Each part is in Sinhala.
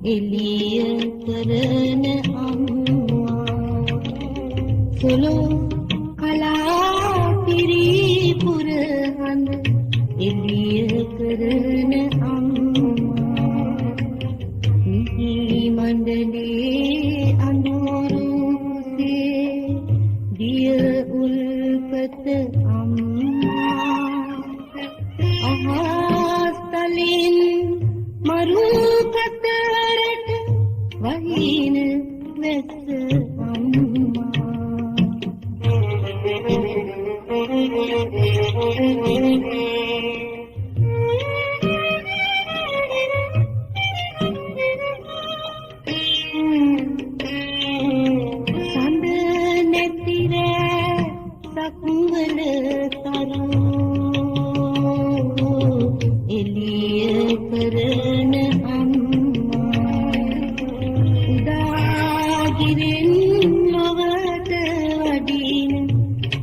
එළිය කරන අම්මා සොලෝ කලා පිරිපුර හඳ එළිය කරන අම්මා නිහි මණ්ඩලේ අඳුරුසේ දිය උල්පත අම්මා අහස්තලින් මරු කතරට වහින වැස්ස අම්මා සඳ නැති රෑ සක්වල තරෝ එළිය කරන අම්මා උදාගිරෙන් ලොවට වඩින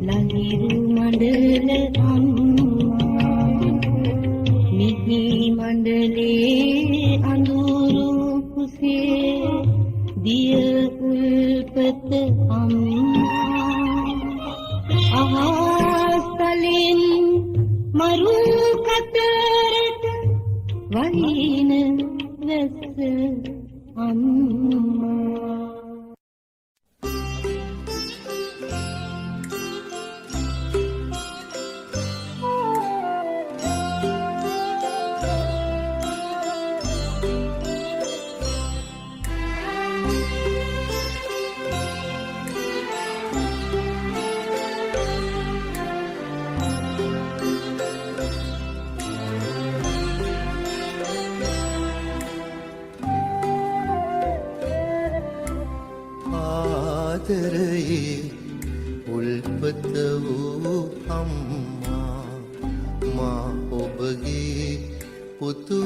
ලහිරු මඩල අම්මා මිහි මණ්ඩලේ අඳුරු කුසේ දිය උල්පත අම්මා අහස්තලින් මරු කතරට වහින වැස්ස අම්මා ආදරයේ උල්පත වූ අම්මා මා ඔබගේ පුතු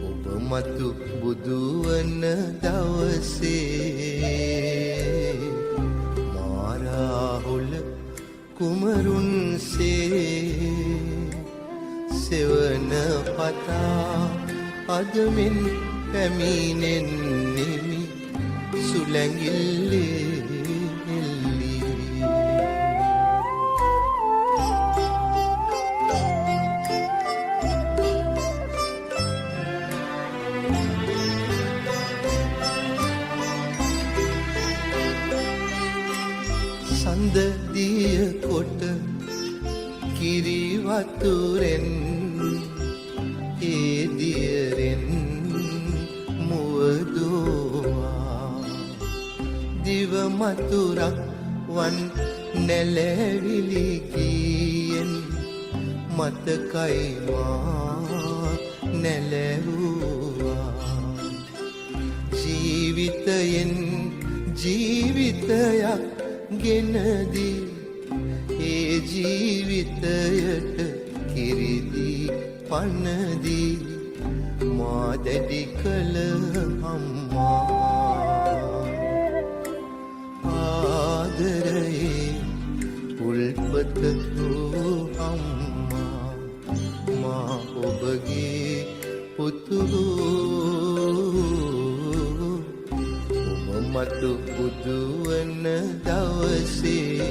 ඔබ මතු බුදු වන දවසේ මා රාහුල කුමරුන්සේ සෙවන පතා අදමින් පැමිණෙන්නෙමි සුලැඟිල්ලේ එල්ලී සඳ දිය කොට කිරි වතුරෙන් ඒ දියරෙන් දිව මතුරක් වන් නැලැවිලි ගියෙන් මතකයි මා නැලැවුවා ජීවිතයෙන් ජීවිතයක් ගෙනදී ඒ ජීවිතයට කිරිදී පනදී මා දැඩි කළ අම්මා ආදරයේ උල්පත වූ අම්මා මා ඔබගේ පුතු ඔබ මතු බුදු වන දවසේ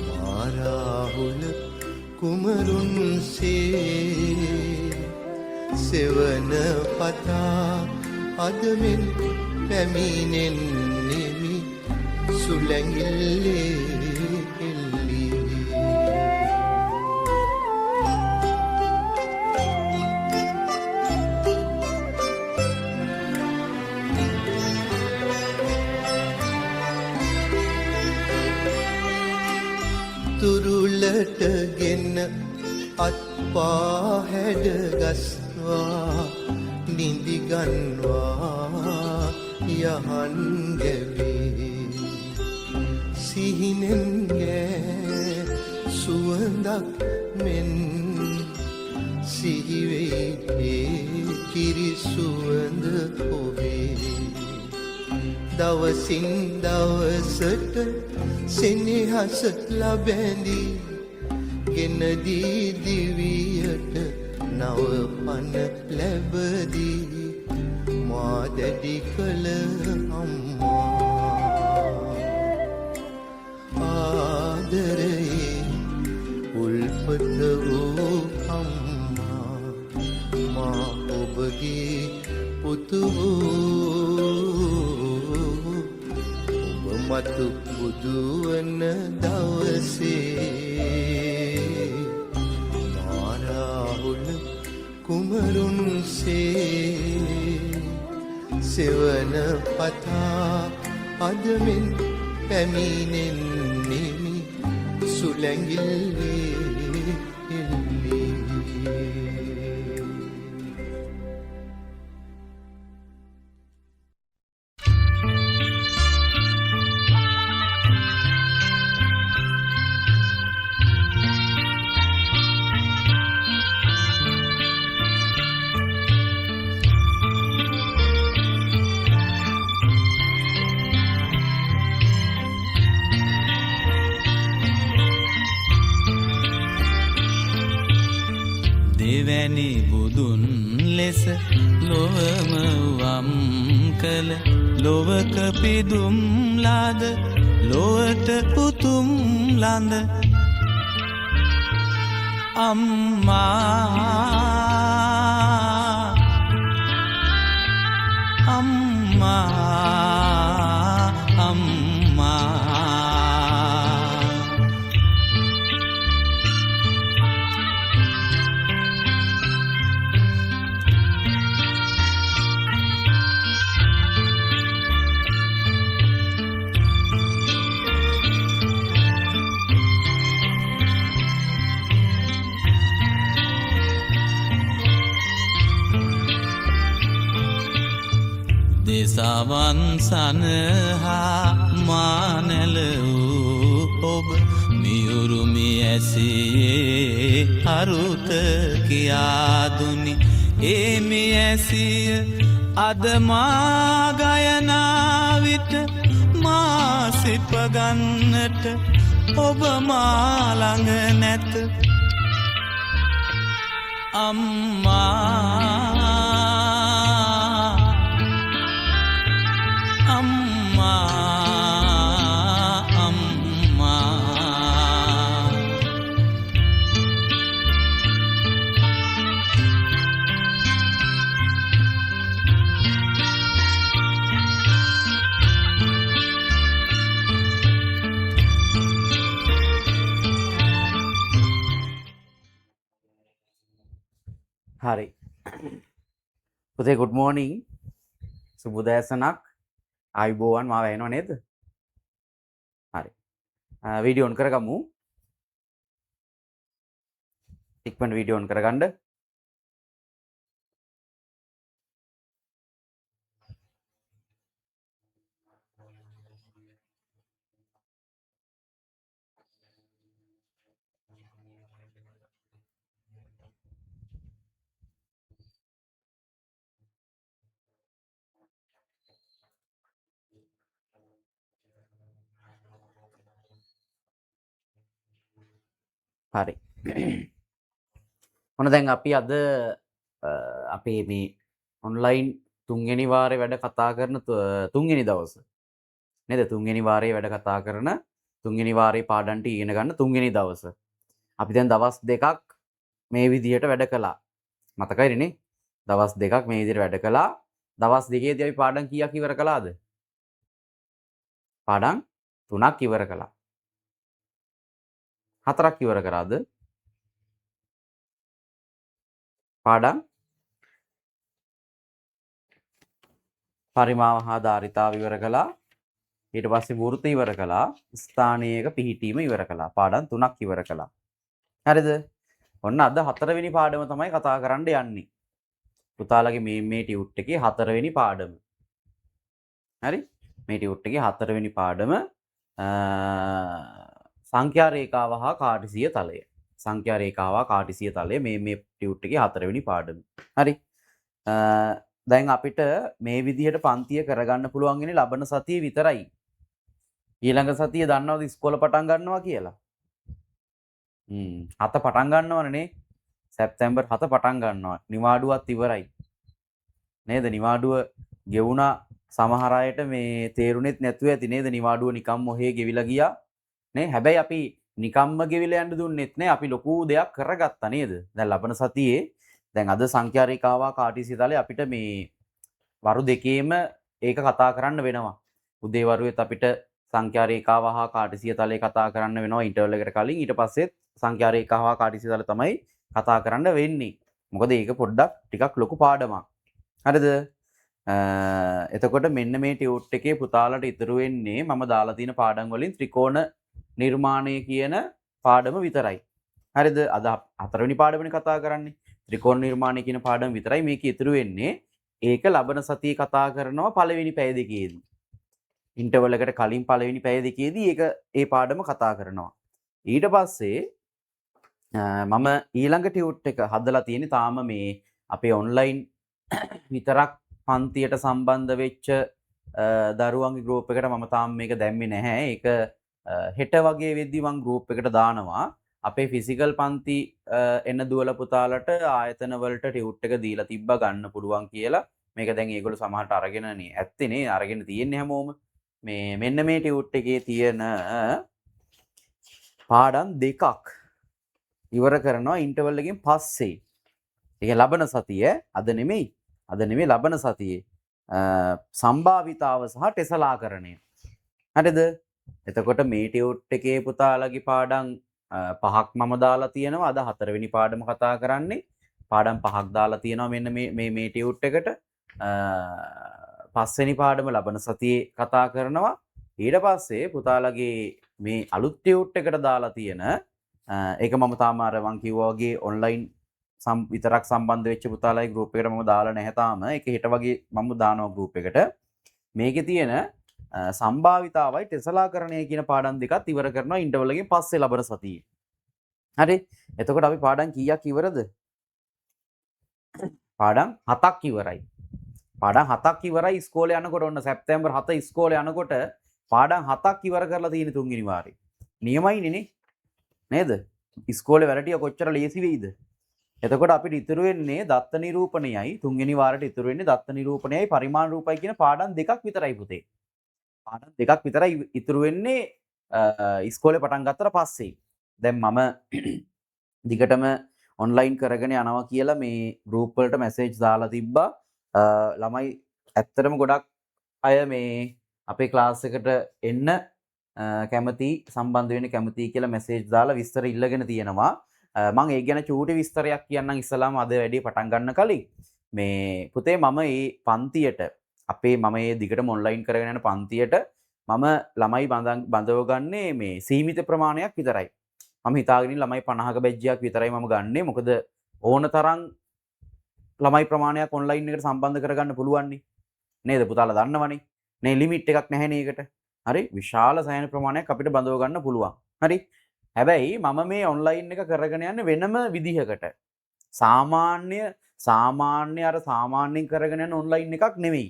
මා රාහුල කුමරුන්සේ සෙවන පතා අදමින් පැමිණෙන්නෙමි සුලැඟිල්ලේ එල්ලී තුරුලට ගෙන අත්පා හැඩ ගස්වා නිදිගන්වා යහන් ගැවේ සිහිනෙන් ගෑ සුවඳක් මෙන් සිහිවෙයි කිරි සුවඳ ඔබේ දවසින් දවසට සෙනෙහස ලබැඳී ගෙනදී දිවියට නව පන ලැබදී මා දැඩි කළ අම්මා ආදරයේ උල්පත වූ අම්මා මා ඔබගේ පුතු ඔබ මතු බුදුවන දවසේ මාරාහුල කුමරුන්සේ සෙවන පතා අදමින් පැමිණෙන්නෙමි සුලැඟිල්ලේ එල්ලේ දෙවැනි බුදුන් ලෙස ලොවම වම් කළ ලොවක පිදුම් ලාද ලොවට පුතුම් ලඳ අම්මා අම්මා අම්මා දෙසවන් සනහා මානැල වූ ඔබ මියුරුමි ඇසියේ අරුත කියාදුනි ඒමි ඇසිය අදමා ගයනාවිට මා සිපගන්නට ඔබ මාළඟ නැත අම්මා හරි පුතේ good morning සුබෝදෑසනක් ආයුබෝවන් මාව ඇහෙනව නේද හරි වීඩියෝ ඔන් කරගමු ඉක්මනට වීඩියෝ ඔන් කරගන්න හරි මොන දැන් අපි අද අපේ මේ ඔන්ලයින් තුන්වෙනි වාරේ වැඩ කතා කරන තුන්වෙනි දවස නේද තුන්වෙනි වාරේ වැඩ කතා කරන තුන්වෙනි වාරේ පාඩම් ටික ඉගෙන ගන්න තුන්වෙනි දවස අපි දැන් දවස් දෙකක් මේ විදිහට වැඩ කළා මතකයිද නේ දවස් දෙකක් මේ විදිහට වැඩ කළා දවස් දෙකේදී අපි පාඩම් කීයක් ඉවර කළාද පාඩම් 3ක් ඉවර කළා 4ක් ඉවර කරාද පාඩම් පරිමාව හා ධාරිතාව ඉවර කළා ඊට පස්සේ වෘත්ත ඉවර කළා ස්ථානයක පිහිටීම ඉවර කළා පාඩම් 3ක් ඉවර කළා හරිද ඔන්න අද 4 වෙනි පාඩම තමයි කතා කරන්න යන්නේ පුතාලගේ මේ ටියුට් එකේ 4 වෙනි පාඩම හරි මේ ටියුට් එකේ 4 වෙනි පාඩම සංඛ්‍යා රේඛාව හා කාටිසීය තලය සංඛ්‍යා රේඛාව හා කාටිසීය තලය මේ ටියුට් එකේ 4 වෙනි පාඩම හරි දැන් අපිට මේ විදිහට පන්තිය කරගන්න පුළුවන් ඉන්නේ ලබන සතියේ විතරයි ඊළඟ සතියේ දන්නවද ඉස්කෝල පටන් ගන්නවා කියලා හත පටන් ගන්නවනේ සැප්තැම්බර් 7 පටන් ගන්නවා. නිවාඩුවත් ඉවරයි. නේද? නිවාඩුව ගෙවුණා සමහර අයට මේ තේරුණෙත් නැතුව ඇති නේද? නිවාඩුව නිකම්ම ඔහේ ගෙවිලා ගියා. නේ? හැබැයි අපි නිකම්ම ගෙවිලා යන්න දුන්නෙත් නෑ. අපි ලොකු දෙයක් කරගත්තා නේද? දැන් ලබන සතියේ දැන් අද සංඛ්‍යා රේඛාවා කාටිසි තලේ අපිට මේ වරු දෙකේම ඒක කතා කරන්න වෙනවා. උදේ වරුවෙත් අපිට සංඛ්‍යා රේඛාව හා කාටිසිය තලේ කතා කරන්න වෙනවා ඉන්ටර්වල් එකට කලින්. ඊට පස්සෙත් සංඛ්‍යා රේඛාව හා කාටිසිය තල තමයි කතා කරන්න වෙන්නේ. මොකද ඒක පොඩ්ඩක් ටිකක් ලොකු පාඩමක්. හරිද? එතකොට මෙන්න මේ ටියුට් එකේ පුතාලට ඉතුරු වෙන්නේ මම දාලා තියෙන පාඩම් වලින් ත්‍රිකෝණ නිර්මාණය කියන පාඩම විතරයි. හරිද? අද හතරවෙනි පාඩමනේ කතා කරන්නේ. ත්‍රිකෝණ නිර්මාණය කියන පාඩම විතරයි මේක ඉතුරු වෙන්නේ. ඒක ලබන සතියේ කතා කරනවා පළවෙනි පැය දෙකේදී. ඉන්ටර්වල් එකට කලින් පළවෙනි පැය දෙකේදී ඒක ඒ පාඩම කතා කරනවා. ඊට පස්සේ මම ඊළඟ ටියුට් එක හදලා තියෙන්නේ තාම මේ අපේ ඔන්ලයින් විතරක් පන්තියට සම්බන්ධ වෙච්ච දරුවන්ගේ ගෲප් එකට මම තාම මේක දැම්මේ නැහැ. ඒක හෙට වගේ වෙද්දි මම ගෲප් එකට දානවා. අපේ ෆිසිකල් පන්ති එන දුවල පුතාලට ආයතන වලට ටියුට් එක දීලා තිබ්බා ගන්න පුළුවන් කියලා. මේක දැන් ඒගොල්ලෝ සමහරට අරගෙනනේ ඇත්තනේ අරගෙන තියෙන්නේ හැමෝම. මේ මෙන්න මේ ටියුට් එකේ තියෙන පාඩම් දෙකක් ඉවර කරනවා ඉන්ටර්වල් එකෙන් පස්සේ. ඒක ලබන සතිය අද නෙමෙයි ලබන සතියේ සම්භාවිතාව සහ ටෙසලාකරණය. හරිද? එතකොට මේ ටියුට් එකේ පුතාලගේ පාඩම් 5ක් මම දාලා තියෙනවා. අද 4 වෙනි පාඩම කතා කරන්නේ. පාඩම් 5ක් දාලා තියෙනවා මෙන්න මේ ටියුට් එකට. 5 වෙනි පාඩම ලබන සතියේ කතා කරනවා. ඊට පස්සේ පුතාලගේ මේ අලුත් ටියුට් එකට දාලා තියෙන ඒක මම තාම අර මං කිව්වා වගේ ඔන්ලයින් විතරක් සම්බන්ධ වෙච්ච පුතාලයි ගෲප් එකට මම දාලා නැහැ තාම. ඒක හෙට වගේ මම දානවා ගෲප් එකට. මේකේ තියෙන සම්භාවිතාවයි ටෙසලාකරණය කියන පාඩම් දෙකත් ඉවර කරනවා ඉන්ටර්වල් එකෙන් පස්සේ ලබන සතියේ. හරි? එතකොට අපි පාඩම් කීයක් ඉවරද? පාඩම් 7ක් ඉවරයි. පාඩම් 7ක් ඉවරයි ඉස්කෝලේ යනකොට ඔන්න සැප්තැම්බර් 7 ඉස්කෝලේ යනකොට පාඩම් 7ක් ඉවර කරලා තියෙන තුන්වෙනි වාරේ. නියමයිනේ නේද? ඉස්කෝලේ වැඩ ටික කොච්චර ලේසි වෙයිද? එතකොට අපිට ඉතුරු වෙන්නේ දත්ත නිරූපණයයි තුන්වෙනි වාරයට ඉතුරු වෙන්නේ දත්ත නිරූපණයයි පරිමාණ රූපයි කියන පාඩම් දෙකක් විතරයි පුතේ. පාඩම් දෙකක් විතරයි ඉතුරු වෙන්නේ ඉස්කෝලේ පටන් ගත්තට පස්සේ. දැන් මම දිගටම ඔන්ලයින් කරගෙන යනවා කියලා මේ ගෲප් වලට මැසේජ් දාලා තිබ්බා. ළමයි ඇත්තටම ගොඩක් අය මේ අපේ ක්ලාස් එකට එන්න කැමති සම්බන්ධ වෙන්න කැමති කියලා මැසේජ් දාලා විස්තර ඉල්ලගෙන තියෙනවා. මම ඒ ගැන චූටි විස්තරයක් කියන්නම් ඉස්සලාම අද වැඩේ පටන් ගන්න කලින්. මේ පුතේ මම මේ පන්තියට අපේ මම මේ දිගටම ඔන්ලයින් කරගෙන යන පන්තියට මම ළමයි බඳව ගන්නේ මේ සීමිත ප්‍රමාණයක් විතරයි. මම හිතාගෙන ළමයි 50ක බැජ්ජයක් විතරයි මම ගන්නෙ. මොකද ඕන තරම් ළමයි ප්‍රමාණයක් ඔන්ලයින් එකට සම්බන්ධ කරගන්න පුළුවන් නේද පුතාලා දන්නවනේ. නේ ලිමිට් එකක් නැහැ නේ ඒකට. හරි? විශාල සෑහෙන ප්‍රමාණයක් අපිට බඳව ගන්න පුළුවන්. හරි? හැබැයි මම මේ ඔන්ලයින් එක කරගෙන යන්නේ වෙනම විදිහකට. සාමාන්‍යයෙන් කරගෙන යන ඔන්ලයින් එකක් නෙමෙයි.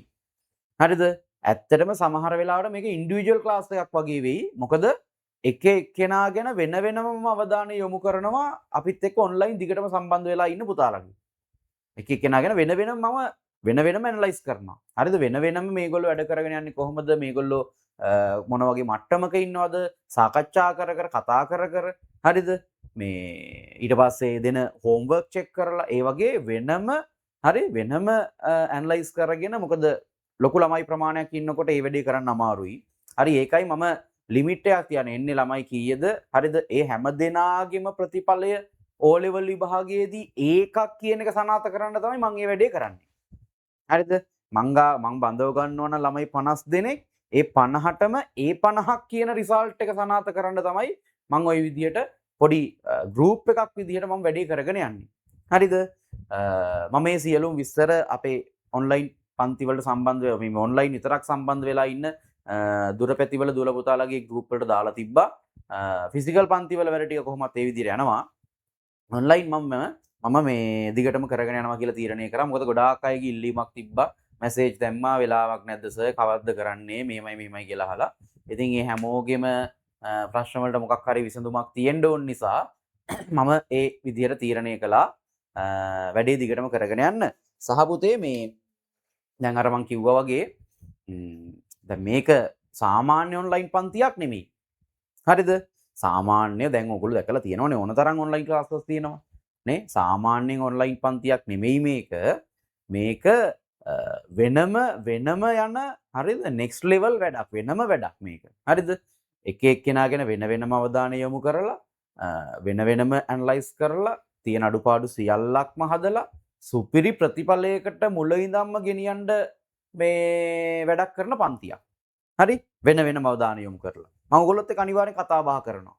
හරිද? ඇත්තටම සමහර වෙලාවට මේක ඉන්ඩිවිජුවල් ක්ලාස් එකක් වගේ වෙයි. මොකද එක එක්කෙනා ගැන වෙන වෙනම අවධානය යොමු කරනවා අපිත් එක්ක ඔන්ලයින් දිගටම සම්බන්ධ වෙලා ඉන්න පුතාලගේ. එක එක්කෙනා ගැන වෙන වෙනම ඇනලයිස් කරනවා. හරිද? වෙන වෙනම මේගොල්ලෝ වැඩ කරගෙන යන්නේ කොහොමද? මේගොල්ලෝ මොන වගේ මට්ටමක ඉන්නවද? සාකච්ඡා කර කතා කර හරිද? මේ ඊට පස්සේ දෙන හෝම්වර්ක් චෙක් කරලා ඒ වගේ වෙනම ඇනලයිස් කරගෙන මොකද ලොකු ළමයි ප්‍රමාණයක් ඉන්නකොට ඒ වැඩේ කරන්න අමාරුයි. හරි ඒකයි මම ලිමිට් එකක් තියන්නේ එන්නේ ළමයි කීයද? හරිද? ඒ හැම දෙනාගේම ප්‍රතිඵලය O level විභාගයේදී ඒකක් කියන එක සනාථ කරන්න තමයි මම මේ වැඩේ කරන්නේ. හරිද? මං බඳව ගන්න ඕන ළමයි 50 දෙනෙක් ඒ 50ටම ඒ 50ක් කියන රිසල්ට් එක සනාථ කරන්න තමයි මම ওই විදිහට පොඩි ගෲප් එකක් විදිහට මම වැඩේ කරගෙන යන්නේ. හරිද? මම මේ සියලුම විස්තර අපේ ඔන්ලයින් පන්ති වලට සම්බන්ධ වෙලා මේ ඔන්ලයින් විතරක් සම්බන්ධ වෙලා ඉන්න දුරපැති වල දුවල පුතාලගේ ගෲප් වලට දාලා තිබ්බා. ෆිසිකල් පන්ති වල වැඩ ටික කොහොමත් ඒ විදිහට යනවා. ඔන්ලයින් මම මේ දිගටම කරගෙන යනවා කියලා තීරණය කරා. මොකද ගොඩාක් අයගේ ඉල්ලීමක් තිබ්බා. මැසේජ් දැම්මා වෙලාවක් නැද්ද සර් කවද්ද කරන්නේ මෙහෙමයි කියලා අහලා. ඉතින් මේ හැමෝගෙම ප්‍රශ්න වලට මොකක් හරි විසඳුමක් තියෙන්න ඕන නිසා මම ඒ විදිහට තීරණය කළා වැඩේ දිගටම කරගෙන යන්න. සහ පුතේ මේ දැන් අර මං කිව්වා වගේ දැන් මේක සාමාන්‍ය ඔන්ලයින් පන්තියක් නෙමෙයි. හරිද? සාමාන්‍ය දැන් ඔයගොල්ලෝ දැකලා තියෙනවනේ ඕන තරම් ඔන්ලයින් ක්ලාසස් තියෙනවා. නේ? සාමාන්‍යයෙන් ඔන්ලයින් පන්තියක් නෙමෙයි මේක. මේක වෙනම යන හරිද? නෙක්ස්ට් ලෙවල් වැඩක්. වෙනම වැඩක් මේක. හරිද? එක එක්කෙනා ගැන වෙන වෙනම අවධානය යොමු කරලා වෙන වෙනම ඇනලයිස් කරලා තියෙන අඩුපාඩු සියල්ලක්ම හදලා සුපිරි ප්‍රතිඵලයකට මුල ඉඳන්ම ගෙනියන්න මේ වැඩක් කරන පන්තියක්. හරි? වෙන වෙනම අවධානය යොමු කරලා. මම ඔයගොල්ලොත් එක්ක අනිවාර්යෙන් කතා බහ කරනවා.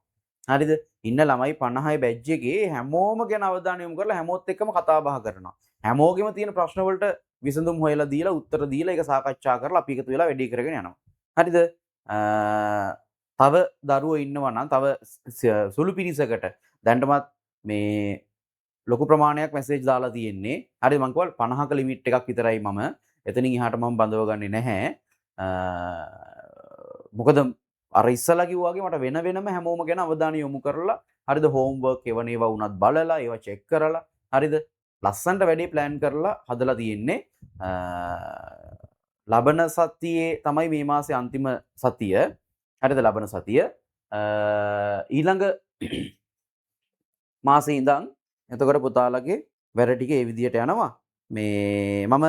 හරිද? ඉන්න ළමයි 50 බැච් එකේ හැමෝම ගැන අවධානය යොමු කරලා හැමෝත් එක්කම කතා බහ කරනවා. හැමෝගෙම තියෙන ප්‍රශ්න වලට විසඳුම් හොයලා දීලා උත්තර දීලා ඒක සාකච්ඡා කරලා අපි එකතු වෙලා වැඩි කරගෙන යනවා. හරිද? තව දරුවෝ ඉන්නවා නම් තව සුළු පිරිසකට දැන්ටමත් මේ ලොකු ප්‍රමාණයක් මැසේජ් දාලා තියෙන්නේ. හරිද? මං කිව්වා 50ක ලිමිට් එකක් විතරයි මම. එතනින් එහාට මම බඳව ගන්නේ නැහැ. මොකද අර ඉස්සලා කිව්වා වගේ මට වෙන වෙනම හැමෝම ගැන අවධානය යොමු කරලා හරිද හෝම්වර්ක් එවන ඒවා උනත් බලලා ඒවා චෙක් කරලා හරිද ලස්සන්ට වැඩේ ප්ලෑන් කරලා හදලා තියෙන්නේ. ලබන සතියේ තමයි මේ මාසේ අන්තිම සතිය. හරිද? ලබන සතිය ඊළඟ මාසේ ඉඳන් එතකොට පුතාලගේ වැඩ ටික ඒ විදිහට යනවා. මේ මම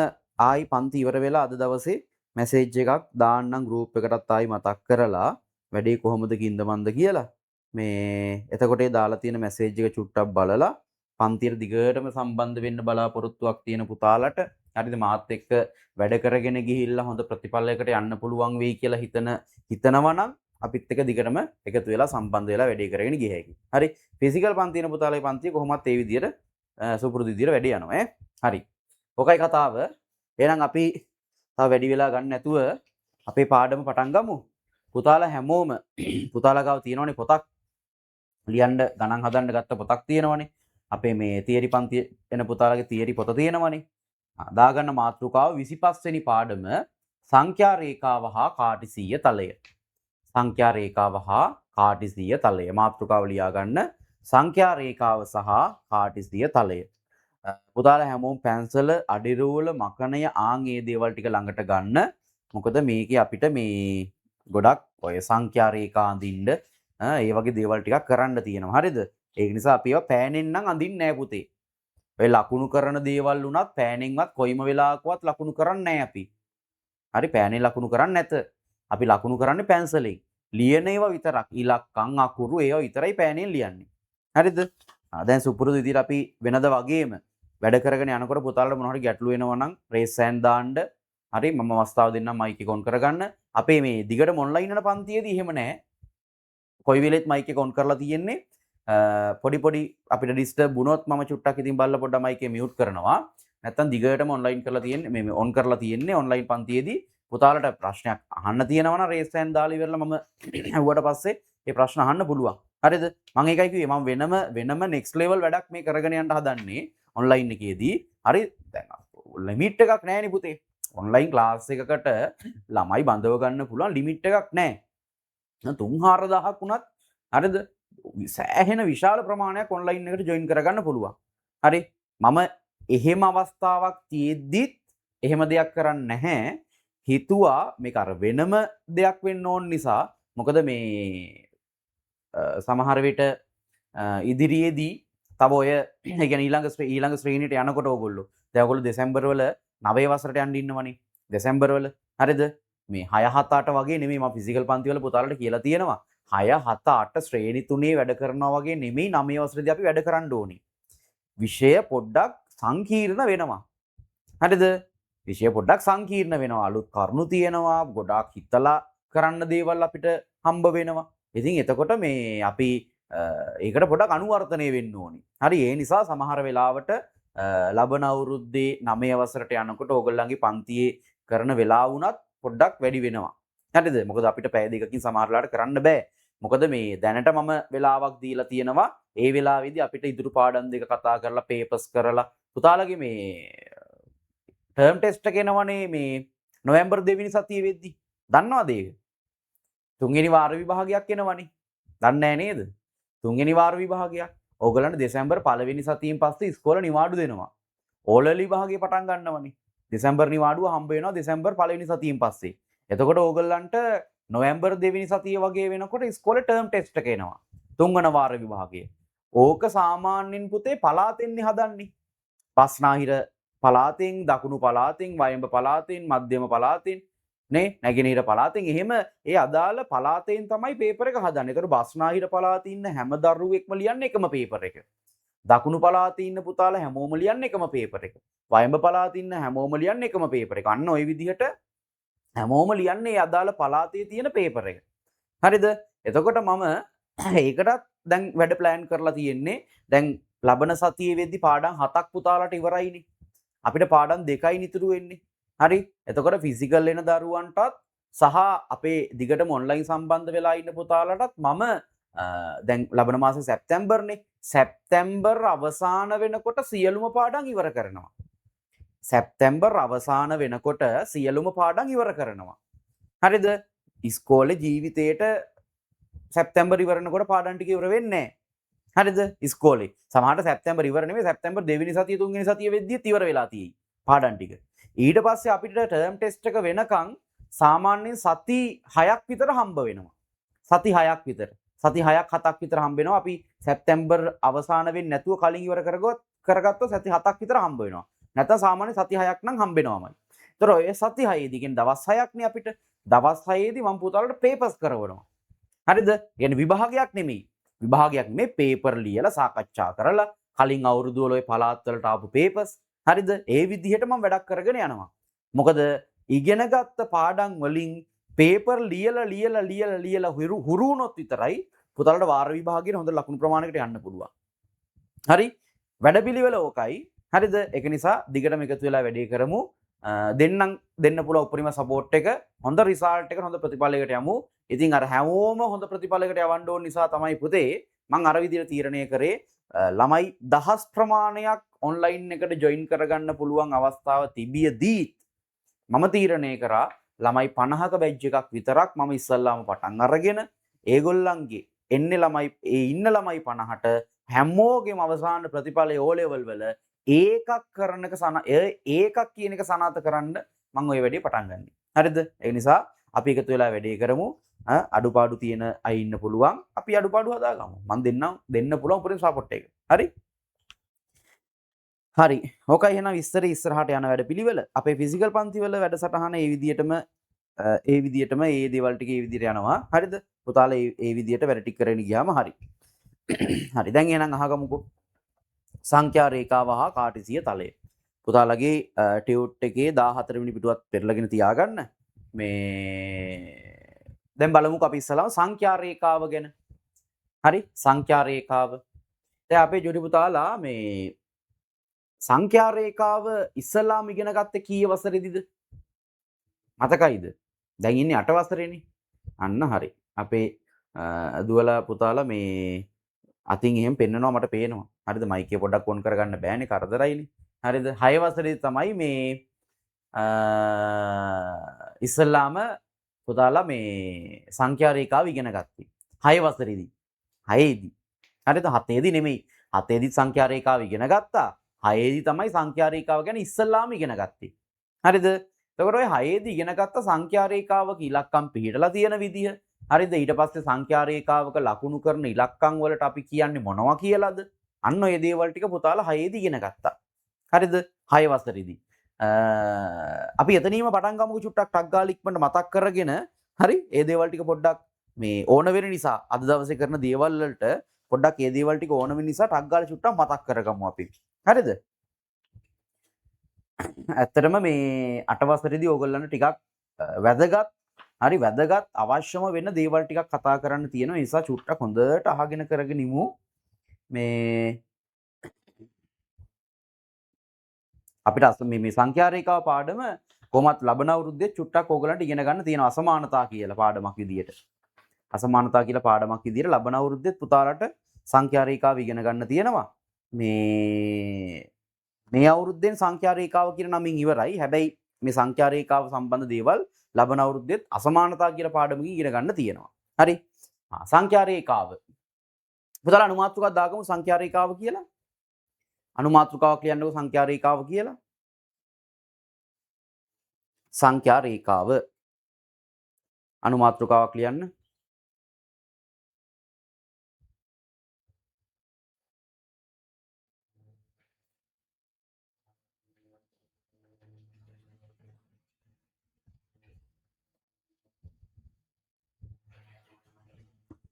ආයි පන්ති ඉවර වෙලා අද දවසේ මැසේජ් එකක් දාන්නම් ගෲප් එකටත් ආයි මතක් කරලා වැඩේ කොහොමද කින්දමන්ද කියලා. මේ එතකොට ඒ දාලා තියෙන මැසේජ් එක චුට්ටක් බලලා පන්තියට දිගටම සම්බන්ධ වෙන්න බලාපොරොත්තුවක් තියෙන පුතාලට හරිද මාත් එක්ක වැඩ කරගෙන ගිහිල්ලා හොඳ ප්‍රතිඵලයකට යන්න පුළුවන් වෙයි කියලා හිතනවා නම් අපිත් එක්ක දිගටම එකතු වෙලා සම්බන්ධ වෙලා වැඩේ කරගෙන ගිය හැකියි. හරි. ෆිසිකල් පන්තින පුතාලේ පන්තිය කොහොමත් ඒ විදිහට සුපුරුදු විදිහට වැඩ යනවා ඈ. හරි. ඔකයි කතාව. එහෙනම් අපි තව වැඩි වෙලා ගන්න නැතුව අපේ පාඩම පටන් ගමු. පුතාලා හැමෝම පුතාලා ගාව තියෙනවනේ පොතක්. ලියන්න ගණන් හදන්න ගත්ත පොතක් තියෙනවනේ. අපේ මේ තියරි පන්ති එන පුතාලගේ තියරි පොත තියෙනවනේ. දාගන්න මාතෘකාව 25 වෙනි පාඩම සංඛ්‍යා රේඛාව හා කාටිසීය තලය. සංඛ්‍යා රේඛාව හා කාටිසීය තලය. මාතෘකාව ලියා ගන්න සංඛ්‍යා රේඛාව සහ කාටිසීය තලය. පුතාලා හැමෝම පැන්සල අඩිරූල මකණය ආන් ඒ දේවල් ටික ළඟට ගන්න. මොකද මේකේ අපිට මේ ගොඩක් ඔය සංඛ්‍යා රේඛා අඳින්න ඒ වගේ දේවල් ටිකක් කරන්න තියෙනවා. හරිද? ඒක නිසා අපි ඒවා පෑනෙන් නම් අඳින්නේ නැහැ පුතේ. ඔය ලකුණු කරන දේවල් උනත් පෑනෙන්වත් කොයිම වෙලාවකවත් ලකුණු කරන්නේ නැහැ අපි. හරි පෑනෙන් ලකුණු කරන්නේ නැත. අපි ලකුණු කරන්නේ පැන්සලෙන්. ලියන ඒවා විතරක්. ඉලක්කම් අකුරු ඒවා විතරයි පෑනෙන් ලියන්නේ. හරිද? දැන් සුපුරුදු විදිහට අපි වෙනද වගේම වැඩ කරගෙන යනකොට පුතාලට මොනවා හරි ගැටලු වෙනවා නම් රේස් හෑන්ඩ් දාන්න. හරි මම අවස්ථාව දෙන්නම් මයික් එක ඔන් කරගන්න. අපේ මේ දිගටම ඔන්ලයින් යන පන්තියේදී එහෙම නැහැ. කොයි වෙලෙත් මයික් එක ඔන් කරලා තියෙන්නේ. පොඩි අපිට ඩිස්ටර්බ් වුණොත් මම චුට්ටක් ඉතින් බලලා පොඩ්ඩක් මයික් එක මියුට් කරනවා. නැත්තම් දිගටම ඔන්ලයින් කරලා තියෙන්නේ මේ ඔන් කරලා තියෙන්නේ ඔන්ලයින් පන්තියේදී පුතාලට ප්‍රශ්නයක් අහන්න තියෙනවා නම් රේස් හෑන්ඩ් දාලා ඉවරලා මම ඇහුවට පස්සේ ඒ ප්‍රශ්න අහන්න පුළුවන්. හරිද? මම ඒකයි කිව්වේ මම වෙනම නෙක්ස්ට් ලෙවල් වැඩක් මේ කරගෙන යන්න හදන්නේ ඔන්ලයින් එකේදී. හරි දැන් ලිමිට් එකක් නැහැ නේ පුතේ. ඔන්ලයින් ක්ලාස් එකකට ළමයි බඳව ගන්න පුළුවන් ලිමිට් එකක් නැහැ. 3-4000ක් වුණත් හරිද? සෑහෙන විශාල ප්‍රමාණයක් ඔන්ලයින් එකට ජොයින් කරගන්න පුළුවන්. හරි මම එහෙම අවස්ථාවක් තියෙද්දිත් එහෙම දෙයක් කරන්නේ නැහැ. හිතුවා මේක අර වෙනම දෙයක් වෙන්න ඕන නිසා. මොකද මේ සමහර විට ඉදිරියේදී තව ඔය ඒ කියන්නේ ඊළඟ ශ්‍රේණියට යනකොට ඕගොල්ලෝ දැන් ඕගොල්ලෝ දෙසැම්බර් වල 9 වසරට යන්න ඉන්නවනේ. දෙසැම්බර් වල හරිද? මේ 6 7 8 වගේ නෙමෙයි මම ෆිසිකල් පන්ති වල පුතාලට කියලා තියෙනවා. 6 7 8 ශ්‍රේණි 3 වැඩ කරනවා වගේ නෙමෙයි 9 වසරේදී අපි වැඩ කරන්න ඕනේ. විෂය පොඩ්ඩක් සංකීර්ණ වෙනවා. හරිද? විෂය පොඩ්ඩක් සංකීර්ණ වෙනවා. අලුත් කරුණු තියෙනවා. ගොඩාක් හිතලා කරන්න දේවල් අපිට හම්බ වෙනවා. ඉතින් එතකොට මේ අපි ඒකට පොඩ්ඩක් අනුවර්තනය වෙන්න ඕනේ. හරි ඒ නිසා සමහර වෙලාවට ලබන අවුරුද්දේ 9 වසරට යනකොට ඕගොල්ලන්ගේ පන්තියේ කරන වෙලාව වුණත් පොඩ්ඩක් වැඩි වෙනවා. හරිද? මොකද අපිට පැය දෙකකින් සමහරලාට කරන්න බෑ. මොකද මේ දැනට මම වෙලාවක් දීලා තියෙනවා. ඒ වෙලාවේදී අපිට ඉදිරි පාඩම් දෙක කතා කරලා පේපර්ස් කරලා පුතාලගේ මේ ටර්ම් ටෙස්ට් එක එනවනේ මේ නොවැම්බර් 2 වෙනි සතියේ වෙද්දි. දන්නවද ඒක? 3 වෙනි වාර විභාගයක් එනවනේ. දන්නේ නැහැ නේද? 3 වෙනි වාර විභාගයක්. ඕගලන්ට දෙසැම්බර් පළවෙනි සතියෙන් පස්සේ ඉස්කෝල නිවාඩු දෙනවා. ඕලෙවල් විභාගේ පටන් ගන්නවනේ. දෙසැම්බර් නිවාඩුව හම්බ වෙනවා දෙසැම්බර් පළවෙනි සතියෙන් පස්සේ. එතකොට ඕගලන්ට නොවැම්බර් දෙවෙනි සතිය වගේ වෙනකොට ඉස්කෝලේ ටර්ම් ටෙස්ට් එක එනවා. තුන්වන වාර විභාගය. ඕක සාමාන්‍යයෙන් පුතේ පළාතෙන්නේ හදන්නේ. බස්නාහිර පළාතෙන්, දකුණු පළාතෙන්, වයඹ පළාතෙන්, මධ්‍යම පළාතෙන් නේ නැගෙනහිර පළාතෙන් එහෙම ඒ අදාළ පළාතෙන් තමයි පේපර් එක හදන්නේ. ඒතර බස්නාහිර පළාතේ ඉන්න හැම දරුවෙක්ම ලියන්නේ එකම පේපර් එක. දකුණු පළාතේ ඉන්න පුතාලා හැමෝම ලියන්නේ එකම පේපර් එක. වයඹ පළාතේ ඉන්න හැමෝම ලියන්නේ එකම පේපර් එක. අන්න ওই විදිහට හැමෝම ලියන්නේ ඒ අදාළ පළාතේ තියෙන පේපර් එක. හරිද? එතකොට මම ඒකටත් දැන් වැඩ ප්ලෑන් කරලා තියෙන්නේ. දැන් ලබන සතියේ වෙද්දි පාඩම් 7ක් පුතාලට ඉවරයිනේ. අපිට පාඩම් 2යි ඉතුරු වෙන්නේ. හරි? එතකොට ෆිසිකල් එන දරුවන්ටත් සහ අපේ දිගටම ඔන්ලයින් සම්බන්ධ වෙලා ඉන්න පුතාලටත් මම දැන් ලබන මාසේ සැප්තැම්බර්නේ. සැප්තැම්බර් අවසාන වෙනකොට සියලුම පාඩම් ඉවර කරනවා. සැප්තැම්බර් අවසාන වෙනකොට සියලුම පාඩම් ඉවර කරනවා. හරිද? ඉස්කෝලේ ජීවිතේට සැප්තැම්බර් ඉවරනකොට පාඩම් ටික ඉවර වෙන්නේ නැහැ. හරිද? ඉස්කෝලේ සමහරට සැප්තැම්බර් ඉවර නෙමෙයි සැප්තැම්බර් දෙවෙනි සතිය තුන්වෙනි සතිය වෙද්දිත් ඉවර වෙලා තියෙයි පාඩම් ටික. ඊට පස්සේ අපිට ටර්ම් ටෙස්ට් එක වෙනකන් සාමාන්‍යයෙන් සති 6ක් විතර හම්බ වෙනවා. සති 6ක් විතර. සති 6ක් 7ක් විතර හම්බ වෙනවා. අපි සැප්තැම්බර් අවසාන වෙන්නේ නැතුව කලින් ඉවර කරගත්තොත් සති 7ක් විතර හම්බ වෙනවා. නැත්නම් සාමාන්‍ය සති 6ක් නම් හම්බ වෙනවාමයි. ඒතර ඔය සති 6ේදී කියන්නේ දවස් 6ක්නේ අපිට. දවස් 6ේදී මම පුතාලට පේපර්ස් කරවනවා. හරිද? කියන්නේ විභාගයක් නෙමෙයි. විභාගයක් නෙමෙයි පේපර් ලියලා සාකච්ඡා කරලා කලින් අවුරුදු වල ඔය පළාත් වලට ආපු පේපර්ස්. හරිද? ඒ විදිහට මම වැඩක් කරගෙන යනවා. මොකද ඉගෙනගත්ත පාඩම් වලින් පේපර් ලියලා හුරු වුණොත් විතරයි පුතාලට වාර විභාගයේ හොඳ ලකුණු ප්‍රමාණයකට යන්න පුළුවන්. හරි? වැඩපිළිවෙල ඕකයි. හරිද? ඒක නිසා දිගටම එකතු වෙලා වැඩේ කරමු. දෙන්න පුළුවන් උපරිම සපෝට් එක, හොඳ රිසල්ට් එක, හොඳ ප්‍රතිඵලයකට යමු. ඉතින් අර හැමෝම හොඳ ප්‍රතිඵලයකට යවන්න ඕන නිසා තමයි පුතේ මම අර විදිහට තීරණය කරේ ළමයි දහස් ප්‍රමාණයක් ඔන්ලයින් එකට ජොයින් කරගන්න පුළුවන් අවස්ථාව තිබියදී මම තීරණය කරා ළමයි 50ක බැච් එකක් විතරක් මම ඉස්සල්ලාම පටන් අරගෙන ඒගොල්ලන්ගේ එන්නේ ළමයි ඒ ඉන්න ළමයි 50ට හැමෝගෙම අවසාන ප්‍රතිඵලය O level වල ඒකක් කරනක ඒකක් කියන එක සනාථ කරන්න මම ওই වැඩේ පටන් ගන්නෙ. හරිද? ඒ නිසා අපි එකතු වෙලා වැඩේ කරමු. අඩුපාඩු තියෙන අය ඉන්න පුළුවන්. අපි අඩුපාඩු හදාගමු. මම දෙන්න පුළුවන් උපරිම සපෝට් එක. හරි? හරි. ඕකයි එහෙනම් විස්තරේ ඉස්සරහට යන වැඩ පිළිවෙල. අපේ ෆිසිකල් පන්ති වල වැඩසටහන ඒ විදිහටම ඒ දේවල් ටික ඒ විදිහට යනවා. හරිද? පුතාලා ඒ විදිහට වැඩ ටික කරගෙන ගියාම හරි. හරි. දැන් එහෙනම් අහගමුකෝ. සංඛ්‍යා රේඛාව හා කාටිසිය තලය. පුතාලගේ ටියුට් එකේ 14 වෙනි පිටුවත් පෙරලගෙන තියාගන්න. දැන් බලමුකෝ අපි ඉස්සලාම සංඛ්‍යා රේඛාව ගැන. හරි? සංඛ්‍යා රේඛාව. දැන් අපේ ජොඩි පුතාලා සංඛ්‍යා රේඛාව ඉස්සලාම ඉගෙන ගත්තේ කී වසරේදීද? මතකයිද? දැන් ඉන්නේ 8 වසරේනේ. අන්න හරි. අපේ දුවලා පුතාලා අතින් එහෙම පෙන්නනවා මට පේනවා. හරිද? මයික් එක පොඩ්ඩක් ඔන් කරගන්න බෑනේ කරදරයිනේ. හරිද? 6 වසරේදී තමයි ඉස්සලාම පුතාලා සංඛ්‍යා රේඛාව ඉගෙන ගත්තේ. 6 වසරේදී. 6ේදී. හරිද? 7ේදී නෙමෙයි. 7ේදී සංඛ්‍යා රේඛාව ඉගෙන ගත්තා. 6ේදී තමයි සංඛ්‍යා රේඛාව ගැන ඉස්සලාම ඉගෙන ගත්තේ. හරිද? එතකොට ඔය 6ේදී ඉගෙන ගත්ත සංඛ්‍යා රේඛාවක ඉලක්කම් පිළිහිටලා තියෙන විදිහ. හරිද? ඊට පස්සේ සංඛ්‍යා රේඛාවක ලකුණු කරන ඉලක්කම් වලට අපි කියන්නේ මොනවා කියලාද? අන්න ඔය දේවල් ටික පුතාලා 6ේදී ඉගෙන ගත්තා. හරිද? 6 වසරේදී. අපි එතනීම පටන් ගමුකෝ චුට්ටක් ටක් ගාලා ඉක්මනට මතක් කරගෙන හරි ඒ දේවල් ටික පොඩ්ඩක් ඕන වෙන නිසා අද දවසේ කරන දේවල් වලට පොඩ්ඩක් ඒ දේවල් ටික ඕන වෙන නිසා ටක් ගාලා චුට්ටක් මතක් කරගමු අපි. හරිද? ඇත්තටම 8 වසරේදී ඕගොල්ලන්ට ටිකක් වැදගත් අවශ්‍යම වෙන දේවල් ටිකක් කතා කරන්න තියෙනවා. ඒ නිසා චුට්ටක් හොඳට අහගෙන කරගෙන ඉමු. අපිට මේ සංඛ්‍යා රේඛාව පාඩම කොහොමත් ලබන අවුරුද්දේ චුට්ටක් ඕගලන්ට ඉගෙන ගන්න තියෙනවා අසමානතා කියලා පාඩමක් විදියට. අසමානතා කියලා පාඩමක් විදියට ලබන අවුරුද්දේ පුතාලට සංඛ්‍යා රේඛාව ඉගෙන ගන්න තියෙනවා. මේ අවුරුද්දෙන් සංඛ්‍යා රේඛාව කියන නමින් ඉවරයි. හැබැයි මේ සංඛ්‍යා රේඛාව සම්බන්ධ දේවල් ලබන අවුරුද්දෙත් අසමානතා කියලා පාඩමකින් ඉගෙන ගන්න තියෙනවා. හරි? සංඛ්‍යා රේඛාව. පුතාලා අනුමාත්‍රිකාවක් දාගමු සංඛ්‍යා රේඛාව කියලා. අනුමාත්‍රිකාවක් ලියන්නකො සංඛ්‍යා රේඛාව කියලා. සංඛ්‍යා රේඛාව අනුමාත්‍රිකාවක් ලියන්න.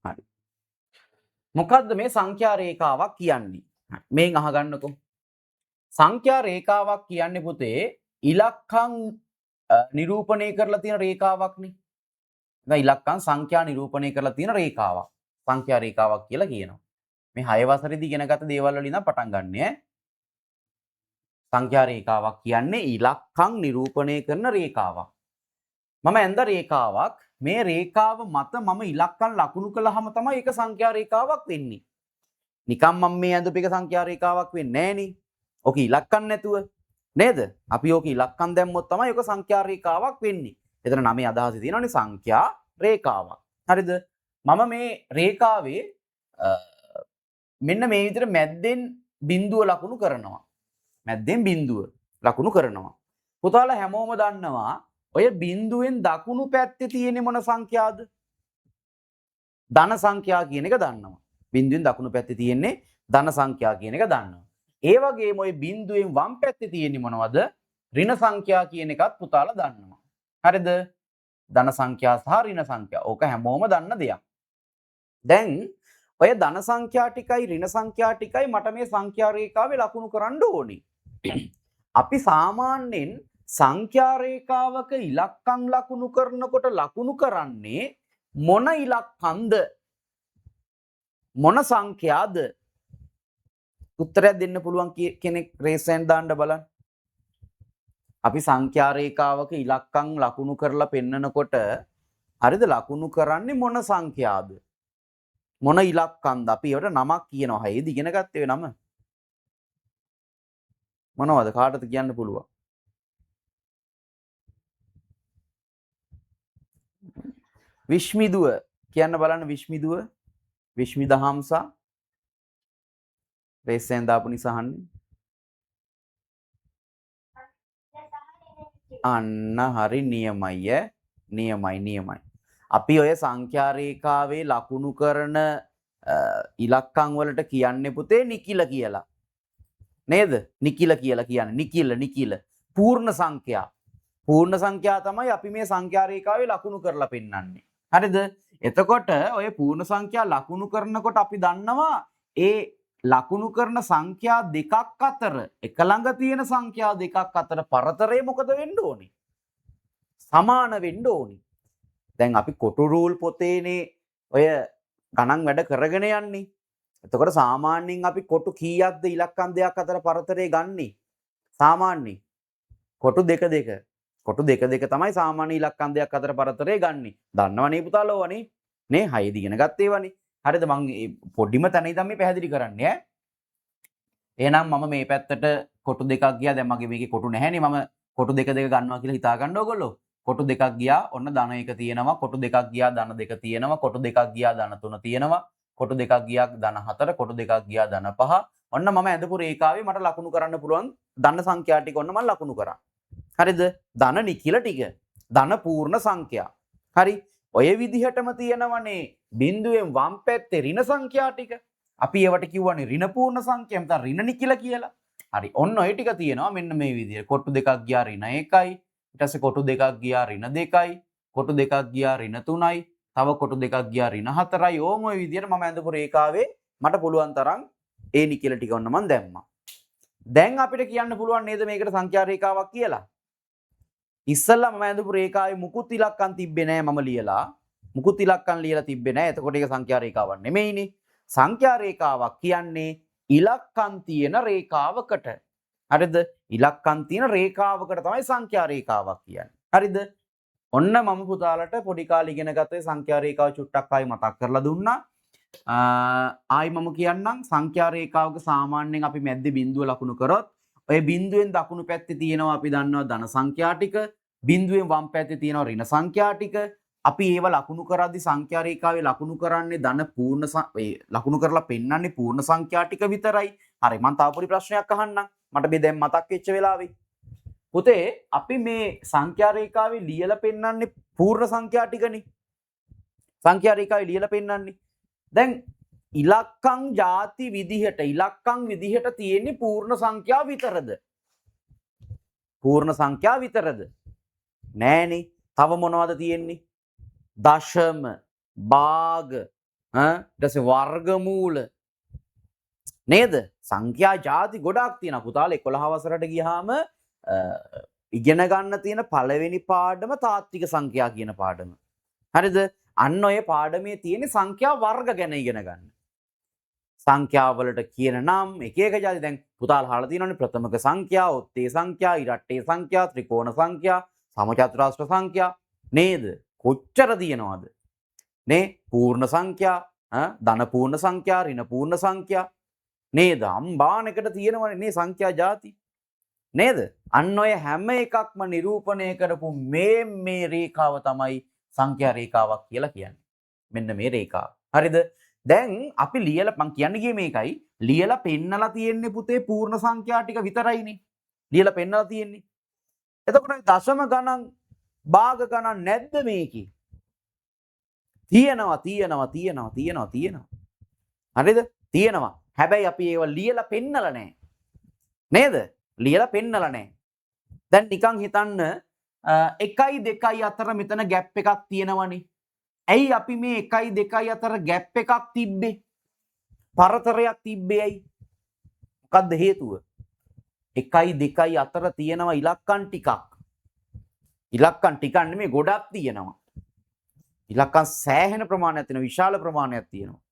හරි. මොකද්ද මේ සංඛ්‍යා රේඛාවක් කියන්නේ? මේන් අහගන්නකො. සංඛ්‍යා රේඛාවක් කියන්නේ පුතේ ඉලක්කම් නිරූපණය කරලා තියෙන රේඛාවක්නේ. දැන් ඉලක්කම් සංඛ්‍යා නිරූපණය කරලා තියෙන රේඛාවක්. සංඛ්‍යා රේඛාවක් කියලා කියනවා. මේ 6 වසරේදී ඉගෙනගත්ත දේවල් වලින් නම් පටන් ගන්න ඈ. සංඛ්‍යා රේඛාවක් කියන්නේ ඉලක්කම් නිරූපණය කරන රේඛාවක්. මම ඇඳ රේඛාවක් මේ රේඛාව මත මම ඉලක්කම් ලකුණු කළාම තමයි ඒක සංඛ්‍යා රේඛාවක් වෙන්නේ. නිකම් මම මේ ඇඳපු එක සංඛ්‍යා රේඛාවක් වෙන්නේ නෑනේ. ඔක ඉලක්කම් නැතුව නේද? අපි ඕක ඉලක්කම් දැම්මොත් තමයි ඔක සංඛ්‍යා රේඛාවක් වෙන්නේ. එතන නමේ අදහස තියෙනවානේ සංඛ්‍යා රේඛාවක්. හරිද? මම මේ රේඛාවේ මෙන්න මේ විදිහට මැද්දෙන් බිඳුව ලකුණු කරනවා. මැද්දෙන් බිඳුව ලකුණු කරනවා. පුතාලා හැමෝම දන්නවා ඔය බිඳුවෙන් දකුණු පැත්තේ තියෙන මොන සංඛ්‍යාවද? ධන සංඛ්‍යා කියන එක දන්නවා. බිඳුවෙන් දකුණු පැත්තේ තියෙන්නේ ධන සංඛ්‍යා කියන එක දන්නවා. ඒ වගේම ওই බිඳුවෙන් වම් පැත්තේ තියෙන්නේ මොනවද? ඍණ සංඛ්‍යා කියන එකත් පුතාලා දන්නවා. හරිද? ධන සංඛ්‍යා සහ ඍණ සංඛ්‍යා. ඕක හැමෝම දන්න දෙයක්. දැන් ඔය ධන සංඛ්‍යා ටිකයි ඍණ සංඛ්‍යා ටිකයි මට මේ සංඛ්‍යා රේඛාවේ ලකුණු කරන්න ඕනේ. අපි සාමාන්‍යයෙන් සංඛ්‍යා රේඛාවක ඉලක්කම් ලකුණු කරනකොට ලකුණු කරන්නේ මොන ඉලක්කම්ද? මොන සංඛ්‍යාද? උත්තරයක් දෙන්න පුළුවන් කෙනෙක් රේස් හැන්ඩ් දාන්න බලන්න. අපි සංඛ්‍යා රේඛාවක ඉලක්කම් ලකුණු කරලා පෙන්නකොට හරිද ලකුණු කරන්නේ මොන සංඛ්‍යාද? මොන ඉලක්කම්ද? අපි ඒවට නමක් කියනවා. හේද ඉගෙන ගත්තේ නම. මොනවද? කාටද කියන්න පුළුවන්? විශ්මිදුව කියන්න බලන්න. විශ්මිදුව විශ්මිදහම්සා රේසෙන් දාපු නිසා අහන්නේ. අන්න හරි නියමයි නියමයි. අපි ඔය සංඛ්‍යා රේඛාවේ ලකුණු කරන ඉලක්කම් වලට කියන්නේ පුතේ නිකිල කියලා. නේද? නිකිල කියලා කියන්නේ. නිකිල. පූර්ණ සංඛ්‍යා. පූර්ණ සංඛ්‍යා තමයි අපි මේ සංඛ්‍යා රේඛාවේ ලකුණු කරලා පෙන්නන්නේ. හරිද? එතකොට ඔය පූර්ණ සංඛ්‍යා ලකුණු කරනකොට අපි දන්නවා ඒ ලකුණු කරන සංඛ්‍යා දෙකක් අතර එක ළඟ තියෙන සංඛ්‍යා දෙකක් අතර පරතරය මොකද වෙන්න ඕනේ? සමාන වෙන්න ඕනේ. දැන් අපි කොටු රූල් පොතේනේ ඔය ගණන් වැඩ කරගෙන යන්නේ. එතකොට සාමාන්‍යයෙන් අපි කොටු කීයක්ද ඉලක්කම් දෙකක් අතර පරතරය ගන්නේ? සාමාන්‍යයෙන් කොටු දෙක දෙක. කොටු දෙක දෙක තමයි සාමාන්‍ය ඉලක්කම් දෙකක් අතර පරතරය ගන්නේ. දන්නවනේ පුතාලෝවනේ. නේ 6 දිගෙන ගත්තේ වනේ. හරිද? මම පොඩිම තැන ඉඳන් මේ පැහැදිලි කරන්නේ ඈ. එහෙනම් මම මේ පැත්තට කොටු දෙකක් ගියා. දැන් මගේ මේකේ කොටු නැහැනේ. මම කොටු දෙක දෙක ගන්නවා කියලා හිතා ගන්න ඕගොල්ලෝ. කොටු දෙකක් ගියා. ඔන්න ධන 1 තියෙනවා. කොටු දෙකක් ගියා ධන 2 තියෙනවා. කොටු දෙකක් ගියා ධන 3 තියෙනවා. කොටු දෙකක් ගියා ධන 4. කොටු දෙකක් ගියා ධන 5. ඔන්න මම ඇඳපු රේඛාවේ මට ලකුණු කරන්න පුළුවන් ධන සංඛ්‍යා ටික ඔන්න මම ලකුණු කරා. හරිද? ධන නිකිල ටික. ධන පූර්ණ සංඛ්‍යා. හරි. ඔය විදිහටම තියෙනවනේ බිඳුවෙන් වම් පැත්තේ ඍණ සංඛ්‍යා ටික. අපි ඒවට කියවනේ ඍණ පූර්ණ සංඛ්‍යා නැත්නම් ඍණ නිකිල කියලා. හරි. ඔන්න ඔය ටික තියෙනවා මෙන්න මේ විදිහට. කොටු දෙකක් ගියා ඍණ 1යි. ඊට පස්සේ කොටු දෙකක් ගියා ඍණ 2යි. කොටු දෙකක් ගියා ඍණ 3යි. තව කොටු දෙකක් ගියා ඍණ 4යි. ඕම ඔය විදිහට මම ඇඳපු රේඛාවේ මට පුළුවන් තරම් ඒ නිකිල ටික ඔන්න මම දැම්මා. දැන් අපිට කියන්න පුළුවන් නේද මේකට සංඛ්‍යා රේඛාවක් කියලා? ඉස්සල්ලා මම ඇඳපු රේඛාවේ මුකුත් ඉලක්කම් තිබ්බේ නැහැ මම ලියලා. මුකුත් ඉලක්කම් ලියලා තිබ්බේ නැහැ. එතකොට ඒක සංඛ්‍යා රේඛාවක් නෙමෙයිනේ. සංඛ්‍යා රේඛාවක් කියන්නේ ඉලක්කම් තියෙන රේඛාවකට. හරිද? ඉලක්කම් තියෙන රේඛාවකට තමයි සංඛ්‍යා රේඛාවක් කියන්නේ. හරිද? ඔන්න මම පුතාලට පොඩි කාලේ ඉගෙන ගත්තේ සංඛ්‍යා රේඛාව චුට්ටක් ආයි මතක් කරලා දුන්නා. ආයි මම කියන්නම් සංඛ්‍යා රේඛාවක සාමාන්‍යයෙන් අපි මැද්දේ බිඳුව ලකුණු කරොත් ඔය බිඳුවෙන් දකුණු පැත්තේ තියෙනවා අපි දන්නවා ධන සංඛ්‍යා ටික, බිඳුවෙන් වම් පැත්තේ තියෙනවා ඍණ සංඛ්‍යා ටික, අපි ඒව ලකුණු කරද්දි සංඛ්‍යා රේඛාවේ ලකුණු කරන්නේ ධන පූර්ණ ලකුණු කරලා පෙන්වන්නේ පූර්ණ සංඛ්‍යා ටික විතරයි. හරි මම තව පොඩි ප්‍රශ්නයක් අහන්නම්. මට මේ දැන් මතක් වෙච්ච වෙලාවේ. පුතේ අපි මේ සංඛ්‍යා රේඛාවේ ලියලා පෙන්වන්නේ පූර්ණ සංඛ්‍යා ටිකනේ. සංඛ්‍යා රේඛාවේ ලියලා පෙන්වන්නේ. දැන් ඉලක්කම් ಜಾති විදිහට තියෙන්නේ පූර්ණ සංඛ්‍යා විතරද? පූර්ණ සංඛ්‍යා විතරද? නෑනේ. තව මොනවද තියෙන්නේ? දශම, භාග, ඊට වර්ගමූල නේද? සංඛ්‍යා ಜಾති ගොඩක් තියෙනවා. පුතාලා 11 වසරට ගියාම ඉගෙන ගන්න තියෙන පළවෙනි පාඩම තාත්වික සංඛ්‍යා කියන පාඩම. හරිද? අන්න ඔය පාඩමේ තියෙන සංඛ්‍යා වර්ග ගැන ඉගෙන ගන්න. සංඛ්‍යාවලට කියන නම් එක එක જાති දැන් පුතාලා අහලා තියෙනවනේ ප්‍රථමක සංඛ්‍යා, ඔත්තේ සංඛ්‍යා, ඉරට්ටේ සංඛ්‍යා, ත්‍රිකෝණ සංඛ්‍යා, සමචතුරාස්‍ර සංඛ්‍යා නේද? කොච්චර තියෙනවද? නේ පූර්ණ සංඛ්‍යා, ධන පූර්ණ සංඛ්‍යා, ඍණ පූර්ණ සංඛ්‍යා නේද? අම්බානකට තියෙනවනේ නේ සංඛ්‍යා ಜಾති. නේද? අන්න ඔය හැම එකක්ම නිරූපණය කරපු මේ රේඛාව තමයි සංඛ්‍යා රේඛාවක් කියලා කියන්නේ. මෙන්න මේ රේඛාව. හරිද? දැන් අපි ලියලා මං කියන්න ගියේ මේකයි. ලියලා පෙන්නලා තියෙන්නේ පුතේ පූර්ණ සංඛ්‍යා ටික විතරයිනේ. ලියලා පෙන්නලා තියෙන්නේ. එතකොට දශම ගණන් භාග ගණන් නැද්ද මේකේ? තියෙනවා. හරිද? තියෙනවා. හැබැයි අපි ඒව ලියලා පෙන්නලා නැහැ. නේද? ලියලා පෙන්නලා නැහැ. දැන් නිකන් හිතන්න 1යි 2යි අතර මෙතන ગેප් එකක් තියෙනවනේ. ඇයි අපි මේ 1යි 2යි අතර ગેප් එකක් තිබ්බේ? පරතරයක් තිබ්බේ ඇයි? මොකද්ද හේතුව? 1යි 2යි අතර තියෙනවා ඉලක්කම් ටිකක්. ඉලක්කම් ටිකක් නෙමෙයි ගොඩක් තියෙනවා. ඉලක්කම් සෑහෙන ප්‍රමාණයක් තියෙනවා. විශාල ප්‍රමාණයක් තියෙනවා.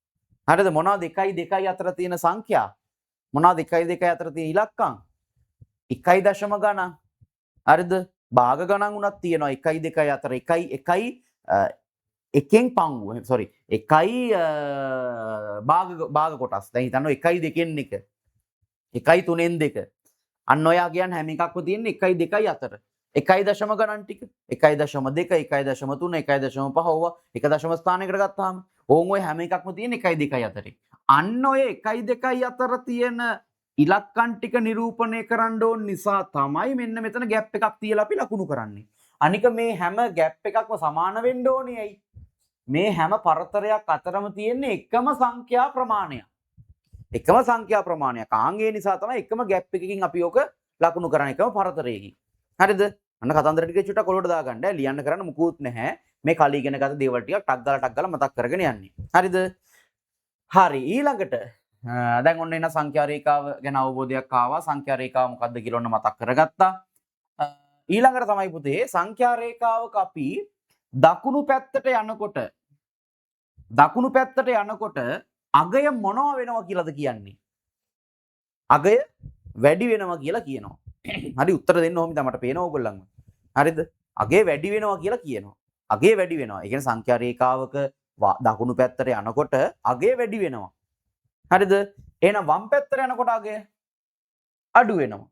හරිද? මොනවද 1යි 2යි අතර තියෙන සංඛ්‍යා? මොනවද 1යි 2යි අතර තියෙන ඉලක්කම්? 1යි දශම ගණන්. හරිද? භාග ගණන් උනත් තියෙනවා 1යි 2යි අතර 1යි එකෙන් පංගුව sorry 1යි භාග කොටස්. දැන් හිතන්න 1යි 2කින් 1 1යි 3න් 2 අන්න ඔය කියන් හැම එකක්ම තියෙන්නේ 1යි 2යි අතර 1යි දශම ගණන් ටික 1යි දශම 2 1යි දශම 3 1යි දශම 5 ඕවා එක දශම ස්ථානයකට ගත්තාම ඕන් ඔය හැම එකක්ම තියෙන්නේ 1යි 2යි අතරේ. අන්න ඔය 1යි 2යි අතර තියෙන ඉලක්කම් ටික නිරූපණය කරන්න ඕන නිසා තමයි මෙන්න මෙතන ગેප් එකක් තියලා අපි ලකුණු කරන්නේ. අනික මේ හැම ગેප් එකක්ම සමාන වෙන්න ඕනේ ඇයි? මේ හැම පරතරයක් අතරම තියෙන්නේ එකම සංඛ්‍යා ප්‍රමාණයක්. එකම සංඛ්‍යා ප්‍රමාණයක්. ආන්ගේ නිසා තමයි එකම ગેප් එකකින් අපි ඕක ලකුණු කරන්නේ එකම පරතරයකින්. හරිද? අන්න කතන්දර ටික චුට්ටක් ඔලුවට දාගන්න. ලියන්න කරන්න මුකුත් නැහැ. මේ කලින් ඉගෙන ගත්ත දේවල් ටික ටක් ගාලා මතක් කරගෙන යන්නේ. හරිද? හරි ඊළඟට දැන් ඔන්න එන සංඛ්‍යා රේඛාව ගැන අවබෝධයක් ආවා. සංඛ්‍යා රේඛාව මොකක්ද කියලා ඔන්න මතක් කරගත්තා. ඊළඟට තමයි පුතේ සංඛ්‍යා රේඛාවක අපි දකුණු පැත්තට යනකොට අගය මොනවා වෙනවා කියලාද කියන්නේ? අගය වැඩි වෙනවා කියලා කියනවා. හරි උත්තර දෙන්න ඕමිද මට පේනවා ඕගොල්ලන්ව. හරිද? අගය වැඩි වෙනවා කියලා කියනවා. අගය වැඩි වෙනවා. ඒ කියන්නේ සංඛ්‍යා රේඛාවක දකුණු පැත්තට යනකොට අගය වැඩි වෙනවා. හරිද? එහෙනම් වම් පැත්තට යනකොට අගය අඩු වෙනවා.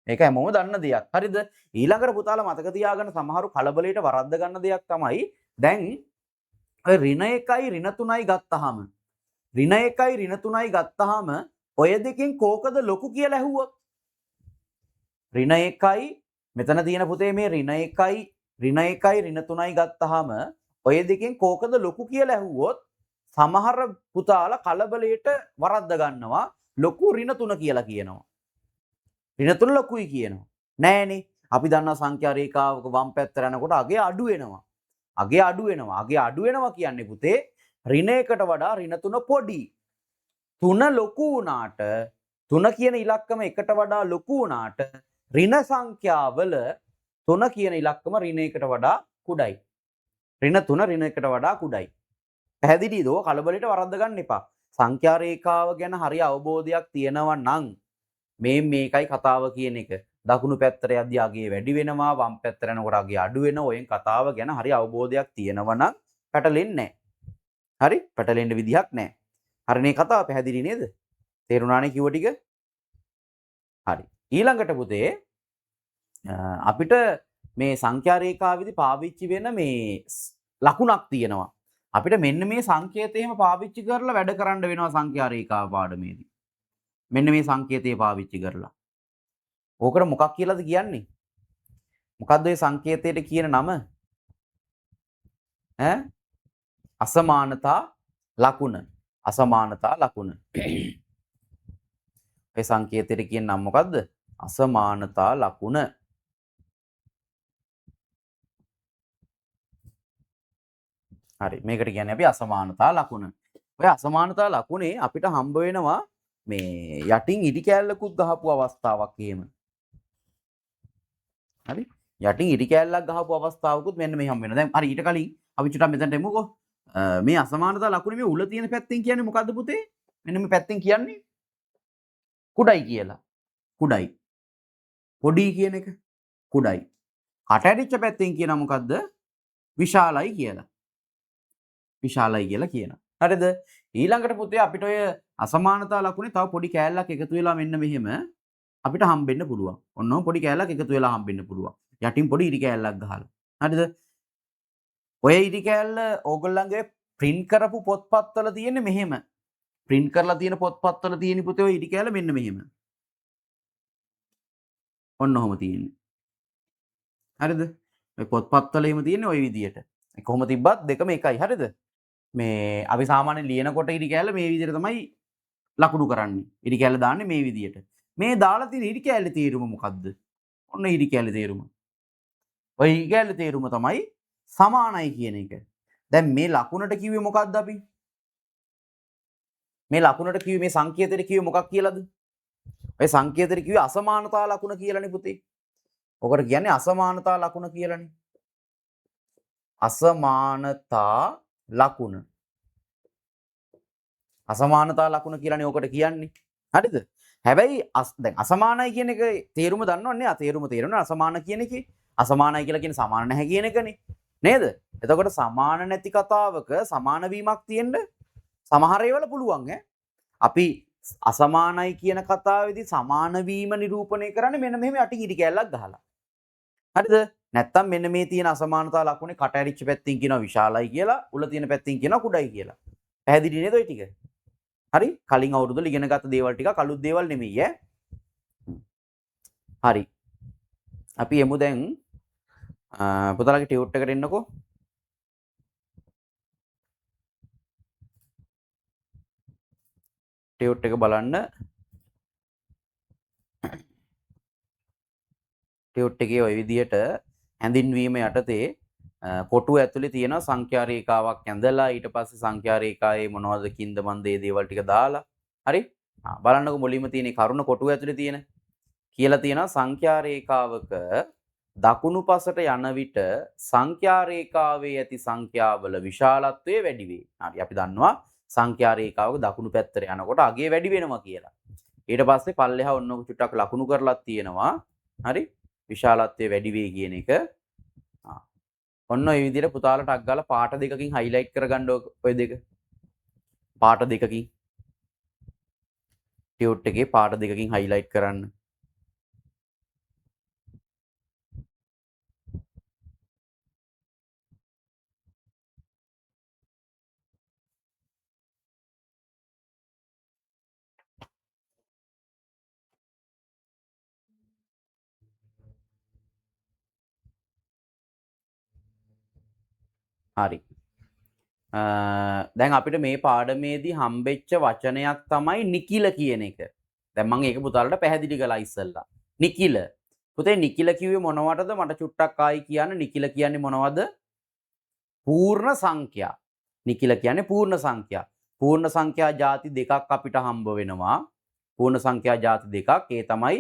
ඒක හැමෝම දන්න දෙයක්. හරිද? ඊළඟට පුතාලා මතක තියාගන්න සමහරු කලබලයට වරද්ද ගන්න දෙයක් තමයි දැන් ඔය ඍණ 1යි ඍණ 3යි ගත්තාම ඍණ 1යි ඍණ 3යි ගත්තාම ඔය දෙකෙන් කෝකද ලොකු කියලා ඇහුවොත් ඍණ 1යි මෙතන තියෙන පුතේ මේ ඍණ 1යි ඍණ 3යි ගත්තාම ඔය දෙකෙන් කෝකද ලොකු කියලා ඇහුවොත් සමහර පුතාලා කලබලයට වරද්ද ගන්නවා ලොකු ඍණ 3 කියලා කියනවා. ඍණ 3 ලොකුයි කියනවා. නෑනේ. අපි දන්නා සංඛ්‍යා රේඛාවක වම් පැත්තට යනකොට අගය අඩු වෙනවා. අගය අඩු වෙනවා කියන්නේ පුතේ ඍණ 1ට වඩා ඍණ 3 පොඩි. 3 ලොකු වුණාට 3 කියන ඉලක්කම 1ට වඩා ලොකු වුණාට ඍණ සංඛ්‍යාවල 3 කියන ඉලක්කම ඍණ 1ට වඩා කුඩයි. ඍණ 3 ඍණ 1ට වඩා කුඩයි. පැහැදිලිද? කලබලයට වරද්ද ගන්න එපා. සංඛ්‍යා රේඛාව ගැන හරිය අවබෝධයක් තියෙනවා නම් මේකයි කතාව කියන එක. දකුණු පැත්තට යද්දී අගය වැඩි වෙනවා, වම් පැත්තට යනකොට අගය අඩු වෙනවා. ඔයෙන් කතාව ගැන හරිය අවබෝධයක් තියෙනවා නම් පැටලෙන්නේ නැහැ. හරි? පැටලෙන්න විදිහක් නැහැ. හරිනේ කතාව පැහැදිලි නේද? තේරුණානේ කිව්ව ටික? හරි. ඊළඟට පුතේ අපිට මේ සංඛ්‍යා රේඛාවෙදි පාවිච්චි වෙන මේ ලකුණක් තියෙනවා. අපිට මෙන්න මේ සංකේතය එහෙම පාවිච්චි කරලා වැඩ කරන්න වෙනවා සංඛ්‍යා රේඛාව පාඩමේදී. මෙන්න මේ සංකේතය පාවිච්චි කරලා. ඕකට මොකක් කියලාද කියන්නේ? මොකද්ද ඒ සංකේතයට කියන නම? අසමානතා ලකුණ. අසමානතා ලකුණ. ඒ සංකේතයට කියන නම මොකද්ද? අසමානතා ලකුණ. හරි මේකට කියන්නේ අපි අසමානතා ලකුණ. ඔය අසමානතා ලකුණේ අපිට හම්බ වෙනවා මේ යටින් ඉටි කෑල්ලකුත් ගහපු අවස්ථාවක් එහෙම. හරි යටින් ඉටි කෑල්ලක් ගහපු අවස්ථාවකුත් මෙන්න මේ හම්බ වෙනවා. දැන් හරි ඊට කලින් අපි චුට්ටක් මෙතනට එමුකෝ. මේ අසමානතා ලකුණේ මේ උල තියෙන පැත්තෙන් කියන්නේ මොකද්ද පුතේ? මෙන්න මේ පැත්තෙන් කියන්නේ කුඩයි කියලා. කුඩයි. පොඩි කියන එක කුඩයි. කට ඇරිච්ච පැත්තෙන් කියනවා මොකද්ද? විශාලයි කියලා. විශාලයි කියලා කියනවා. හරිද? ඊළඟට පුතේ අපිට ඔය අසමානතා ලකුණේ තව පොඩි කෑල්ලක් එකතු වෙලා මෙන්න මෙහෙම අපිට හම්බෙන්න පුළුවන්. ඔන්නෝම පොඩි කෑල්ලක් එකතු වෙලා හම්බෙන්න පුළුවන්. යටින් පොඩි ඉරි කෑල්ලක් ගහලා. හරිද? ඔය ඉරි කෑල්ල ඕගොල්ලන්ගේ print කරපු පොත්පත්වල තියෙන්නේ මෙහෙම. print කරලා තියෙන පොත්පත්වල තියෙන පුතේ ඔය ඉරි කෑල්ල මෙන්න මෙහෙම. ඔන්න ඔහොම තියෙන්නේ. හරිද? ඔය පොත්පත්වල එහෙම තියෙන්නේ ওই විදියට. කොහොම තිබ්බත් දෙකම එකයි. හරිද? මේ අපි සාමාන්‍යයෙන් ලියනකොට ඉරි කෑල්ල මේ විදියට තමයි ලකුණු කරන්නේ. ඉරි කෑල්ල දාන්නේ මේ විදියට. මේ දාලා තියෙන ඉරි කෑල්ලේ තේරුම මොකද්ද? ඔන්න ඉරි කෑල්ලේ තේරුම. ඔය ඉරි කෑල්ලේ තේරුම තමයි සමානයි කියන එක. දැන් මේ ලකුණට කිව්වේ මොකද්ද අපි? මේ ලකුණට කිව්වේ මේ සංකේතයට කිව්වේ මොකක් කියලාද? ඔය සංකේතයට කිව්වේ අසමානතා ලකුණ කියලානේ පුතේ. ඔකට කියන්නේ අසමානතා ලකුණ කියලානේ. අසමානතා ලකුණ. අසමානතා ලකුණ කියලානේ ඔකට කියන්නේ. හරිද? හැබැයි දැන් අසමානයි කියන එක තේරුම දන්නවන්නේ. තේරුම තේරෙනවා අසමාන කියන එකේ. අසමානයි කියලා කියන්නේ සමාන නැහැ කියන එකනේ. නේද? එතකොට සමාන නැති කතාවක සමාන වීමක් තියෙන්න සමහර ඒවාල පුළුවන් ඈ. අපි අසමානයි කියන කතාවේදී සමාන වීම නිරූපණය කරන්නේ මෙන්න මෙහෙම යටින් ඉරි කෑල්ලක් ගහලා. හරිද? නැත්තම් මෙන්න මේ තියෙන අසමානතා ලකුණේ කට ඇරිච්ච පැත්තෙන් කියනවා විශාලයි කියලා, උල තියෙන පැත්තෙන් කියනවා කුඩයි කියලා. පැහැදිලි නේද ඔය ටික? හරි? කලින් අවුරුද්දවල ඉගෙනගත්ත දේවල් ටික අලුත් දේවල් නෙමෙයි ඈ. හරි. අපි එමු දැන් පුතාලගේ ටියුට් එකට එන්නකෝ. ටියුට් එක බලන්න. ටියුට් එකේ ওই විදියට හැඳින්වීම යටතේ කොටුව ඇතුලේ තියෙන සංඛ්‍යා රේඛාවක් ඇඳලා ඊට පස්සේ සංඛ්‍යා රේඛාවේ මොනවද කින්ද මන්ද මේ දේවල් ටික දාලා හරි බලන්නකො මුලින්ම තියෙන කරුණ කොටුව ඇතුලේ තියෙන කියලා තියෙනවා සංඛ්‍යා රේඛාවක දකුණු පසට යන විට සංඛ්‍යා රේඛාවේ ඇති සංඛ්‍යාවල විශාලත්වය වැඩි වේ. හරි අපි දන්නවා සංඛ්‍යා රේඛාවක දකුණු පැත්තට යනකොට අගය වැඩි වෙනවා කියලා. ඊට පස්සේ පල්ලෙහා ඔන්නක චුට්ටක් ලකුණු කරලා තියෙනවා. හරි විශාලත්වය වැඩි වේ කියන එක. ඔන්න ඔය විදිහට පුතාලට අක් ගාලා පාට දෙකකින් හයිලයිට් කරගන්න ඔය දෙක. පාට දෙකකින් ටියුට් එකේ පාට දෙකකින් හයිලයිට් කරන්න. හරි. දැන් අපිට මේ පාඩමේදී හම්බෙච්ච වචනයක් තමයි නිකිල කියන එක. දැන් මම ඒක පුතාලට පැහැදිලි කළා ඉස්සෙල්ලා. නිකිල. පුතේ නිකිල කිව්වේ මොනවටද? මට චුට්ටක් ආයි කියන්න. නිකිල කියන්නේ මොනවද? පූර්ණ සංඛ්‍යා. නිකිල කියන්නේ පූර්ණ සංඛ්‍යා. පූර්ණ සංඛ්‍යා ಜಾති දෙකක් අපිට හම්බ වෙනවා. පූර්ණ සංඛ්‍යා ಜಾති දෙකක්. ඒ තමයි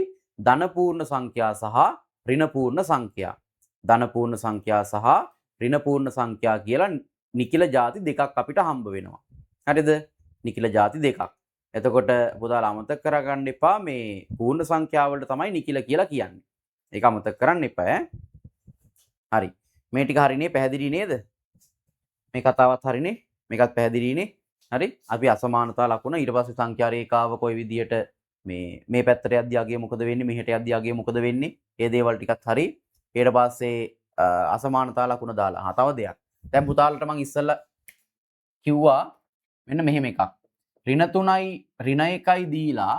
ධන පූර්ණ සංඛ්‍යා සහ ඍණ පූර්ණ සංඛ්‍යා. ධන පූර්ණ සංඛ්‍යා සහ ඍණ පූර්ණ සංඛ්‍යා කියලා නිකිල ಜಾති දෙකක් අපිට හම්බ වෙනවා. හරිද? නිකිල ಜಾති දෙකක්. එතකොට පුතාලා අමතක කරගන්න එපා මේ පූර්ණ සංඛ්‍යා වලට තමයි නිකිල කියලා කියන්නේ. ඒක අමතක කරන්න එපා ඈ. හරි. මේ ටික හරිනේ පැහැදිලි නේද? මේ කතාවත් හරිනේ. මේකත් පැහැදිලිනේ. හරි. අපි අසමානතා ලකුණ ඊට පස්සේ සංඛ්‍යා රේඛාව කොයි විදියට මේ පැත්තට යද්දී අගය මොකද වෙන්නේ? මෙහෙට යද්දී අගය මොකද වෙන්නේ? මේ දේවල් ටිකත් හරි. ඊට පස්සේ අසමානතා ලකුණ දාලා. තව දෙයක්. දැන් පුතාලට මං ඉස්සෙල්ලා කිව්වා මෙන්න මෙහෙම එකක්. ඍණ 3යි ඍණ 1යි දීලා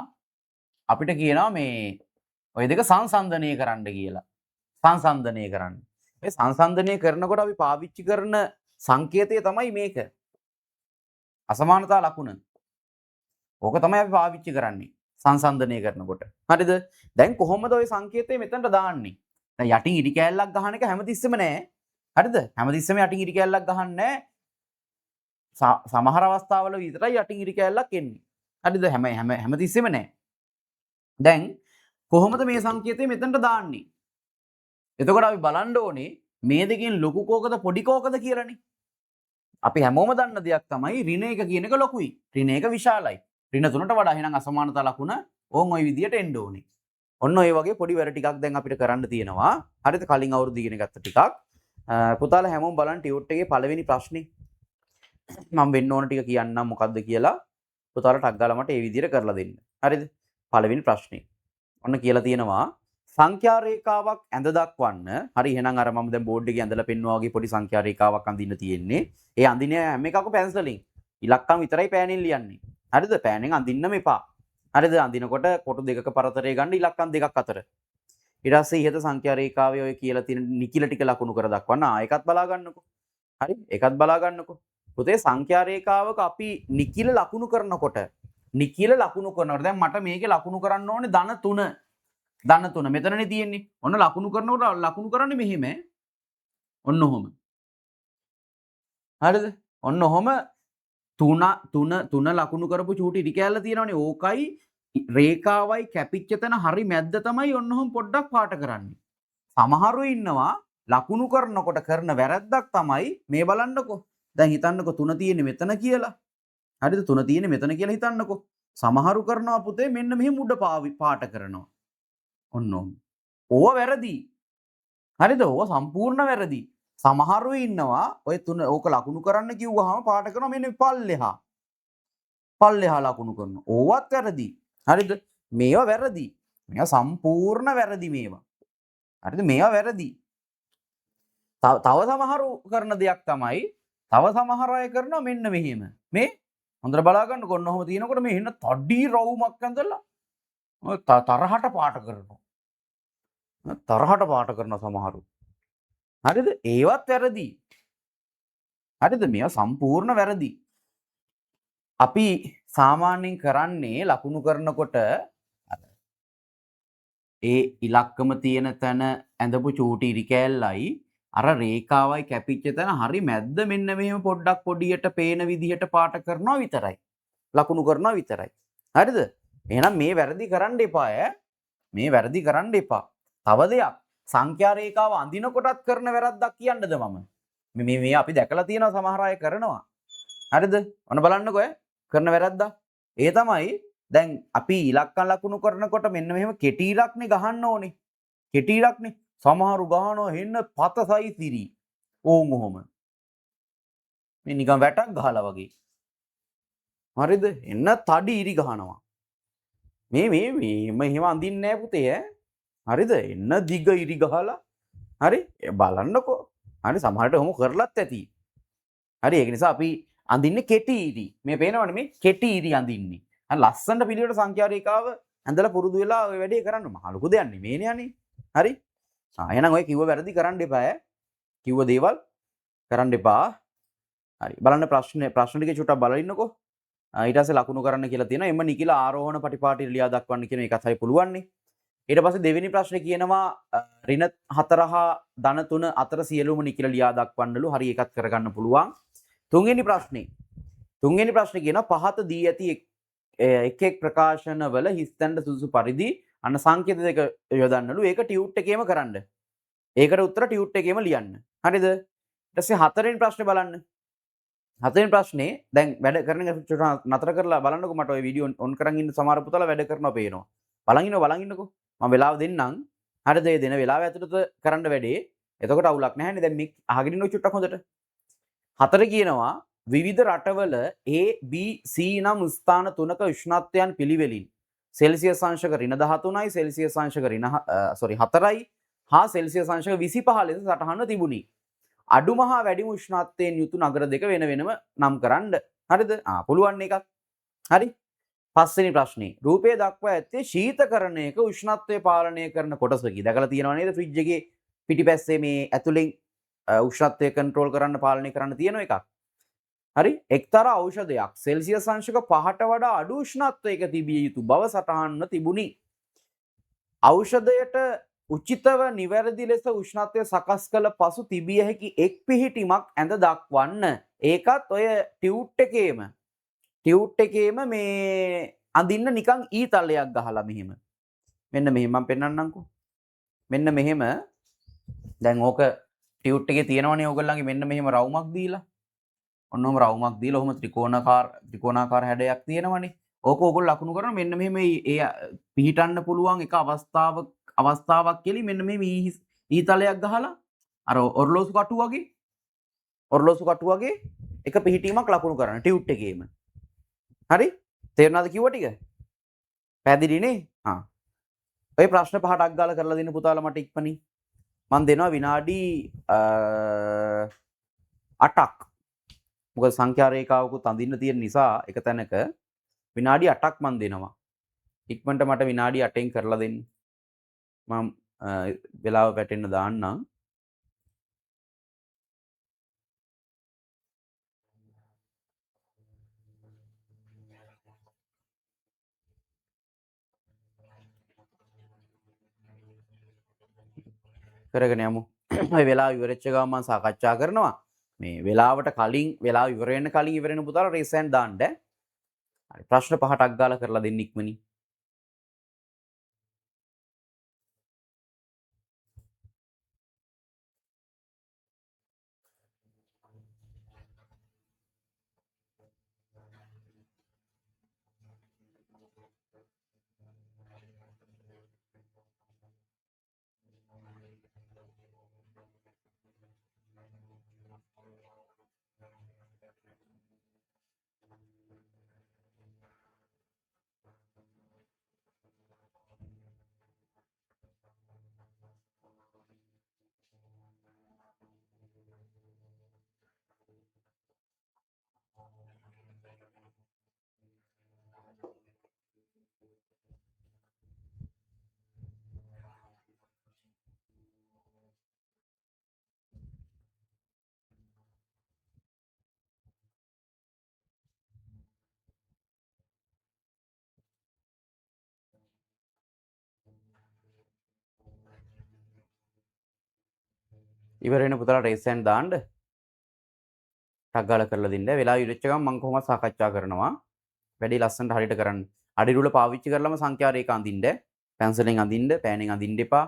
අපිට කියනවා මේ ඔය දෙක සංසන්දනය කරන්න කියලා. සංසන්දනය කරන්න. මේ සංසන්දනය කරනකොට අපි පාවිච්චි කරන සංකේතය තමයි මේක. අසමානතා ලකුණ. ඕක තමයි අපි පාවිච්චි කරන්නේ සංසන්දනය කරනකොට. හරිද? දැන් කොහොමද ওই සංකේතය මෙතනට දාන්නේ? දැන් යටින් ඉරි කෑල්ලක් ගහන එක හැමතිස්සෙම නෑ. හරිද? හැමතිස්සෙම යටින් ඉරි කෑල්ලක් ගහන්නේ නෑ. සමහර අවස්ථාවල විතරයි යටින් ඉරි කෑල්ලක් එන්නේ. හරිද? හැමතිස්සෙම නෑ. දැන් කොහොමද මේ සංකේතය මෙතනට දාන්නේ? එතකොට අපි බලන්න ඕනේ මේ දෙකෙන් ලොකු කෝකද පොඩි කෝකද කියලානේ. අපි හැමෝම දන්න දෙයක් තමයි ඍණ 1 කියන එක ලොකුයි. ඍණ 1 විශාලයි. ඍණ 3ට වඩා එහෙනම් අසමානතා ලකුණ ඕන් ওই විදියට එන්න ඕනේ. ඔන්න ඔය වගේ පොඩි වැඩ ටිකක් දැන් අපිට කරන්න තියෙනවා. හරිද? කලින් අවුරුදු ඉගෙන ගත්ත ටිකක්. පුතාලා හැමෝම බලන්න ටියුට් එකේ පළවෙනි ප්‍රශ්නේ. මම වෙන්න ඕන ටික කියන්නම් මොකද්ද කියලා. පුතාලා ටක් ගාලා මට ඒ විදියට කරලා දෙන්න. හරිද? පළවෙනි ප්‍රශ්නේ. ඔන්න කියලා තියෙනවා සංඛ්‍යා රේඛාවක් ඇඳ දක්වන්න. හරි එහෙනම් අර මම දැන් බෝඩ් එකේ ඇඳලා පෙන්නවා වගේ පොඩි සංඛ්‍යා රේඛාවක් අඳින්න තියෙන්නේ. ඒ අඳින හැම එකක්ම පැන්සලින්. ඉලක්කම් විතරයි පෑනෙන් ලියන්නේ. හරිද? පෑනෙන් අඳින්නම එපා. හරිද? අඳිනකොට කොටු දෙකක පරතරය ගන්න ඉලක්කම් දෙකක් අතර. ඊට පස්සේ ඉහත සංඛ්‍යා රේඛාවේ ඔය කියලා තියෙන නිකිල ටික ලකුණු කර දක්වන්න. ඒකත් බලා ගන්නකො. හරි? ඒකත් බලා ගන්නකො. පුතේ සංඛ්‍යා රේඛාවක අපි නිකිල ලකුණු කරනකොට දැන් මට මේකේ ලකුණු කරන්න ඕනේ ධන 3. ධන 3 මෙතනනේ තියෙන්නේ. ඔන්න ලකුණු කරනකොට ලකුණු කරන්නේ මෙහෙම. ඔන්න ඔහොම. හරිද? ඔන්න ඔහොම 3 ලකුණු කරපු චූටි ඉරි කෑල්ල තියෙනවනේ. ඕකයි රේඛාවයි කැපිච්ච තැන හරි මැද්ද තමයි ඔන්න ඔහොම පොඩ්ඩක් පාට කරන්නේ. සමහරු ඉන්නවා ලකුණු කරනකොට කරන වැරද්දක් තමයි මේ බලන්නකෝ. දැන් හිතන්නකෝ 3 තියෙන්නේ මෙතන කියලා. හරිද? 3 තියෙන්නේ මෙතන කියලා හිතන්නකෝ. සමහරු කරනවා පුතේ මෙන්න මෙහෙම උඩ පාට කරනවා. ඔන්න ඕව වැරදි. හරිද? ඕව සම්පූර්ණ වැරදි. සමහරු ඉන්නවා ඔය 3 ඕක ලකුණු කරන්න කිව්වහම පාට කරනවා මෙන්න පල්ලෙහා. පල්ලෙහා ලකුණු කරනවා. ඕවත් වැරදි. හරිද? මේවා වැරදි. මේවා සම්පූර්ණ වැරදි මේවා. හරිද? මේවා වැරදි. තව සමහරු කරන දෙයක් තමයි තව සමහර අය කරනවා මෙන්න මෙහෙම. මේ හොඳට බලා ගන්නකො ඔන්න ඔහොම තියෙනකොට මේ එන්න තඩි රවුමක් ඇඳලා තරහට පාට කරනවා. තරහට පාට කරන සමහරු. හරිද? ඒවත් වැරදි. හරිද? මේවා සම්පූර්ණ වැරදි. අපි සාමාන්‍යයෙන් කරන්නේ ලකුණු කරනකොට ඒ ඉලක්කම තියෙන තැන ඇඳපු චූටි ඉරි කෑල්ලයි අර රේඛාවයි කැපිච්ච තැන හරි මැද්ද මෙන්න මෙහෙම පොඩ්ඩක් පොඩියට පේන විදිහට පාට කරනවා විතරයි. ලකුණු කරනවා විතරයි. හරිද? එහෙනම් මේ වැරදි කරන්න එපා ඈ. මේ වැරදි කරන්න එපා. තව දෙයක් සංඛ්‍යා රේඛාව අඳිනකොටත් කරන වැරද්දක් කියන්නද මම? මේ අපි දැකලා තියෙනවා සමහර අය කරනවා. හරිද? ඔන්න බලන්නකෝ කරන වැරද්ද. ඒ තමයි දැන් අපි ඉලක්කම් ලකුණු කරනකොට මෙන්න මෙහෙම කෙටි ඉලක්කනේ ගහන්න ඕනේ. කෙටි ඉලක්කනේ. සමහරු ගහනවා හෙන්න පත සයිසිරි. ඕම් ඔහොම. මේ නිකන් වැටක් ගහලා වගේ. හරිද? එන්න තඩි ඉරි ගහනවා. මේ එහෙම අඳින්නේ නැහැ පුතේ ඈ. හරිද? එන්න දිග ඉරි ගහලා. හරි? බලන්නකෝ. හරි සමහරට ඔහොම කරලත් ඇති. හරි ඒක නිසා අපි අඳින්නේ කෙටි ඉරි. මේ පේනවනේ මේ කෙටි ඉරි අඳින්නේ. අර ලස්සනට පිළිවෙලට සංඛ්‍යා රේඛාව ඇඳලා පුරුදු වෙලා ඔය වැඩේ කරන්න මහ ලොකු දෙයක් නෙමෙයිනේ අනේ. හරි? එහෙනම් ඔය කිව්ව වැරදි කරන්න එපා ඈ. කිව්ව දේවල් කරන්න එපා. හරි. බලන්න ප්‍රශ්න ටික චුට්ටක් බලලා ඉන්නකෝ. ඊට පස්සේ ලකුණු කරන්න කියලා තියෙනවා. එම නිකිල ආරෝහණ පටිපාටි ලියා දක්වන්න කියන එකත් හරි පුළුවන් නේ. ඊට පස්සේ දෙවෙනි ප්‍රශ්නේ කියනවා ඍණ 4 හා ධන 3 අතර සියලුම නිකිල ලියා දක්වන්නලු. හරි ඒකත් කරගන්න පුළුවන්. තුන්වෙනි ප්‍රශ්නේ කියනවා පහත දී ඇති එක් ප්‍රකාශන වල හිස්තැන්න සුදුසු පරිදි අන්න සංකේත දෙක යොදන්නලු. ඒක ටියුට් එකේම කරන්න. ඒකට උත්තර ටියුට් එකේම ලියන්න. හරිද? ඊට පස්සේ හතරවෙනි ප්‍රශ්නේ බලන්න. හතරවෙනි ප්‍රශ්නේ දැන් වැඩ කරන එක නතර කරලා බලන්නකෝ. මට ওই වීඩියෝ ඔන් කරන් ඉන්න සමහර පුතලා වැඩ කරනවා පේනවා. බලන් ඉන්නකෝ. මම වෙලාව දෙන්නම්. හරිද? ඒ දෙන වෙලාව ඇතුළත කරන්න වැඩේ. එතකොට අවුලක් නැහැනේ. දැන් මේ අහගෙන ඉන්න චුට්ටක් හොඳට. හතර කියනවා විවිධ රටවල A, B, C නම් ස්ථාන තුනක උෂ්ණත්වයන් පිළිවෙලින් සෙල්සියස් අංශක -13යි සෙල්සියස් අංශක 4යි හා සෙල්සියස් අංශක 25 ලෙස සටහන්ව තිබුණි. අඩුම හා වැඩිම උෂ්ණත්වයෙන් යුතු නගර දෙක වෙන වෙනම නම් කරන්න. හරිද? පුළුවන් එකක්. හරි. පස්වෙනි ප්‍රශ්නේ. රූපයේ දක්වා ඇත්තේ ශීතකරණයක උෂ්ණත්වය පාලනය කරන කොටසකි. දැකලා තියෙනව නේද ෆ්‍රිජ් එකේ පිටිපැස්සේ මේ ඇතුලෙන් උෂ්ණත්වය කන්ට්‍රෝල් කරන්න පාලනය කරන්න තියෙන එකක්. හරි? එක්තරා ඖෂධයක් සෙල්සියස් අංශක 5ට වඩා අඩු උෂ්ණත්වයක තිබිය යුතු බව සටහන්ව තිබුණි. ඖෂධයට උචිතව නිවැරදි ලෙස උෂ්ණත්වය සකස් කළ පසු තිබිය හැකි එක් පිහිටීමක් ඇඳ දක්වන්න. ඒකත් ඔය ටියුට් එකේම මේ අඳින්න නිකන් ඊතලයක් ගහලා මෙහෙම. මෙන්න මෙහෙම මම පෙන්නන්නම්කෝ. මෙන්න මෙහෙම දැන් ඕක ටියුට් එකේ තියෙනවනේ ඕගොල්ලන්ගේ මෙන්න මෙහෙම රවුමක් දීලා. ඔන්නෝම රවුමක් දීලා ඔහොම ත්‍රිකෝණාකාර හැඩයක් තියෙනවනේ. ඕක ඕගොල්ලෝ ලකුණු කරන මෙන්න මෙහෙම ඒ පිහිටන්න පුළුවන් එක අවස්ථාවක් කියලා මෙන්න මෙහෙම ඊතලයක් ගහලා අර ඔර්ලෝසු කටු වගේ එක පිහිටීමක් ලකුණු කරන ටියුට් එකේම. හරි? තේරුණාද කිව්ව ටික? පැහැදිලිනේ? ඔය ප්‍රශ්න පහක් ගාලා කරලා දෙන්න පුතාලා මට ඉක්මනින්. මම දෙනවා විනාඩි 8ක්. මොකද සංඛ්‍යා රේඛාවකුත් අඳින්න තියෙන නිසා එක තැනක විනාඩි 8ක් මම දෙනවා. ඉක්මනට මට විනාඩි 8න් කරලා දෙන්න. මම වෙලාව වැටෙන්න දාන්නම්. කරගෙන යමු. ඔය වෙලාව ඉවරෙච්ච ගමන් මම සාකච්ඡා කරනවා. මේ වෙලාවට කලින් වෙලාව ඉවර වෙන්න කලින් ඉවර වෙන පුතාලා රේස් හෑන්ඩ් දාන්න. හරි ප්‍රශ්න 5ක් ගාලා කරලා දෙන්න ඉක්මනින්. ඉවර වෙන පුතාලා රේස් හෑන්ඩ් දාන්න. ටක් ගාලා කරලා දෙන්න. වෙලාව ඉවරෙච්ච ගමන් මම කොහොමද සාකච්ඡා කරනවා. වැඩි ලස්සනට හරියට කරන්න. අඩි රුල පාවිච්චි කරලම සංඛ්‍යා රේඛා අඳින්න. පැන්සලෙන් අඳින්න, පෑනෙන් අඳින්න එපා.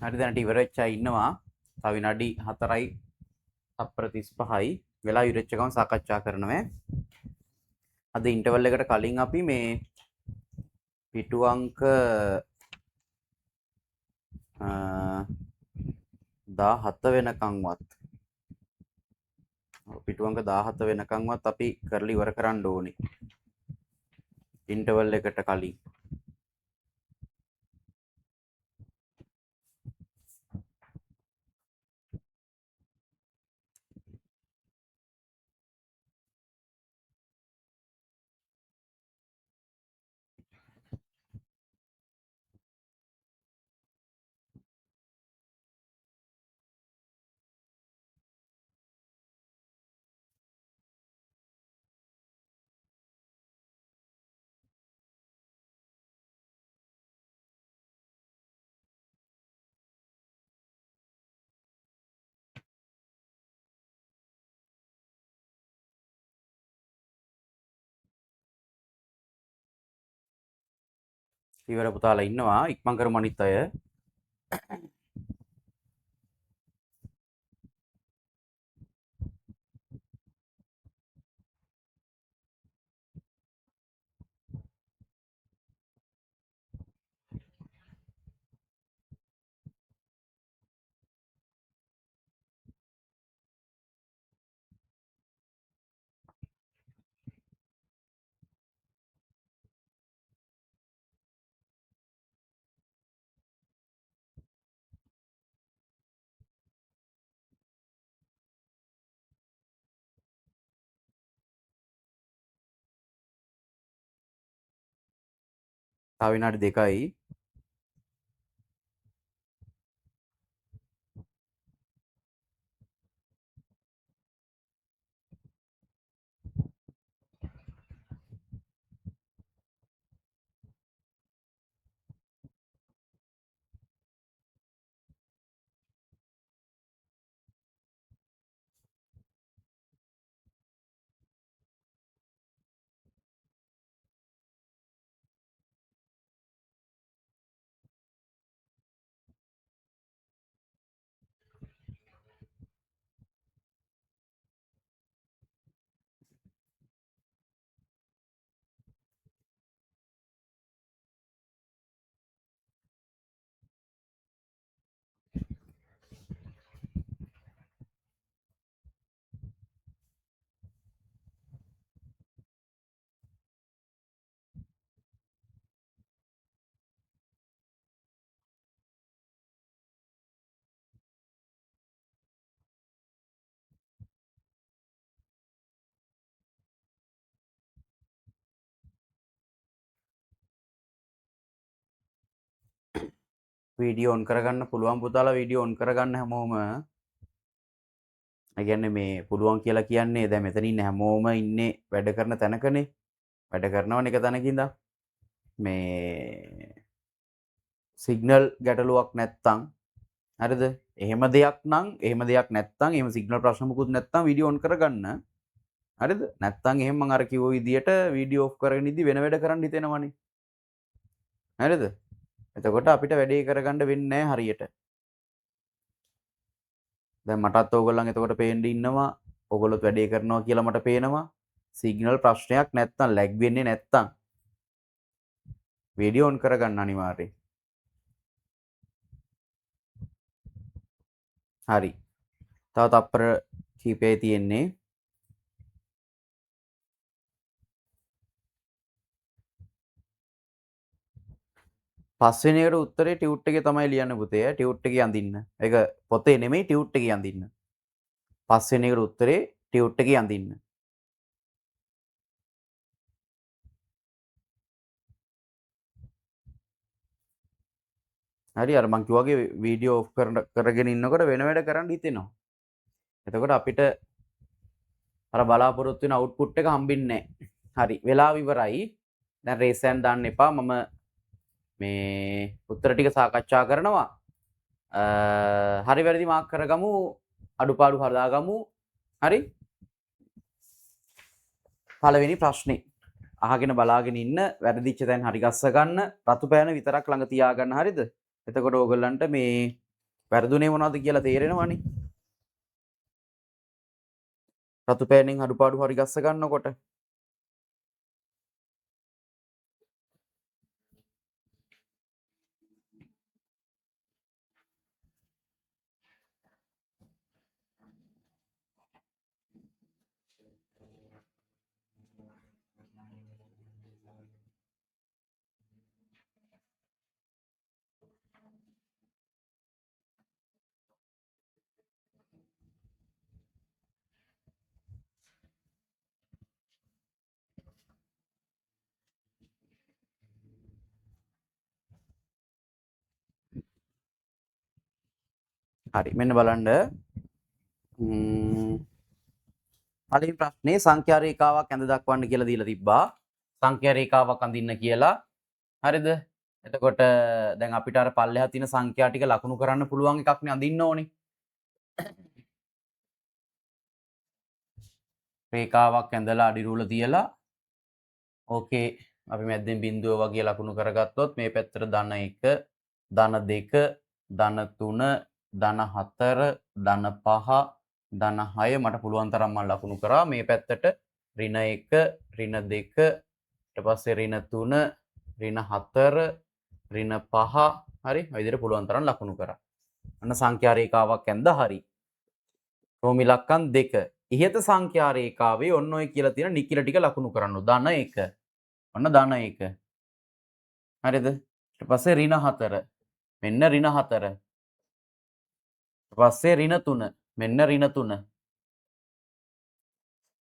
හරි දැනට ඉවර වෙච්ච අය ඉන්නවා. තව විනාඩි 4යි තප්පර 35යි වෙලා ඉවර වෙච්ච ගමන් සාකච්ඡා කරනවා. අද ඉන්ටර්වල් එකට කලින් අපි මේ පිටු අංක 17 වෙනකන්වත් පිටු අංක 17 වෙනකන්වත් අපි කරලා ඉවර කරන්න ඕනේ. ඉන්ටර්වල් එකට කලින්. ඉවර පුතාලා ඉන්නවා ඉක්මන් කරමු අනිත් අය. තව විනාඩි 2යි. වීඩියෝ ඔන් කරගන්න පුළුවන් පුතාලා වීඩියෝ ඔන් කරගන්න හැමෝම. ඒ කියන්නේ මේ පුළුවන් කියලා කියන්නේ දැන් මෙතන ඉන්න හැමෝම ඉන්නේ වැඩ කරන තැනකනේ. වැඩ කරනවනේ එක තැනක ඉඳන්. මේ සිග්නල් ගැටලුවක් නැත්තම් හරිද? එහෙම දෙයක් නැත්තම් එහෙම සිග්නල් ප්‍රශ්න මුකුත් නැත්තම් වීඩියෝ ඔන් කරගන්න. හරිද? නැත්තම් එහෙම මම අර කිව්ව විදියට වීඩියෝ ඔෆ් කරගෙන ඉදි වෙන වැඩ කරන්න හිතෙනවනේ. හරිද? එතකොට අපිට වැඩේ කරගන්න වෙන්නේ නැහැ හරියට. දැන් මටත් ඕගොල්ලන් එතකොට පේන්න ඉන්නවා. ඕගොල්ලොත් වැඩේ කරනවා කියලා මට පේනවා. සිග්නල් ප්‍රශ්නයක් නැත්තම් ලැග් වෙන්නේ නැත්තම් වීඩියෝ ඔන් කරගන්න අනිවාර්යයෙන්. හරි. තව තප්පර කීපයයි තියෙන්නේ. පස්වෙනි එකට උත්තරේ ටියුට් එකේ තමයි ලියන්න පුතේ. ටියුට් එකේ අඳින්න. ඒක පොතේ නෙමෙයි ටියුට් එකේ අඳින්න. පස්වෙනි එකට උත්තරේ ටියුට් එකේ අඳින්න. හරි අර මං කිව්වාගේ වීඩියෝ ඔෆ් කරගෙන ඉන්නකොට වෙන වැඩ කරන්න හිතෙනවා. එතකොට අපිට අර බලාපොරොත්තු වෙන අවුට්පුට් එක හම්බෙන්නේ නැහැ. හරි වෙලාව ඉවරයි. දැන් රේස් එකෙන් දාන්න එපා. මම මේ උත්තර ටික සාකච්ඡා කරනවා. හරි වැරදි මාක් කරගමු. අඩුපාඩු හදාගමු. හරි. පළවෙනි ප්‍රශ්නේ අහගෙන බලාගෙන ඉන්න වැරදිච්ච තැන් හරි ගස්ස ගන්න රතු පෑන විතරක් ළඟ තියාගන්න හරිද? එතකොට ඕගොල්ලන්ට මේ වැරදුනේ මොනවද කියලා තේරෙනවනේ. රතු පෑනෙන් අඩුපාඩු හරි ගස්ස ගන්නකොට. හරි මෙන්න බලන්න. පළවෙනි ප්‍රශ්නේ සංඛ්‍යා රේඛාවක් ඇඳ දක්වන්න කියලා දීලා තිබ්බා. සංඛ්‍යා රේඛාවක් අඳින්න කියලා. හරිද? එතකොට දැන් අපිට අර පල්ලෙහා තියෙන සංඛ්‍යා ටික ලකුණු කරන්න පුළුවන් එකක් නේ අඳින්න ඕනේ. රේඛාවක් ඇඳලා අඩි රූල තියලා ඕකේ අපි මැද්දෙන් බිඳුව වගේ ලකුණු කරගත්තොත් මේ පැත්තට ධන 1 ධන 2 ධන 3 ධන 4 ධන 5 ධන 6 මට පුළුවන් තරම් මම ලකුණු කරා මේ පැත්තට ඍණ 1 ඍණ 2 ඊට පස්සේ ඍණ 3 ඍණ 4 ඍණ 5 හරි ඔය විදිහට පුළුවන් තරම් ලකුණු කරා. අන්න සංඛ්‍යා රේඛාවක් ඇඳ හරි. රෝමි ඉලක්කම් 2 ඉහත සංඛ්‍යා රේඛාවේ ඔන්න ඔය කියලා තියෙන නිකිල ටික ලකුණු කරන්න. ධන 1 ඔන්න ධන 1 හරිද? ඊට පස්සේ ඍණ 4 මෙන්න ඍණ 4 ඊට පස්සේ ඍණ 3 මෙන්න ඍණ 3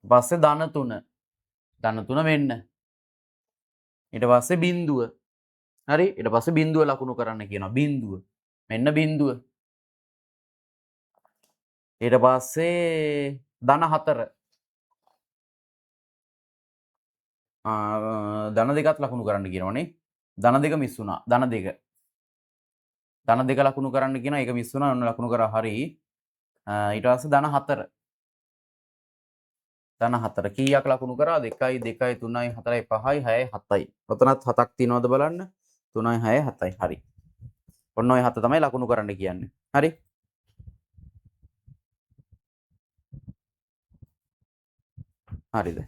ඊට පස්සේ ධන 3 මෙන්න ඊට පස්සේ බිඳුව හරි ඊට පස්සේ බිඳුව ලකුණු කරන්න කියනවා බිඳුව මෙන්න බිඳුව ඊට පස්සේ ධන 4 ධන දෙකත් ලකුණු කරන්න කියනවනේ ධන දෙක මිස් වුණා ධන දෙක ලකුණු කරන්න කියනවා ඒක මිස් වුණා ඔන්න ලකුණු කරා හරි ඊට පස්සේ ධන 4 කීයක් ලකුණු කරා 2 2 3 4 5 6 7යි ඔතනත් 7ක් තියෙනවද බලන්න 3 6 7යි හරි ඔන්න ඔය 7 තමයි ලකුණු කරන්න කියන්නේ හරි හරිද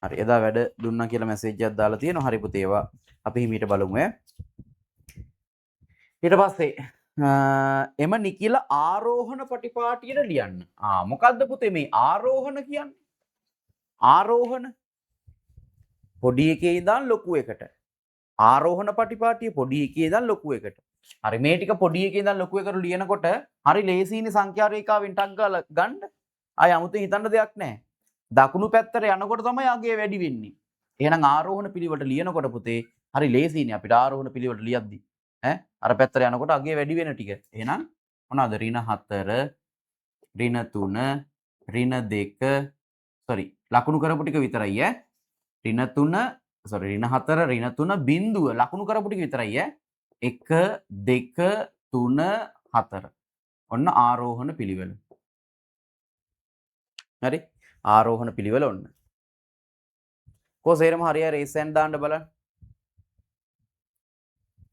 හරි එදා වැඩ දුන්නා කියලා මැසේජ් එකක් දාලා තියෙනවා හරි පුතේ ඒවා අපි හිමීට බලමු ඊට පස්සේ එම නිකිල ආරෝහණ පටිපාටියට ලියන්න මොකද්ද පුතේ මේ ආරෝහණ කියන්නේ ආරෝහණ පොඩි එකේ ඉඳන් ලොකු එකට ආරෝහණ පටිපාටිය පොඩි එකේ ඉඳන් ලොකු එකට හරි මේ ටික පොඩි එකේ ඉඳන් ලොකු එකට ලියනකොට හරි ලේසියිනේ සංඛ්‍යා රේඛාවෙන් ටක් ගාලා ගන්න ආය 아무තේ හිතන්න දෙයක් නැහැ දකුණු පැත්තට යනකොට තමයි අගේ වැඩි වෙන්නේ එහෙනම් ආරෝහණ පිළිවෙලට ලියනකොට පුතේ හරි ලේසියිනේ අපිට ආරෝහණ පිළිවෙලට ලියද්දි අර පැත්තට යනකොට අගේ වැඩි වෙන ටික එහෙනම් මොනවාද ඍණ 4 ඍණ 3 ඍණ 2 sorry ලකුණු කරපු ටික විතරයි ඍණ 3 sorry ඍණ 4 ඍණ 3 බිඳුව ලකුණු කරපු ටික විතරයි 1 2 3 4 ඔන්න ආරෝහණ පිළිවෙල හරි ආරෝහණ පිළිවෙල ඔන්න කොහේරම හරිය රේසෙන් දාන්න බලන්න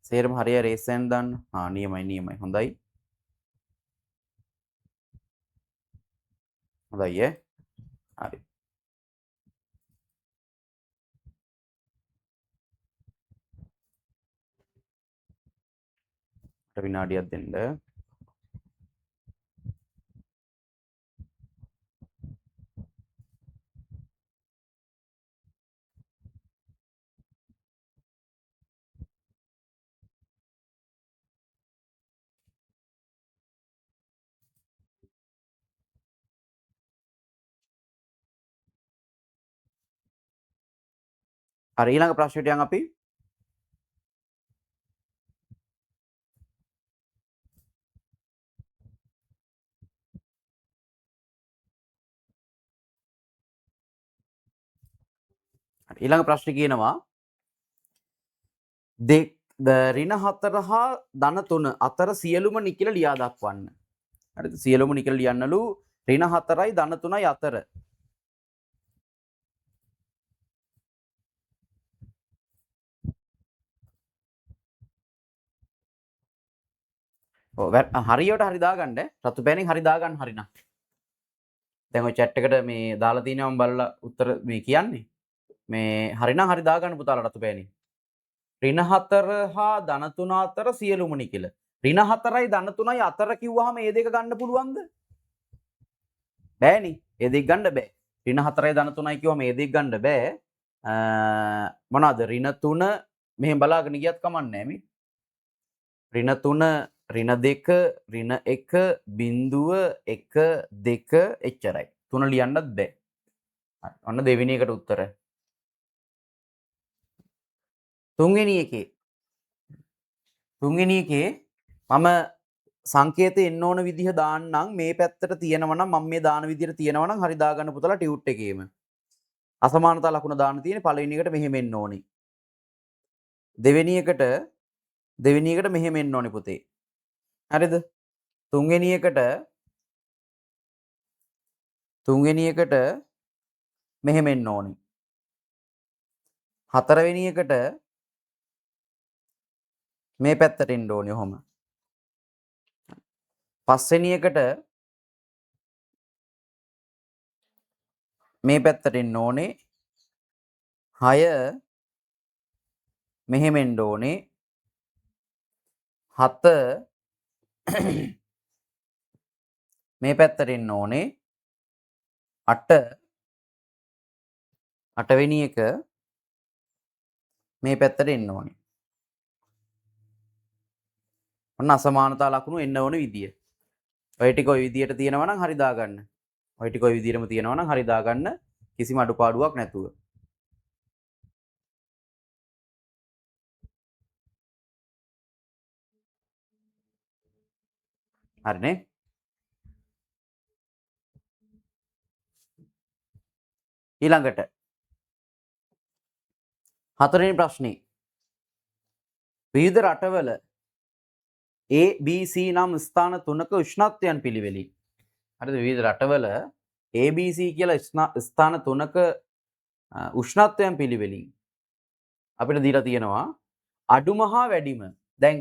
සේරම හරිය රේසෙන් දාන්න නියමයි හොඳයි හරි විනාඩියක් දෙන්න හරි ඊළඟ ප්‍රශ්නෙට යන් අපි ඊළඟ ප්‍රශ්නේ කියනවා ඍණ 4 හා ධන 3 අතර සියලුම නිකිල ලියා දක්වන්න. හරිද? සියලුම නිකිල ලියන්නලු ඍණ 4යි ධන 3යි අතර. හරියට හරි දාගන්න රතු පෑනින් හරි දාගන්න හරිනම්. දැන් ඔය chat එකට මේ දාලා තිනවා මම බලලා උත්තර මේ කියන්නේ. මේ හරිනම් හරි දාගන්න පුතාලා රතු පෑනින්. ඍණ 4 හා ධන 3 අතර සියලුම නිකිල. ඍණ 4යි ධන 3යි අතර කිව්වහම මේ දෙක ගන්න පුළුවන්ද? බෑනේ. ඒ දෙක ගන්න බෑ. ඍණ 4යි ධන 3යි කිව්වම මේ දෙක ගන්න බෑ. මොනවාද? ඍණ 3 මෙහෙම බලාගෙන ගියත් කමන්නේ මේ. ඍණ 3 ඍණ 2 ඍණ 1 බිංදුව 1 2 එච්චරයි. 3 ලියන්නත් බෑ. හරි. ඔන්න දෙවෙනි එකට උත්තරය. තුන්වෙනි එකේ මම සංකේතය එන්න ඕන විදිහ දාන්නම් මේ පැත්තට තියෙනවා නම් මම මේ දාන විදිහට තියෙනවා නම් හරි දාගන්න පුතලා ටියුට් එකේම. අසමානතා ලකුණ දාන්න තියෙන්නේ පළවෙනි එකට මෙහෙම එන්න ඕනේ. දෙවෙනි එකට මෙහෙම එන්න ඕනේ පුතේ. හරිද? තුන්වෙනි එකට මෙහෙම එන්න ඕනේ. හතරවෙනි එකට මේ පැත්තට එන්න ඕනේ ඔහොම. පස්වෙනි එකට මේ පැත්තට එන්න ඕනේ. 6 මෙහෙම එන්න ඕනේ. 7 මේ පැත්තට එන්න ඕනේ. 8 වෙනි එක මේ පැත්තට එන්න ඕනේ. ඔන්න අසමානතා ලකුණු එන්න ඕන විදිය. ඔය ටික ඔය විදියට තියෙනවා නම් හරි දාගන්න. ඔය ටික ඔය විදියටම තියෙනවා නම් හරි දාගන්න කිසිම අඩුපාඩුවක් නැතුව. හරිනේ? ඊළඟට හතරවෙනි ප්‍රශ්නේ. විවිධ රටවල A B C නම් ස්ථාන තුනක උෂ්ණත්වයන් පිළිවෙලින්. හරිද? විවිධ රටවල A B C කියලා ස්ථාන තුනක උෂ්ණත්වයන් පිළිවෙලින් අපිට දීලා තියෙනවා අඩුම හා වැඩිම. දැන්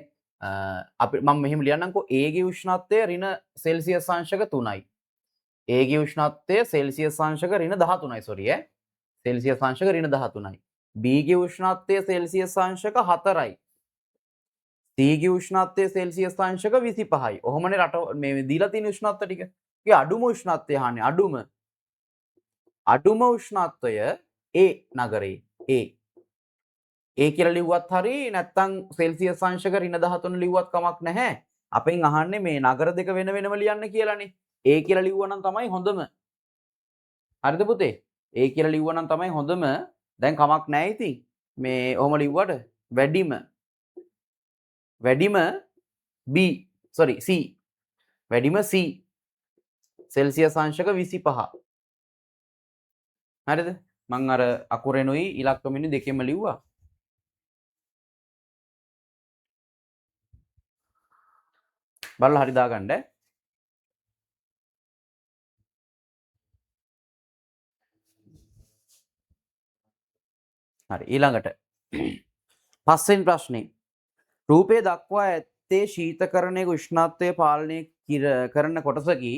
අපි මම මෙහෙම ලියන්නම්කෝ A ගේ උෂ්ණත්වය ඍණ සෙල්සියස් අංශක 3යි. A ගේ උෂ්ණත්වය සෙල්සියස් අංශක ඍණ 13යි සෝරි සෙල්සියස් අංශක ඍණ 13යි. B ගේ උෂ්ණත්වය සෙල්සියස් අංශක 4යි. C ගේ උෂ්ණත්වය සෙල්සියස් අංශක 25යි. ඔහොමනේ රට මේ දීලා තියෙන උෂ්ණත්ව ටික. ඒ අඩුම උෂ්ණත්වය අහන්නේ අඩුම උෂ්ණත්වය A නගරේ A කියලා ලිව්වත් හරි නැත්නම් සෙල්සියස් අංශක ඍණ 13 ලිව්වත් කමක් නැහැ. අපෙන් අහන්නේ මේ නගර දෙක වෙන වෙනම ලියන්න කියලානේ. A කියලා ලිව්වනම් තමයි හොඳම. හරිද පුතේ? A කියලා ලිව්වනම් තමයි හොඳම. දැන් කමක් නැහැ ඉතින්. මේ ඔහොම ලිව්වට වැඩිම B sorry C වැඩිම C සෙල්සියස් අංශක 25. හරිද? මං අර අකුරෙනුයි ඉලක්කමෙනුයි දෙකෙම ලිව්වා. බලලා හරි දාගන්න. හරි ඊළඟට පස්වෙනි ප්‍රශ්නේ. රූපය දක්වා ඇත්තේ ශීතකරණයේ උෂ්ණත්වය පාලනය කරන කොටසකි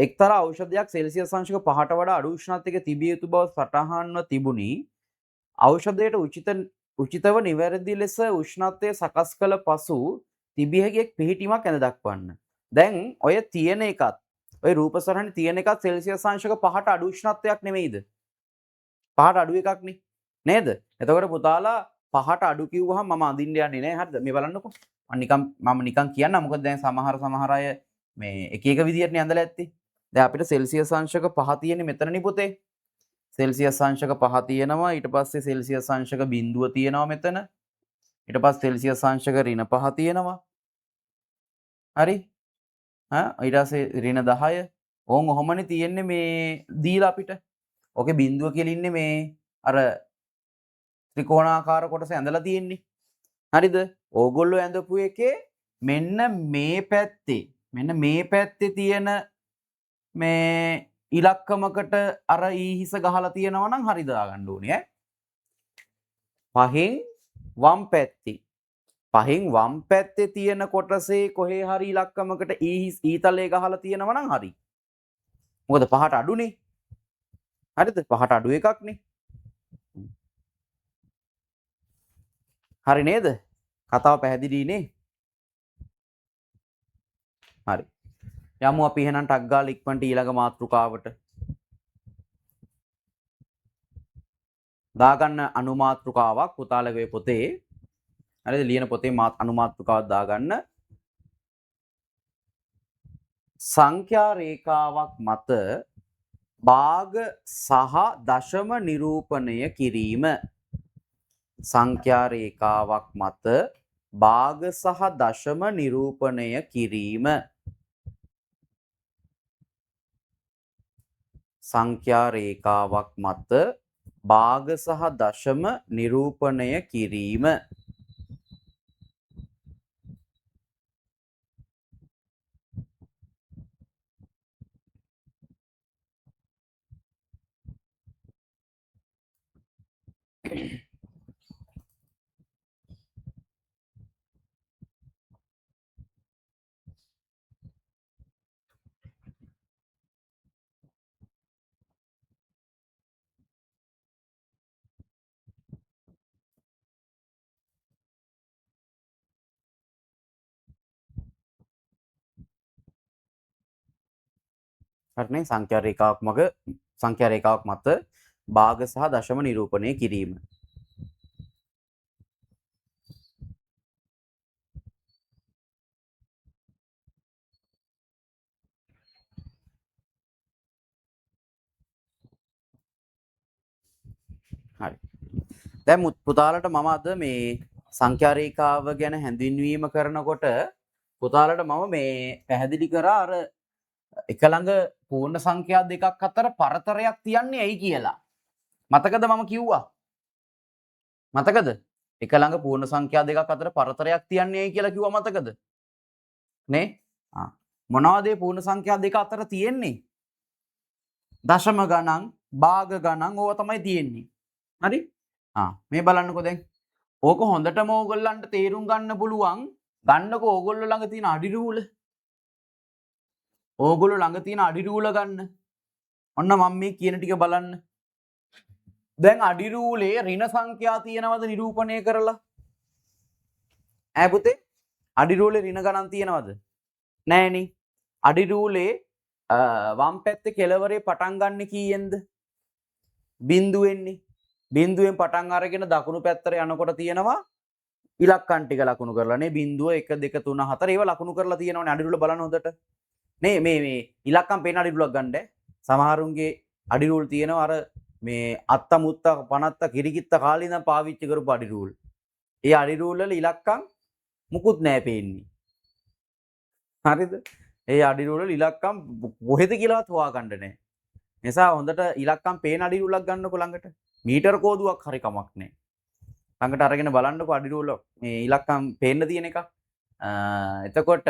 එක්තරා ඖෂධයක් සෙල්සියස් අංශක 5ට වඩා අඩු උෂ්ණත්වයක තිබිය යුතු බව සටහන්ව තිබුණි. ඖෂධයට උචිතව නිවැරදි ලෙස උෂ්ණත්වය සකස් කළ පසු තිබිය හැකි එක් පිහිටීමක් ඇඳ දක්වන්න. දැන් ඔය තියෙන එකත් ඔය රූප සටහනේ තියෙන එකත් සෙල්සියස් අංශක 5ට අඩු උෂ්ණත්වයක් නෙමෙයිද? 5ට අඩු එකක්නේ. නේද? එතකොට පුතාලා 5ට අඩු කිව්වහම මම අඳින්න යන්නේ නැහැ. හරිද? මේ බලන්නකෝ. මම නිකන් කියන්න. මොකද දැන් සමහර අය මේ එක එක විදියටනේ ඇඳලා ඇත්තේ. දැන් අපිට සෙල්සියස් අංශක 5 තියෙන්නේ මෙතනනේ පුතේ. සෙල්සියස් අංශක 5 තියෙනවා. ඊට පස්සේ සෙල්සියස් අංශක 0 තියෙනවා මෙතන. ඊට පස්සේ සෙල්සියස් අංශක ඍණ 5 තියෙනවා. හරි? ඊට පස්සේ ඍණ 10. ඕන් ඔහොමනේ තියෙන්නේ මේ දීලා අපිට. ඕකේ බිඳුව කියලා ඉන්නේ මේ අර ත්‍රිකෝණාකාර කොටස ඇඳලා තියෙන්නේ. හරිද? ඕගොල්ලෝ ඇඳපු එකේ මෙන්න මේ පැත්තේ තියෙන මේ ඉලක්කමකට අර ඊහිස ගහලා තියෙනවා නම් හරි දාගන්න ඕනේ ඈ. පහෙන් වම් පැත්තේ පහෙන් වම් පැත්තේ තියෙන කොටසේ කොහේ හරි ඉලක්කමකට ඊතලයේ ගහලා තියෙනවා නම් හරි. මොකද පහට අඩුනේ. හරිද? පහට අඩු එකක්නේ. හරි නේද? කතාව පැහැදිලි නේ? හරි. යමු අපි එහෙනම් ටක් ගාලා ඉක්මනට ඊළඟ මාතෘකාවට. දාගන්න අනුමාතෘකාවක් පුතාලගේ පොතේ. හරිද? ලියන පොතේ අනුමාතෘකාවක් දාගන්න. සංඛ්‍යා රේඛාවක් මත භාග සහ දශම නිරූපණය කිරීම. සංඛ්‍යා රේඛාවක් මත භාග සහ දශම නිරූපණය කිරීම. සංඛ්‍යා රේඛාවක් මත භාග සහ දශම නිරූපණය කිරීම. හරිනේ සංඛ්‍යා රේඛාවක් මත භාග සහ දශම නිරූපණය කිරීම. හරි. දැන් පුතාලට මම අද මේ සංඛ්‍යා රේඛාව ගැන හැඳින්වීම කරනකොට පුතාලට මම මේ පැහැදිලි කරා අර එක ළඟ පූර්ණ සංඛ්‍යා දෙකක් අතර පරතරයක් තියන්නේ ඇයි කියලා. මතකද මම කිව්වා? මතකද? එක ළඟ පූර්ණ සංඛ්‍යා දෙකක් අතර පරතරයක් තියන්නේ ඇයි කියලා කිව්වා මතකද? නේ? මොනවද මේ පූර්ණ සංඛ්‍යා දෙක අතර තියෙන්නේ? දශම ගණන්, භාග ගණන් ඕවා තමයි තියෙන්නේ. හරි? මේ බලන්නකෝ දැන්. ඕක හොඳටම ඕගොල්ලන්ට තේරුම් ගන්න පුළුවන්. ගන්නකෝ ඕගොල්ලෝ ළඟ තියෙන අඩි රූල. ඕගොල්ලෝ ළඟ තියෙන අඩි රූල ගන්න. ඔන්න මම මේ කියන ටික බලන්න. දැන් අඩි රූලේ ඍණ සංඛ්‍යා තියෙනවද නිරූපණය කරලා? ඈ පුතේ අඩි රූලේ ඍණ ගණන් තියෙනවද? නෑනේ. අඩි රූලේ වම් පැත්තේ කෙළවරේ පටන් ගන්න කීයෙන්ද? බිඳුවෙන්නේ. බිඳුවෙන් පටන් අරගෙන දකුණු පැත්තට යනකොට තියෙනවා ඉලක්කම් ටික ලකුණු කරලා නේ 0 1 2 3 4 ඒවා ලකුණු කරලා තියෙනවනේ අඩි රූල බලන්න හොඳට. නේ මේ ඉලක්කම් පේන අඩි රූලක් ගන්න. සමහරුන්ගේ අඩි රූල් තියෙනවා අර මේ අත්ත මුත්ත පනත්ත කිරිකිත්ත කාලේ ඉඳන් පාවිච්චි කරපු අඩි රූල්. ඒ අඩි රූල් වල ඉලක්කම් මුකුත් නෑ පේන්නේ. හරිද? ඒ අඩි රූල් වල ඉලක්කම් කොහෙද කියලාවත් හොයාගන්න නෑ. නිසා හොඳට ඉලක්කම් පේන අඩි රූලක් ගන්නකො ළඟට. මීටර කෝදුවක් හරි කමක් නෑ. ළඟට අරගෙන බලන්නකො අඩි රූල මේ ඉලක්කම් පේන්න තියෙන එක. එතකොට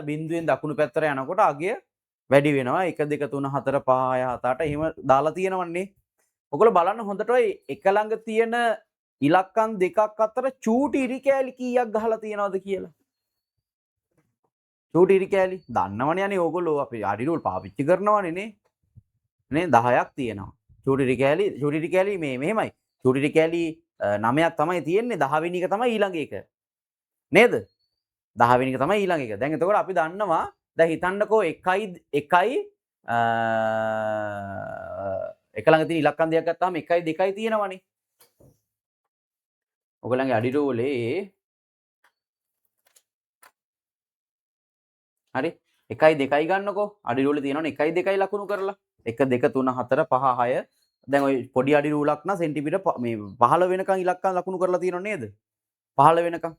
බිඳුවෙන් දකුණු පැත්තට යනකොට අගය වැඩි වෙනවා 1 2 3 4 5 6 7 8 එහෙම දාලා තියෙනවන්නේ. ඔයගොල්ලෝ බලන්න හොඳට ඔය එක ළඟ තියෙන ඉලක්කම් දෙකක් අතර චූටි ඉරි කෑලි කීයක් ගහලා තියෙනවද කියලා. චූටි ඉරි කෑලි දන්නවනේ අනේ ඕගොල්ලෝ අපි අඩි රූල් පාවිච්චි කරනවනේ නේ. නේ 10ක් තියෙනවා. චූටි ඉරි කෑලි මේ මෙහෙමයි. චූටි ඉරි කෑලි 9ක් තමයි තියෙන්නේ 10 වෙනි එක තමයි ඊළඟ එක. නේද? 10 වෙනි එක තමයි ඊළඟ එක. දැන් එතකොට අපි දන්නවා දැන් හිතන්නකෝ 1 එක ළඟ තියෙන ඉලක්කම් දෙකක් ගත්තාම 1යි 2යි තියෙනවනේ. ඔයගොල්ලන්ගේ අඩි රූලේ හරි 1යි 2යි ගන්නකෝ. අඩි රූලේ තියෙනවනේ 1යි 2යි ලකුණු කරලා. 1 2 3 4 5 6 දැන් ওই පොඩි අඩි රූලක් නම් සෙන්ටිමීටර් මේ 15 වෙනකන් ඉලක්කම් ලකුණු කරලා තියෙනව නේද? 15 වෙනකන්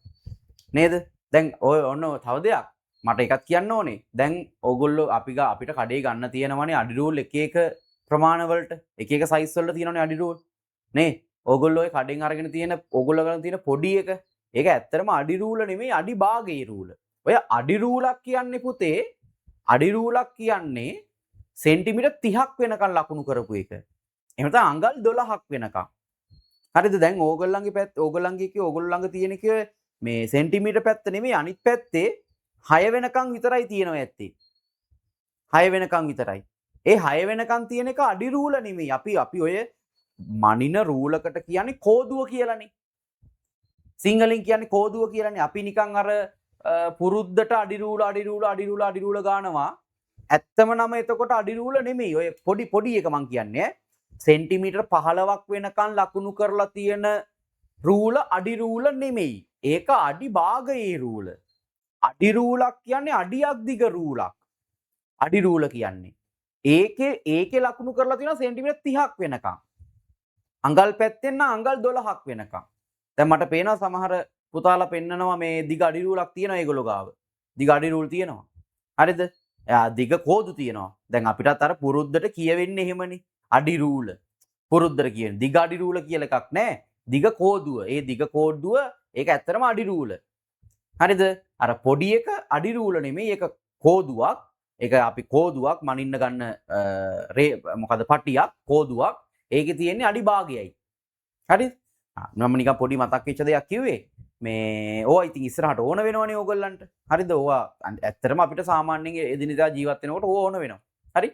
නේද? දැන් ඔය ඔන්න තව දෙයක් මට එකක් කියන්න ඕනේ. දැන් ඕගොල්ලෝ අපිට කඩේ ගන්න තියෙනවනේ අඩි රූල් එක එක ප්‍රමාණ වලට එක එක සයිස් වලට තියෙනවනේ අඩි රූල්. නේ? ඕගොල්ලෝ ඔය කඩෙන් අරගෙන තියෙන ඕගොල්ලෝ ගන්න තියෙන පොඩි එක ඒක ඇත්තටම අඩි රූල නෙමෙයි අඩි භාගයේ රූල. ඔය අඩි රූලක් කියන්නේ පුතේ අඩි රූලක් කියන්නේ සෙන්ටිමීටර් 30ක් වෙනකන් ලකුණු කරපු එක. එහෙම නැත්නම් අඟල් 12ක් වෙනකන්. හරිද? දැන් ඕගොල්ලන්ගේ පැත්ත ඕගොල්ලන්ගේ එකේ ඕගොල්ලෝ ළඟ තියෙන එකේ මේ සෙන්ටිමීටර් පැත්ත නෙමෙයි අනිත් පැත්තේ 6 වෙනකන් විතරයි තියෙනවා ඇත්තේ. 6 වෙනකන් විතරයි. ඒ 6 වෙනකන් තියෙන එක අඩි රූල නෙමෙයි. අපි ඔය මනින රූලකට කියන්නේ කෝදුව කියලානේ. සිංහලෙන් කියන්නේ කෝදුව කියලානේ. අපි නිකන් අර පුරුද්දට අඩි රූල ගානවා. ඇත්තම නම එතකොට අඩි රූල නෙමෙයි. ඔය පොඩි එක මං කියන්නේ. සෙන්ටිමීටර් 15ක් වෙනකන් ලකුණු කරලා තියෙන රූල අඩි රූල නෙමෙයි. ඒක අඩි භාගයේ රූල. අඩි රූලක් කියන්නේ අඩියක් දිග රූලක්. අඩි රූල කියන්නේ. ඒකේ ලකුණු කරලා තියෙනවා සෙන්ටිමීටර් 30ක් වෙනකන්. අඟල් පැත්තෙන් නම් අඟල් 12ක් වෙනකන්. දැන් මට පේනවා සමහර පුතාලා පෙන්නනවා මේ දිග අඩි රූලක් තියෙනවා ඒගොල්ලෝ ගාව. දිග අඩි රූල් තියෙනවා. හරිද? දිග කෝදු තියෙනවා. දැන් අපිටත් අර පුරුද්දට කියවෙන්නේ එහෙමනේ. අඩි රූල. පුරුද්දට කියන්නේ දිග අඩි රූල කියලා එකක් නැහැ. දිග කෝදුව. ඒ දිග කෝදුව ඒක ඇත්තටම අඩි රූල. හරිද? අර පොඩි එක අඩි රූල නෙමෙයි. ඒක කෝදුවක්. ඒක අපි කෝදුවක් මනින්න ගන්න මොකද පටියක් කෝදුවක්. ඒකේ තියෙන්නේ අඩි භාගයයි. හරිද? මම නිකන් පොඩි මතක් වෙච්ච දෙයක් කිව්වේ. මේ ඕවා ඉතින් ඉස්සරහට ඕන වෙනවනේ ඕගොල්ලන්ට. හරිද? ඕවා ඇත්තටම අපිට සාමාන්‍යයෙන් එදිනෙදා ජීවත් වෙනකොට ඕන වෙනවා. හරි?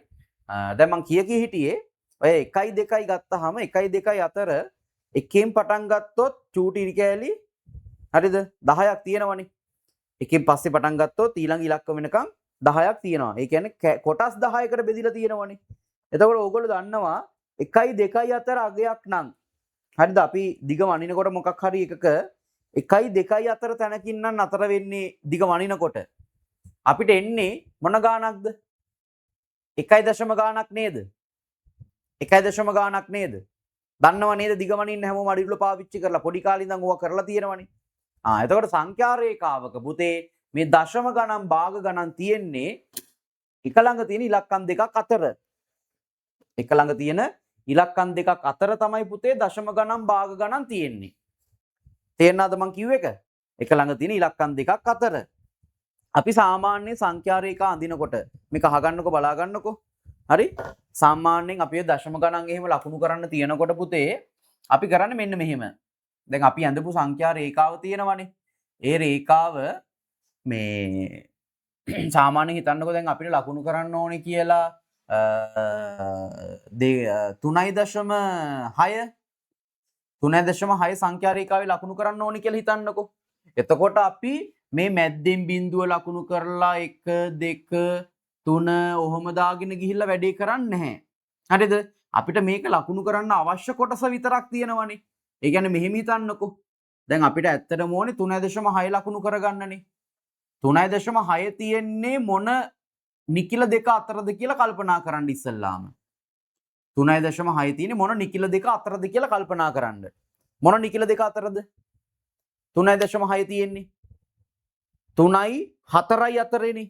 දැන් මං කිය හිටියේ ඔය 1 2 ගත්තාම 1 2 අතර එකෙන් පටන් ගත්තොත් චූටි ඉරිකෑලි හරිද 10ක් තියෙනවනේ. එකෙන් පස්සේ පටන් ගත්තොත් ඊළඟ ඉලක්ක වෙනකන් 10ක් තියෙනවා. ඒ කියන්නේ කොටස් 10කට බෙදිලා තියෙනවනේ. එතකොට ඕගොල්ලෝ දන්නවා 1 2 අතර අගයක් නම් හරිද අපි දිග වනිනකොට මොකක් හරි එකක 1 2 අතර තැනකින් නම් අතර වෙන්නේ දිග වනිනකොට අපිට එන්නේ මොන ගාණක්ද? 1 ගාණක් නේද? 1 ගාණක් නේද? දන්නව නේද දිග වනින්න හැමෝම අඩි රූල පාවිච්චි කරලා පොඩි කාලේ ඉඳන් ඕවා කරලා තියෙනවනේ. එතකොට සංඛ්‍යා රේඛාවක පුතේ මේ දශම ගණන් භාග ගණන් තියෙන්නේ එක ළඟ තියෙන ඉලක්කම් දෙකක් අතර. එක ළඟ තියෙන ඉලක්කම් දෙකක් අතර තමයි පුතේ දශම ගණන් භාග ගණන් තියෙන්නේ. තේරෙනවද මං කිව්ව එක? එක ළඟ තියෙන ඉලක්කම් දෙකක් අතර. අපි සාමාන්‍ය සංඛ්‍යා රේඛා අඳිනකොට මේක අහගන්නකො බලා ගන්නකො. හරි? සාමාන්‍යයෙන් අපි දශම ගණන් එහෙම ලකුණු කරන්න තියනකොට පුතේ අපි කරන්නේ මෙන්න මෙහෙම. දැන් අපි අඳපු සංඛ්‍යා රේඛාව තියෙනවනේ. ඒ රේඛාව මේ සාමාන්‍යයෙන් හිතන්නකො දැන් අපිට ලකුණු කරන්න ඕනේ කියලා 3.6 සංඛ්‍යා රේඛාවේ ලකුණු කරන්න ඕනේ කියලා හිතන්නකො. එතකොට අපි මේ මැද්දෙන් බිඳුව ලකුණු කරලා 1 2 3 ඔහොම දාගෙන ගිහිල්ලා වැඩේ කරන්නේ නැහැ. හරිද? අපිට මේක ලකුණු කරන්න අවශ්‍ය කොටස විතරක් තියෙනවනේ. ඒ කියන්නේ මෙහෙම හිතන්නකො. දැන් අපිට ඇත්තටම ඕනේ 3.6 ලකුණු කරගන්නනේ. 3.6 තියෙන්නේ මොන නිකිල දෙක අතරද කියලා කල්පනා කරන්න ඉස්සෙල්ලාම. 3.6 තියෙන්නේ මොන නිකිල දෙක අතරද කියලා කල්පනා කරන්න. මොන නිකිල දෙක අතරද? 3.6 තියෙන්නේ 3යි 4යි අතරේනේ.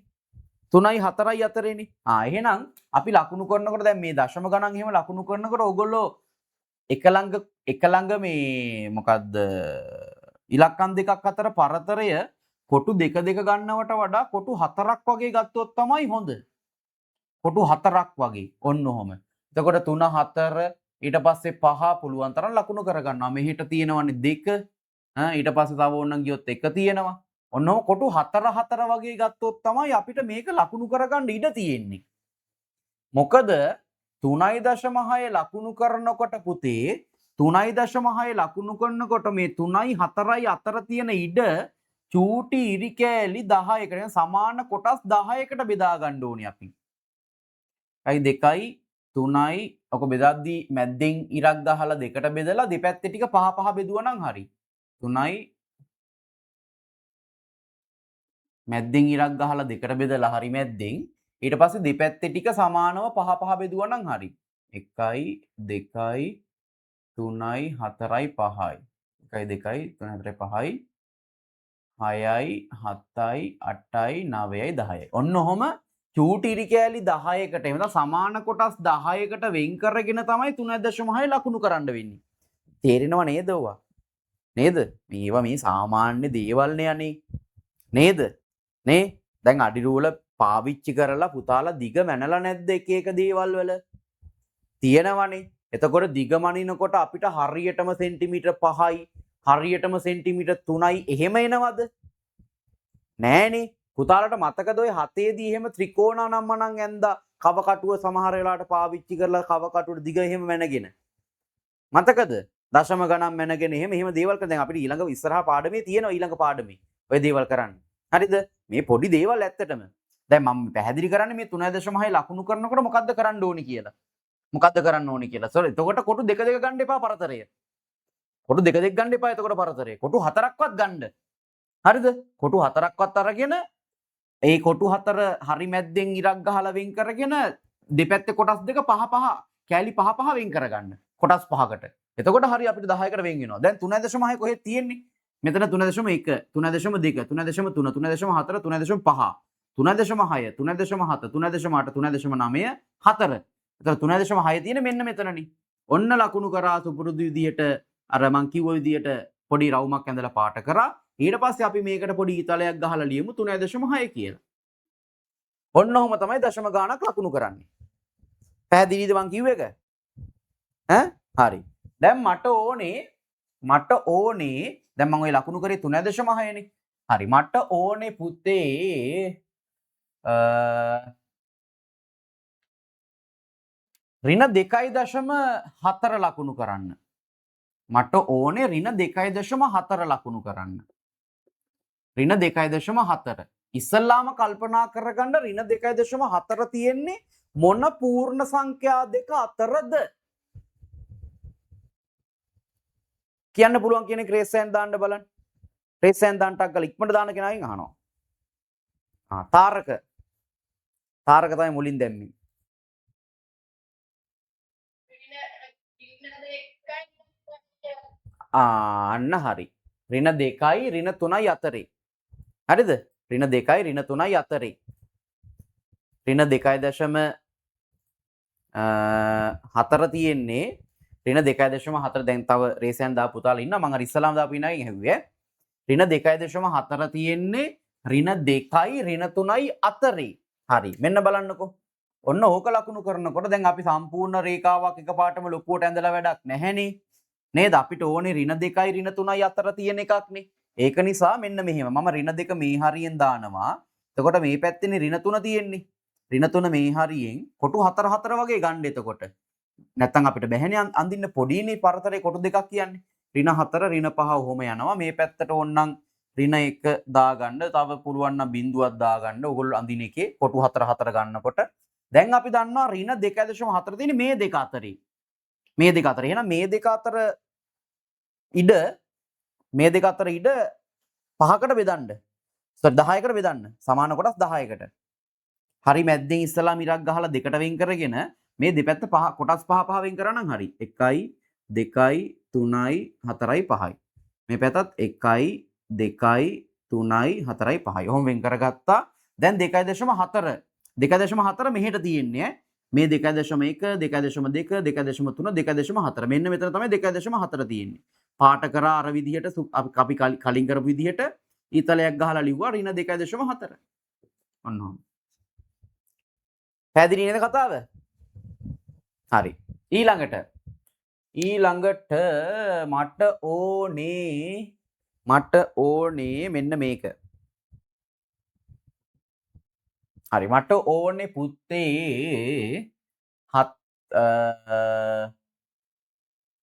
3යි 4යි අතරේනේ. එහෙනම් අපි ලකුණු කරනකොට දැන් මේ දශම ගණන් එහෙම ලකුණු කරනකොට ඕගොල්ලෝ එක ළඟ මේ මොකද්ද ඉලක්කම් දෙකක් අතර පරතරය කොටු දෙක ගන්නවට වඩා කොටු 4ක් වගේ ගත්තොත් තමයි හොඳ. කොටු 4ක් වගේ. ඔන්න ඔහොම. එතකොට 3 4 ඊට පස්සේ 5 පුළුවන් තරම් ලකුණු කරගන්නවා. මෙහෙට තියෙනවනේ 2. ඊට පස්සේ තව ඕනනම් ගියොත් 1 තියෙනවා. ඔන්න ඔහොම කොටු 4 වගේ ගත්තොත් තමයි අපිට මේක ලකුණු කරගන්න ඉඩ තියෙන්නේ. මොකද 3.6 ලකුණු කරනකොට පුතේ 3.6 ලකුණු කරනකොට මේ 3යි 4යි අතර තියෙන ඉඩ චූටි ඉරි කෑලි 10කට සමාන කොටස් 10කට බෙදා ගන්න ඕනේ අපි. 2යි 3යි ඔක බෙදද්දී මැද්දෙන් ඉරක් ගහලා දෙකට බෙදලා දෙපැත්තේ ටික 5 බෙදුවා නම් හරි. 3යි මැද්දෙන් ඉරක් ගහලා දෙකට බෙදලා හරි මැද්දෙන් ඊට පස්සේ දෙපැත්තේ ටික සමානව 5 බෙදුවා නම් හරි. 1යි 2යි 3යි 4යි 5යි 1යි 2යි 3යි 4යි 5යි 6යි 8යි 9යි 10යි. ඔන්න ඔහොම චූටි ඉරි කෑලි 10කට එහෙම සමාන කොටස් 10කට වෙන් කරගෙන තමයි 3.6 ලකුණු කරන්න වෙන්නේ. තේරෙනව නේද ඔවා? නේද? මේවා මේ සාමාන්‍ය දේවල් නේ නේද? නේ? දැන් අඩි රූල පාවිච්චි කරලා පුතාලා දිග මැනලා නැද්ද එක එක දේවල් වල? තියෙනවනේ. එතකොට දිග මනිනකොට අපිට හරියටම සෙන්ටිමීටර් 5යි හරියටම සෙන්ටිමීටර් 3යි එහෙම එනවද? නෑනේ. පුතාලට මතකද ඔය 7ේදී එහෙම ත්‍රිකෝණ නම්මනම් ඇන්දා කව කටුව සමහර වෙලාවට පාවිච්චි කරලා කව කටුවට දිග එහෙම මැනගෙන. මතකද? දශම ගණන් මැනගෙන එහෙම දේවල් කරන දැන් අපිට ඊළඟ ඉස්සරහා පාඩමේ තියෙනවා ඊළඟ පාඩමේ. ඔය දේවල් කරන්න. හරිද? මේ පොඩි දේවල් ඇත්තටම. දැන් මම පැහැදිලි කරන්නේ මේ 3.6 ලකුණු කරනකොට මොකද්ද කරන්න ඕනි කියලා. මොකද්ද කරන්න ඕනි කියලා. සෝරි. එතකොට කොටු දෙක ගන්න එපා පරතරය. කොටු දෙක ගන්න එපා එතකොට පරතරය. කොටු 4ක්වත් ගන්න. හරිද? කොටු 4ක්වත් අරගෙන ඒ කොටු 4 හරි මැද්දෙන් ඉරක් ගහලා වෙන් කරගෙන දෙපැත්තේ කොටස් දෙක කෑලි 5 වෙන් කරගන්න. කොටස් 5කට. එතකොට හරි අපිට 10කට වෙන් වෙනවා. දැන් 3.6 කොහෙද තියෙන්නේ? මෙතන 3.1, 3.2, 3.3, 3.4, 3.5, 3.5, 3.6, 3.7, 3.8, 3.9, 4. එතන 3.6 තියෙන මෙන්න මෙතනනේ. ඔන්න ලකුණු කරා සුපුරුදු විදිහට අර මං කිව්ව විදිහට පොඩි රවුමක් ඇඳලා පාට කරා. ඊට පස්සේ අපි මේකට පොඩි ඊතලයක් ගහලා ලියමු 3.6 කියලා. ඔන්න ඔහොම තමයි දශම ගාණක් ලකුණු කරන්නේ. පැහැදිලිද මං කිව්ව එක? හරි. දැන් මට ඕනේ දැන් මම ওই ලකුණු කරේ 3.6 නේ. හරි මට ඕනේ පුතේ ඍණ 2.4 ලකුණු කරන්න. මට ඕනේ ඍණ 2.4 ලකුණු කරන්න. ඍණ 2.4. ඉස්සල්ලාම කල්පනා කරගන්න ඍණ 2.4 තියෙන්නේ මොන පූර්ණ සංඛ්‍යා දෙක අතරද? කියන්න පුළුවන් කියන එක රේස් සෑන් දාන්න බලන්න. රේස් සෑන් දාන්න ටක් ගාලා ඉක්මනට දාන්න කෙනාගෙන් අහනවා. තාරක තමයි මුලින් දැම්මේ. අන්න හරි. ඍණ 2යි ඍණ 3යි අතරේ. හරිද? ඍණ 2යි ඍණ 3යි අතරේ. ඍණ 2.4 තියෙන්නේ ඍණ 2.4 දැන් තව රේසයන් දා පුතාලා ඉන්නවා මම අර ඉස්සලාම දාපු ඉනාගෙන් ඇහුවේ. ඍණ 2.4 තියෙන්නේ ඍණ 2යි ඍණ 3යි අතරේ. හරි. මෙන්න බලන්නකෝ. ඔන්න ඕක ලකුණු කරනකොට දැන් අපි සම්පූර්ණ රේඛාවක් එකපාරටම ලොකුවට ඇඳලා වැඩක් නැහැනේ. නේද? අපිට ඕනේ ඍණ 2යි ඍණ 3යි අතර තියෙන එකක්නේ. ඒක නිසා මෙන්න මෙහෙම මම ඍණ 2 මේ හරියෙන් දානවා. එතකොට මේ පැත්තේනේ ඍණ 3 තියෙන්නේ. ඍණ 3 මේ හරියෙන් කොටු 4 වගේ ගන්න එතකොට. නැත්තම් අපිට බැහැනේ අඳින්න පොඩිනේ පරතරේ කොටු දෙකක් කියන්නේ. ඍණ 4 ඍණ 5 ඔහොම යනවා. මේ පැත්තට ඕනනම් ඍණ 1 දාගන්න. තව පුළුවන් නම් බිඳුවක් දාගන්න. ඕගොල්ලෝ අඳින එකේ කොටු 4 ගන්නකොට දැන් අපි දන්නවා ඍණ 2.4 තියෙන්නේ මේ දෙක අතරේ. මේ දෙක අතර. එහෙනම් මේ දෙක අතර ඉඩ 5කට බෙදන්න. සෝරි 10කට බෙදන්න. සමාන කොටස් 10කට. හරි මැද්දෙන් ඉස්සලාම ඉරක් ගහලා දෙකට වෙන් කරගෙන මේ දෙපැත්ත කොටස් 5 වෙන් කරා නම් හරි. 1යි 2යි 3යි 4යි 5යි. මේ පැත්තත් 1යි 2යි 3යි 4යි 5යි. ඔහොම වෙන් කරගත්තා. දැන් 2.4 2.4 මෙහෙට තියෙන්නේ. මේ 2.1 2.2 2.3 2.4 මෙන්න මෙතන තමයි 2.4 තියෙන්නේ. පාට කරා අර විදිහට අපි කලින් කරපු විදිහට ඊතලයක් ගහලා ලිව්වා ඍණ 2.4. ඔන්න ඔහොම. පැහැදිලි නේද කතාව? හරි. ඊළඟට මට ඕනේ මෙන්න මේක. හරි මට ඕනේ පුතේ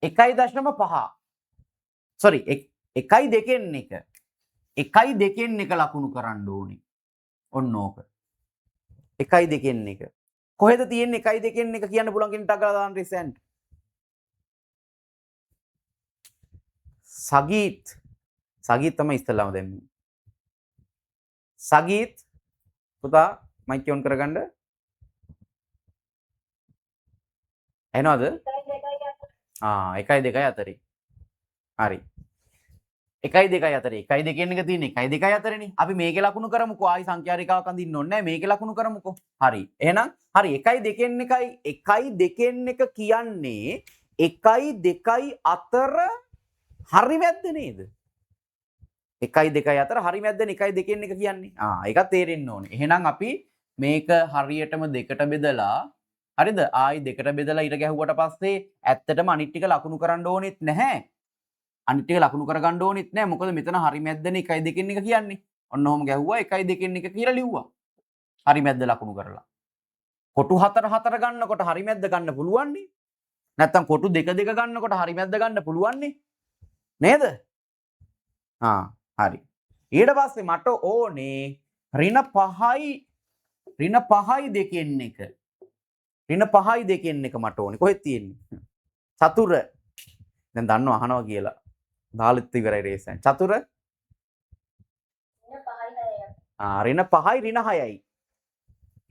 1.5 සෝරි 1.2 ලකුණු කරන්න ඕනේ. ඔන්න ඕක 1.2 කොහෙද තියෙන්නේ 1.2 කියන්න පුළුවන් කෙනෙක් ටක් ගාලා දාන්න රිසෙන්ට්. සගීත් තමයි ඉස්සෙල්ලාම දැම්මේ. සගීත් පුතා මයික් ඔන් කරගන්න. එනවද? 1.2 අතරේ. හරි. 1.2 අතරේ 1.2 එක තියෙන්නේ 1.2 අතරේනේ. අපි මේකේ ලකුණු කරමුකෝ. ආයි සංඛ්‍යා රේඛාවක් අඳින්න ඕනේ නැහැ. මේකේ ලකුණු කරමුකෝ. හරි. එහෙනම් හරි 1.2 එක කියන්නේ 1.2 අතර හරි මැද්ද නේද? 1.2 අතර හරි මැද්දනේ 1.2 එක කියන්නේ. ඒක තේරෙන්න ඕනේ. එහෙනම් අපි මේක හරියටම දෙකට බෙදලා හරිද? ආයි දෙකට බෙදලා ඊට ගැහුවට පස්සේ ඇත්තටම අනිත් ටික ලකුණු කරන්න ඕනෙත් නැහැ. අනිත් ටික ලකුණු කරගන්න ඕනෙත් නෑ. මොකද මෙතන හරි මැද්දනේ 1 2 1 කියන්නේ. ඔන්න ඔහොම ගැහුවා 1 2 1 කියලා ලිව්වා. හරි මැද්ද ලකුණු කරලා. කොටු 4 4 ගන්නකොට හරි මැද්ද ගන්න පුළුවන් නේ. නැත්තම් කොටු 2 2 ගන්නකොට හරි මැද්ද ගන්න පුළුවන් නේ. නේද? හරි. ඊට පස්සේ මට ඕනේ ඍණ 5යි දෙකෙන් එක. ඍණ 5යි දෙකෙන් එක මට ඕනේ. කොහෙද තියෙන්නේ? චතුර. දැන් දන්නව අහනවා කියලා. දාලෙත් ඉවරයි රේසන්. චතුර ඍණ 5යි ඍණ 6යි.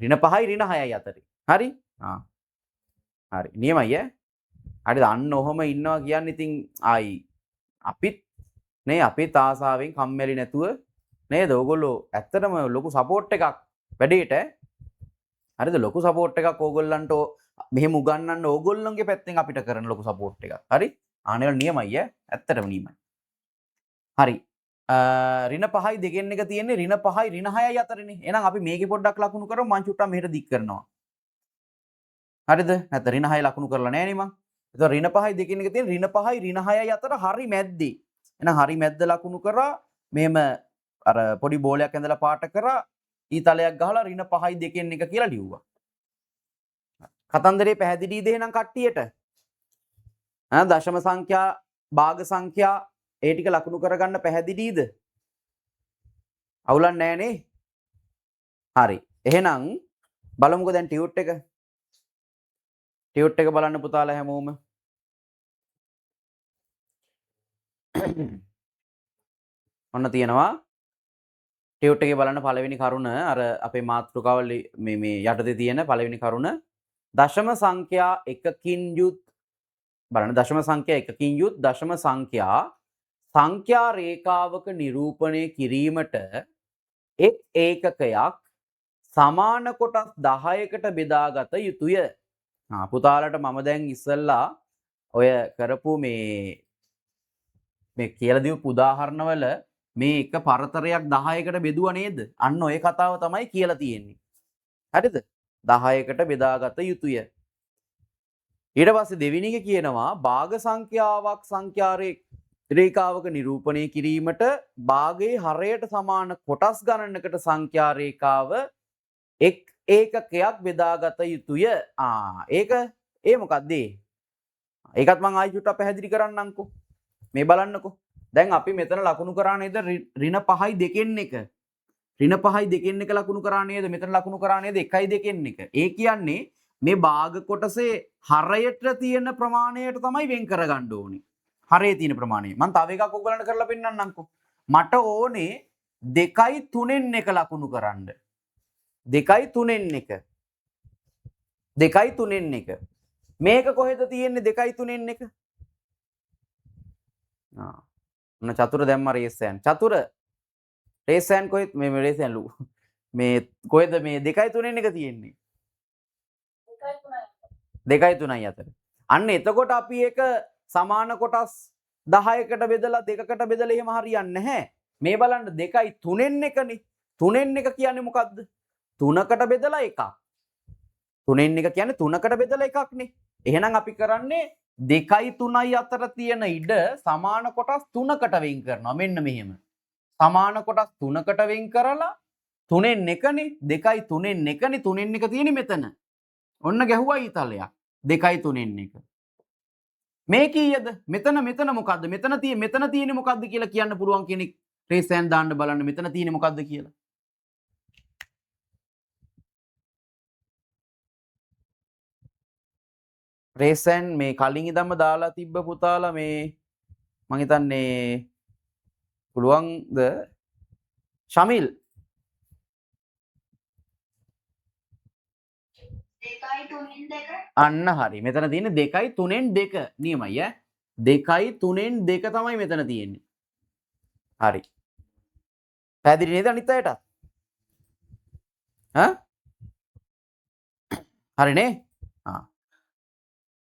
ඍණ 5යි ඍණ 6යි අතරේ. හරි? හරි. නියමයි ඈ. හරිද? අන්න ඔහොම ඉන්නවා කියන්නේ ඉතින් ආයි අපිත් නේ අපේ ආසාවෙන් කම්මැලි නැතුව නේද? ඕගොල්ලෝ ඇත්තටම ලොකු සපෝට් එකක් වැඩේට. හරිද? ලොකු සපෝට් එකක් ඕගොල්ලන්ට මෙහෙම උගන්වන්න ඕගොල්ලන්ගේ පැත්තෙන් අපිට කරන ලොකු සපෝට් එකක්. හරි? ආනෙවල නියමයි ඈ. ඇත්තටම නියමයි. හරි. ඍණ 5යි දෙකෙන් එක තියෙන්නේ ඍණ 5යි ඍණ 6යි අතරනේ. එහෙනම් අපි මේකේ පොඩ්ඩක් ලකුණු කරමු. මං චුට්ටක් මෙහෙට දික් කරනවා. හරිද? නැත්නම් ඍණ 6 ලකුණු කරලා නැහැ නේ මං. එතකොට ඍණ 5යි දෙකෙන් එක තියෙන ඍණ 5යි ඍණ 6යි අතර හරි මැද්දේ. එහෙනම් හරි මැද්ද ලකුණු කරා මෙහෙම අර පොඩි බෝලයක් ඇඳලා පාට කරා ඊතලයක් ගහලා ඍණ 5යි දෙකෙන් එක කියලා ලිව්වා. කතන්දරේ පැහැදිලිද එහෙනම් කට්ටියට? දශම සංඛ්‍යා භාග සංඛ්‍යා ඒ ටික ලකුණු කරගන්න පැහැදිලිද? අවුලක් නැහැ නේ? හරි. එහෙනම් බලමුකෝ දැන් ටියුට් එක. ටියුට් එක බලන්න පුතාලා හැමෝම. ඔන්න තියෙනවා. ටියුට් එකේ බලන්න පළවෙනි කරුණ අර අපේ මාතෘකාවල මේ යටතේ තියෙන පළවෙනි කරුණ දශම සංඛ්‍යා එකකින් යුත් බලන්න දශම සංඛ්‍යා එකකින් යුත් දශම සංඛ්‍යා රේඛාවක නිරූපණය කිරීමට එක් ඒකකයක් සමාන කොටස් 10කට බෙදාගත යුතුය. පුතාලට මම දැන් ඉස්සෙල්ලා ඔය කරපු මේ කියලා දීපු උදාහරණවල මේ එක පරතරයක් 10කට බෙදුවා නේද? අන්න ඔය කතාව තමයි කියලා තියෙන්නේ. හරිද? 10කට බෙදාගත යුතුය. ඊට පස්සේ දෙවෙනි එක කියනවා භාග සංඛ්‍යාවක් සංඛ්‍යා රේඛාවක නිරූපණය කිරීමට භාගයේ හරයට සමාන කොටස් ගණනකට සංඛ්‍යා රේඛාව එක් ඒකකයක් බෙදාගත යුතුය. ඒ මොකක්ද? ඒකත් මම ආයි චුට්ටක් පැහැදිලි කරන්නම්කෝ. මේ බලන්නකෝ. දැන් අපි මෙතන ලකුණු කරා නේද ඍණ 5යි දෙකෙන් එක. ඍණ 5යි දෙකෙන් එක ලකුණු කරා නේද? මෙතන ලකුණු කරා නේද 1යි දෙකෙන් එක. ඒ කියන්නේ මේ භාග කොටසේ හරයට තියෙන ප්‍රමාණයට තමයි වෙන් කරගන්න ඕනේ. හරයේ තියෙන ප්‍රමාණය. මම තව එකක් ඔයගලන්ට කරලා පෙන්නන්නම්කෝ. මට ඕනේ 2යි 3න් එක ලකුණු කරන්න. 2යි 3න් එක. 2යි 3න් එක. මේක කොහෙද තියෙන්නේ 2යි 3න් එක? ඔන්න චතුර දැම්ම රේසයන්. චතුර රේසයන් කොහෙද මේ රේසයන් ලු. මේ කොහෙද මේ 2යි 3න් එක තියෙන්නේ? 2යි 3යි අතර. අන්න එතකොට අපි ඒක සමාන කොටස් 10කට බෙදලා 2කට බෙදලා එහෙම හරියන්නේ නැහැ. මේ බලන්න 2යි 3න් එකනේ. 3න් එක කියන්නේ මොකද්ද? 3කට බෙදලා එකක්. 3න් එක කියන්නේ 3කට බෙදලා එකක් නේ. එහෙනම් අපි කරන්නේ 2යි 3යි අතර තියෙන ඉඩ සමාන කොටස් 3කට වෙන් කරනවා. මෙන්න මෙහෙම. සමාන කොටස් 3කට වෙන් කරලා 3න් එකනේ 2යි 3න් එකනේ 3න් එක තියෙන්නේ මෙතන. ඔන්න ගැහුවා ඊතලයක්. 2යි 3න් එක. මේ කීයද? මෙතන මොකද්ද? මෙතන තියෙන්නේ මොකද්ද කියලා කියන්න පුළුවන් කෙනෙක් රේසයන් දාන්න බලන්න මෙතන තියෙන්නේ මොකද්ද කියලා. රේසයන් මේ කලින් ඉදම්ම දාලා තිබ්බ පුතාලා මේ මං හිතන්නේ පුළුවන්ද? ශමිල් අන්න හරි. මෙතන තියෙන්නේ 2යි 3න් 2 නියමයි ඈ. 2යි 3න් 2 තමයි මෙතන තියෙන්නේ. හරි. පැහැදිලි නේද අනිත් අයටත්? හරිනේ?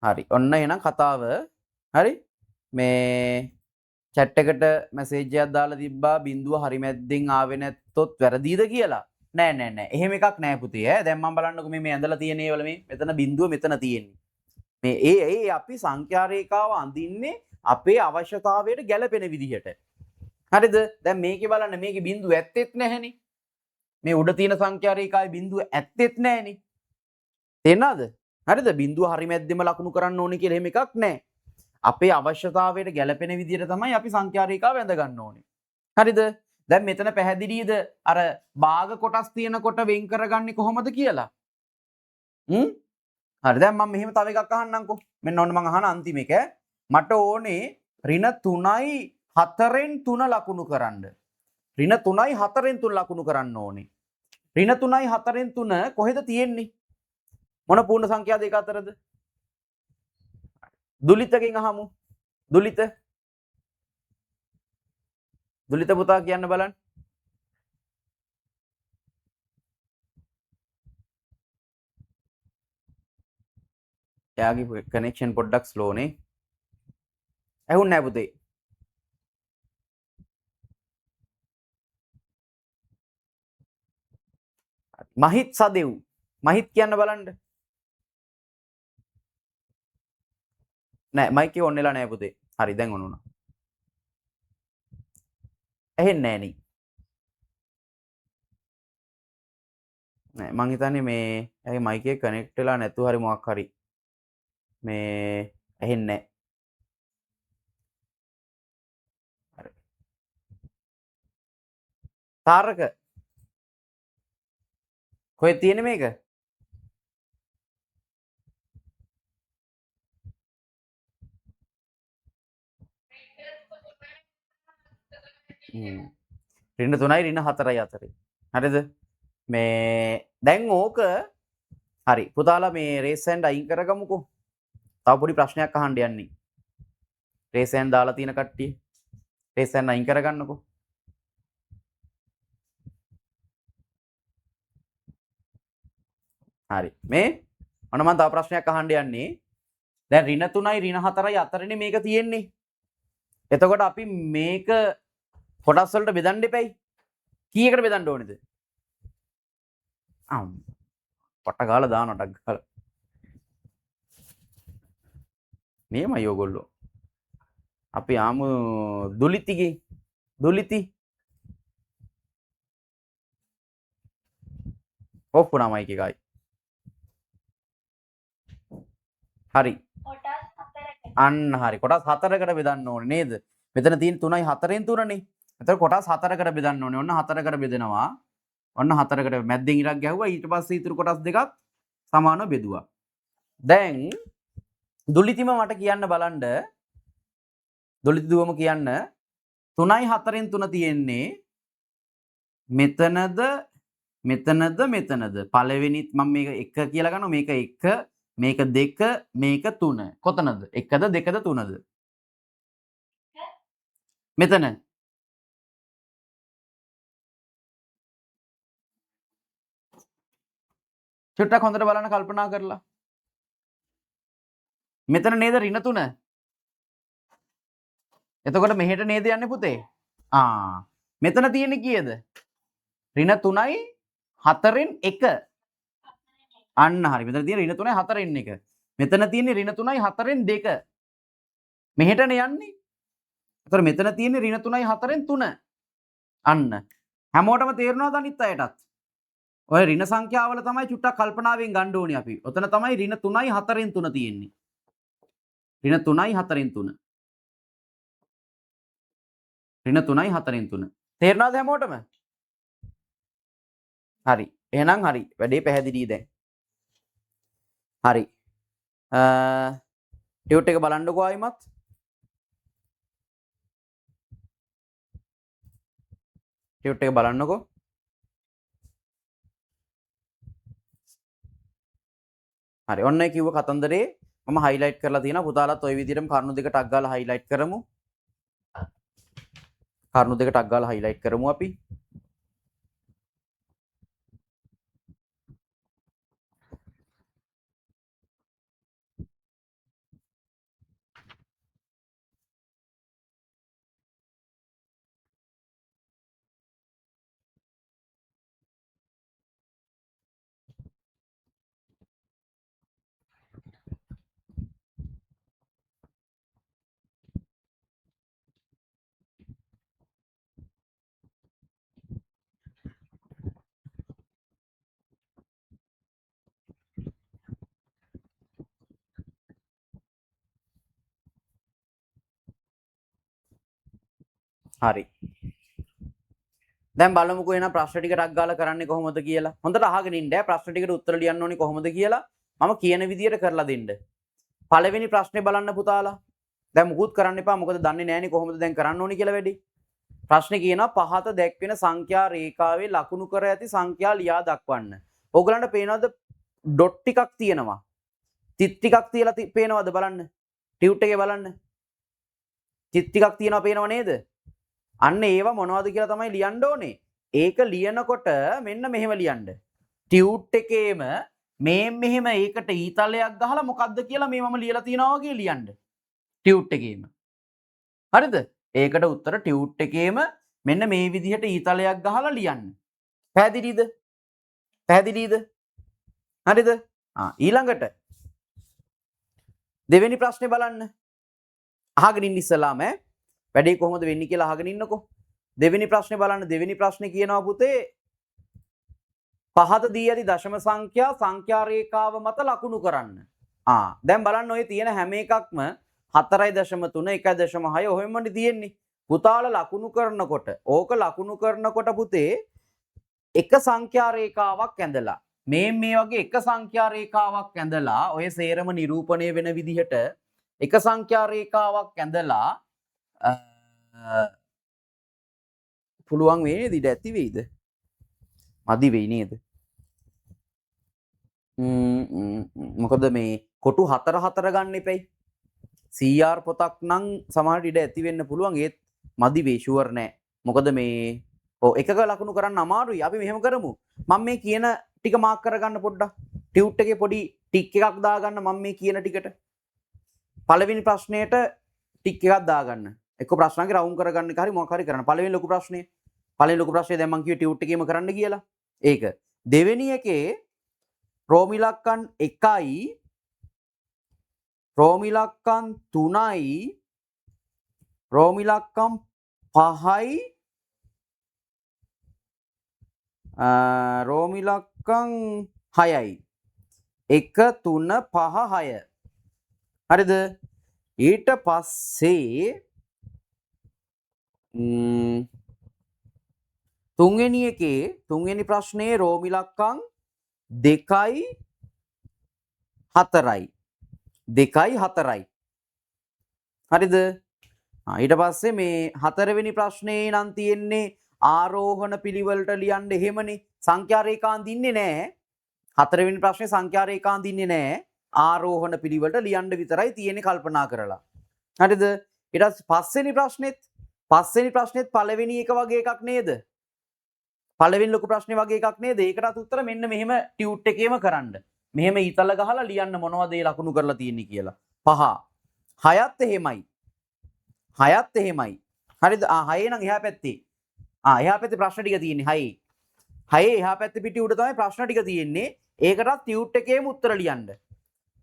හරි. ඔන්න එහෙනම් කතාව හරි. මේ chat එකට message එකක් දාලා තිබ්බා බිඳුව හරි මැද්දෙන් ආවේ නැත්තොත් වැරදීද කියලා. නෑ. එහෙම එකක් නෑ පුතේ ඈ. දැන් මම බලන්නකො මේ ඇඳලා තියෙන ඒවල මේ මෙතන බිඳුව මෙතන තියෙන්නේ. මේ ඒ අපි සංඛ්‍යා රේඛාව අඳින්නේ අපේ අවශ්‍යතාවයට ගැලපෙන විදිහට. හරිද? දැන් මේකේ බලන්න මේකේ බිඳුව ඇත්තෙත් නැහෙනේ. මේ උඩ තියෙන සංඛ්‍යා රේඛාවේ බිඳුව ඇත්තෙත් නැහෙනේ. තේරෙනවද? හරිද? බිඳුව හරි මැද්දෙම ලකුණු කරන්න ඕනේ කියලා එහෙම එකක් නැහැ. අපේ අවශ්‍යතාවයට ගැලපෙන විදිහට තමයි අපි සංඛ්‍යා රේඛාව වැඳ ගන්න ඕනේ. හරිද? දැන් මෙතන පැහැදිලිද අර භාග කොටස් තියෙනකොට වෙන් කරගන්නේ කොහොමද කියලා? හරි දැන් මම මෙහෙම තව එකක් අහන්නම්කෝ. මෙන්න ඔන්න මම අහන අන්තිම එක. මට ඕනේ ඍණ 3යි 4න් 3 ලකුණු කරන්න. ඍණ 3යි 4න් 3 ලකුණු කරන්න ඕනේ. ඍණ 3යි 4න් 3 කොහෙද තියෙන්නේ? මොන පූර්ණ සංඛ්‍යා දෙක අතරද? දුලිතගෙන් අහමු. දුලිත පුතා කියන්න බලන්න. එයාගේ කනෙක්ෂන් පොඩ්ඩක් ස්ලෝ නේ. ඇහුන්නේ නැහැ පුතේ. මහිත් සදෙව්. මහිත් කියන්න බලන්න. නෑ මයික් එක ඔන් වෙලා නෑ පුතේ. හරි දැන් ඔන් වුණා. ඇහෙන්නේ නෑ නේ. නෑ මං හිතන්නේ මේ ඇයි මයික් එක කනෙක්ට් වෙලා නැතුව හරි මොකක් හරි මේ ඇහෙන්නේ නෑ. හරි. තාරක කොහෙද තියෙන්නේ මේක? ඍණ 3යි ඍණ 4යි අතරේ. හරිද? මේ දැන් ඕක හරි පුතාලා මේ රේස් හෑන්ඩ් අයින් කරගමුකෝ. තව පොඩි ප්‍රශ්නයක් අහන්න යන්නේ. රේස් හෑන්ඩ් දාලා තියෙන කට්ටිය රේස් හෑන්ඩ් අයින් කරගන්නකෝ. හරි මේ ඔන්න මම තව ප්‍රශ්නයක් අහන්න යන්නේ. දැන් ඍණ 3යි ඍණ 4යි අතරනේ මේක තියෙන්නේ. එතකොට අපි මේක කොටස් වලට බෙදන්න එපැයි. කීයකට බෙදන්න ඕනේද? පට ගාලා දානවා ටක් ගාලා. නියමයි ඔයගොල්ලෝ. අපි ආමු දුලිතිගේ. දුලිති. ඔෆ් වුණා මයික් එකයි. හරි. අන්න හරි. කොටස් 4කට බෙදන්න ඕනේ නේද? මෙතන තියෙන 3යි 4න් 3නේ. එතකොට කොටස් 4කට බෙදන්න ඕනේ. ඔන්න 4කට බෙදෙනවා. ඔන්න 4කට මැද්දෙන් ඉරක් ගැහුවා. ඊට පස්සේ ඊටු කොටස් දෙකක් සමානව බෙදුවා. දැන් දුලිතිම මට කියන්න බලන්න. දුලිති දුවම කියන්න 3යි 4න් 3 තියෙන්නේ මෙතනද මෙතනද පළවෙනිත් මම මේක 1 කියලා ගන්නවා. මේක 1 මේක 2 මේක 3. කොතනද? 1ද 2ද 3ද? මෙතන. චුට්ටක් හොඳට බලන්න කල්පනා කරලා. මෙතන නේද ඍණ 3? එතකොට මෙහෙට නේද යන්නේ පුතේ? මෙතන තියෙන්නේ කීයද? ඍණ 3යි 4න් 1. අන්න හරි. මෙතන තියෙන ඍණ 3යි 4න් 1. මෙතන තියෙන්නේ ඍණ 3යි 4න් 2. මෙහෙටනේ යන්නේ. එතකොට මෙතන තියෙන්නේ ඍණ 3යි 4න් 3. අන්න. හැමෝටම තේරෙනවද අනිත් අයටත්? ඔය ඍණ සංඛ්‍යාවල තමයි චුට්ටක් කල්පනාවෙන් ගන්න ඕනේ අපි. ඔතන තමයි ඍණ 3යි 4න් 3 තියෙන්නේ. ඍණ 3යි 4න් 3. ඍණ 3යි 4න් 3. තේරෙනවද හැමෝටම? හරි. එහෙනම් හරි. වැඩේ පැහැදිලි දැන්. හරි. ටියුට් එක බලන්නකෝ ආයිමත්. ටියුට් එක බලන්නකෝ. හරි. ඔන්න ඒ කිව්ව කතන්දරේ මම හයිලයිට් කරලා තියෙනවා. පුතාලත් ওই විදිහටම කරුණු දෙක ටක් ගාලා හයිලයිට් කරමු. කරුණු දෙක ටක් ගාලා හයිලයිට් කරමු අපි. හරි. දැන් බලමුකෝ එන ප්‍රශ්න ටික ටක් ගාලා කරන්නේ කොහොමද කියලා. හොඳට අහගෙන ඉන්න. ප්‍රශ්න ටිකට උත්තර ලියන්න ඕනේ කොහොමද කියලා මම කියන විදියට කරලා දෙන්න. පළවෙනි ප්‍රශ්නේ බලන්න පුතාලා. දැන් මුකුත් කරන්න එපා. මොකද දන්නේ නැහැනේ කොහොමද දැන් කරන්න ඕනේ කියලා වැඩි. ප්‍රශ්නේ කියනවා පහත දැක්වෙන සංඛ්‍යා රේඛාවේ ලකුණු කර ඇති සංඛ්‍යා ලියා දක්වන්න. ඕගලන්ට පේනවද ඩොට් ටිකක් තියෙනවා. තිත් ටිකක් තියලා පේනවද බලන්න. ටියුට් එකේ බලන්න. තිත් ටිකක් තියෙනවා පේනව නේද? අන්න ඒවා මොනවද කියලා තමයි ලියන්න ඕනේ. ඒක ලියනකොට මෙන්න මෙහෙම ලියන්න. ටියුට් එකේම මෙහෙම ඒකට ඊතලයක් ගහලා මොකද්ද කියලා මේ මම ලියලා තියනවා වගේ ලියන්න. ටියුට් එකේම. හරිද? ඒකට උත්තර ටියුට් එකේම මෙන්න මේ විදිහට ඊතලයක් ගහලා ලියන්න. පැහැදිලිද? පැහැදිලිද? හරිද? ඊළඟට දෙවෙනි ප්‍රශ්නේ බලන්න. අහගෙන ඉන්න ඉස්සලාම වැඩේ කොහොමද වෙන්නේ කියලා අහගෙන ඉන්නකෝ. දෙවෙනි ප්‍රශ්නේ බලන්න. දෙවෙනි ප්‍රශ්නේ කියනවා පුතේ පහත දී ඇති දශම සංඛ්‍යා රේඛාව මත ලකුණු කරන්න. දැන් බලන්න ඔය තියෙන හැම එකක්ම 4.3 1.6 ඔහෙමනේ තියෙන්නේ. පුතාලා ලකුණු කරනකොට ඕක ලකුණු කරනකොට පුතේ එක සංඛ්‍යා රේඛාවක් ඇඳලා මේ වගේ එක සංඛ්‍යා රේඛාවක් ඇඳලා ඔය සේරම නිරූපණය වෙන විදිහට එක සංඛ්‍යා රේඛාවක් ඇඳලා පුළුවන් වෙන්නේ ඉඩ ඇති වෙයිද? මදි වෙයි නේද? මොකද මේ කොටු 4 ගන්න එපයි. CR පොතක් නම් සමහරට ඉඩ ඇති වෙන්න පුළුවන්. ඒත් මදි වෙයි ෂුවර් නෑ. මොකද මේ එකක ලකුණු කරන්න අමාරුයි. අපි මෙහෙම කරමු. මම මේ කියන ටික මාක් කරගන්න පොඩ්ඩක්. ටියුට් එකේ පොඩි ටික් එකක් දාගන්න මම මේ කියන ටිකට. පළවෙනි ප්‍රශ්නයට ටික් එකක් දාගන්න. එක්ක ප්‍රශ්නක රවුම් කරගන්න එක හරි මොකක් හරි කරන්න. පළවෙනි ලොකු ප්‍රශ්නේ දැන් මම කිව්වේ ටියුට් එකේම කරන්න කියලා. ඒක. දෙවෙනි එකේ රෝම ඉලක්කම් 1යි රෝම ඉලක්කම් 3යි රෝම ඉලක්කම් 5යි රෝම ඉලක්කම් 6යි 1 3 5 6 හරිද? ඊට පස්සේ තුන්වෙනි ප්‍රශ්නේ රෝම ඉලක්කම් 2යි 4යි 2යි 4යි හරිද? ඊට පස්සේ මේ හතරවෙනි ප්‍රශ්නේ නම් තියෙන්නේ ආරෝහණ පිළිවෙලට ලියන්න එහෙමනේ. සංඛ්‍යා රේඛා අඳින්නේ නැහැ. හතරවෙනි ප්‍රශ්නේ සංඛ්‍යා රේඛා අඳින්නේ නැහැ. ආරෝහණ පිළිවෙලට ලියන්න විතරයි තියෙන්නේ කල්පනා කරලා. හරිද? ඊට පස්සේ පස්වෙනි ප්‍රශ්නෙත් පළවෙනි එක වගේ එකක් නේද? පළවෙනි ලොකු ප්‍රශ්නේ වගේ එකක් නේද? ඒකටත් උත්තර මෙන්න මෙහෙම ටියුට් එකේම කරන්න. මෙහෙම ඊතල ගහලා ලියන්න මොනවද ඒ ලකුණු කරලා තියෙන්නේ කියලා. 5 6ත් එහෙමයි. 6ත් එහෙමයි. හරිද? 6 නම් එහා පැත්තේ. එහා පැත්තේ ප්‍රශ්න ටික තියෙන්නේ 6. 6 එහා පැත්තේ පිටි උඩ තමයි ප්‍රශ්න ටික තියෙන්නේ. ඒකටත් ටියුට් එකේම උත්තර ලියන්න.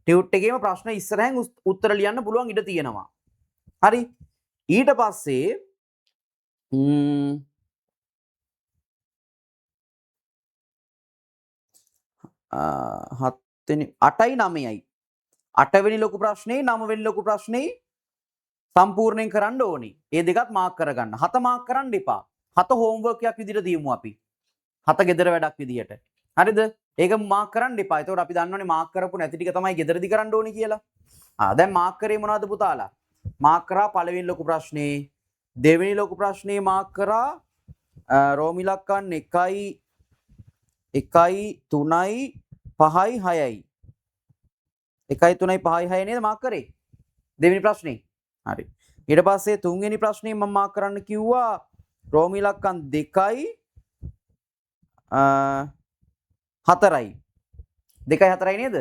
ටියුට් එකේම ප්‍රශ්න ඉස්සරහෙන් උත්තර ලියන්න පුළුවන් ඉඩ තියෙනවා. හරි? ඊට පස්සේ 8යි 9යි 8වෙනි ලොකු ප්‍රශ්නේ 9වෙනි ලොකු ප්‍රශ්නේ සම්පූර්ණයෙන් කරන්න ඕනේ. ඒ දෙකත් මාක් කරගන්න. 7 මාක් කරන්න එපා. 7 හෝම්වර්ක් එකක් විදිහට දියමු අපි. 7 ගෙදර වැඩක් විදිහට. හරිද? ඒක මාක් කරන්න එපා. ඒතකොට අපි දන්නවනේ මාක් කරපු නැති ටික තමයි ගෙදරදී කරන්න ඕනේ කියලා. දැන් මාක් කරේ මොනවද පුතාලා? මාක් කරා පළවෙනි ලොකු ප්‍රශ්නේ, දෙවෙනි ලොකු ප්‍රශ්නේ මාක් කරා රෝම ඉලක්කම් 1යි 3යි 5යි 6යි 1යි 3යි 5යි 6යි නේද මාක් කරේ දෙවෙනි ප්‍රශ්නේ. හරි. ඊට පස්සේ තුන්වෙනි ප්‍රශ්නේ මම මාක් කරන්න කිව්වා රෝම ඉලක්කම් 2යි 4යි 2යි 4යි නේද?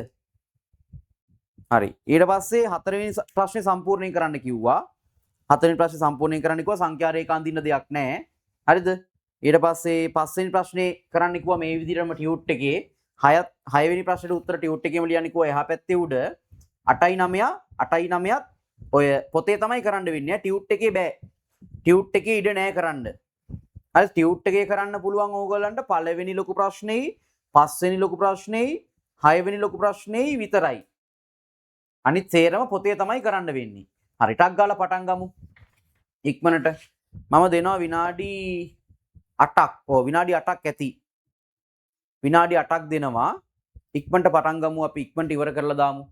හරි. ඊට පස්සේ හතරවෙනි ප්‍රශ්නේ සම්පූර්ණයෙන් කරන්න කිව්වා. හතරවෙනි ප්‍රශ්නේ සම්පූර්ණයෙන් කරන්න කිව්වා සංඛ්‍යා රේඛා අඳින්න දෙයක් නැහැ. හරිද? ඊට පස්සේ පස්වෙනි ප්‍රශ්නේ කරන්න කිව්වා මේ විදිහටම ටියුට් එකේ 6වෙනි ප්‍රශ්නෙට උත්තර ටියුට් එකේම ලියන්න කිව්වා එහා පැත්තේ උඩ 8යි 9ත් ඔය පොතේ තමයි කරන්න වෙන්නේ. ටියුට් එකේ බෑ. ටියුට් එකේ ඉඩ නැහැ කරන්න. හරි ටියුට් එකේ කරන්න පුළුවන් ඕගොල්ලන්ට පළවෙනි ලොකු ප්‍රශ්නේ, පස්වෙනි ලොකු ප්‍රශ්නේ, හයවෙනි ලොකු ප්‍රශ්නේ විතරයි. අනිත් සේරම පොතේ තමයි කරන්න වෙන්නේ. හරි ටක් ගාලා පටන් ගමු. ඉක්මනට මම දෙනවා විනාඩි 8ක්. ඔව් විනාඩි 8ක් ඇති. විනාඩි 8ක් දෙනවා. ඉක්මනට පටන් ගමු. අපි ඉක්මනට ඉවර කරලා දාමු.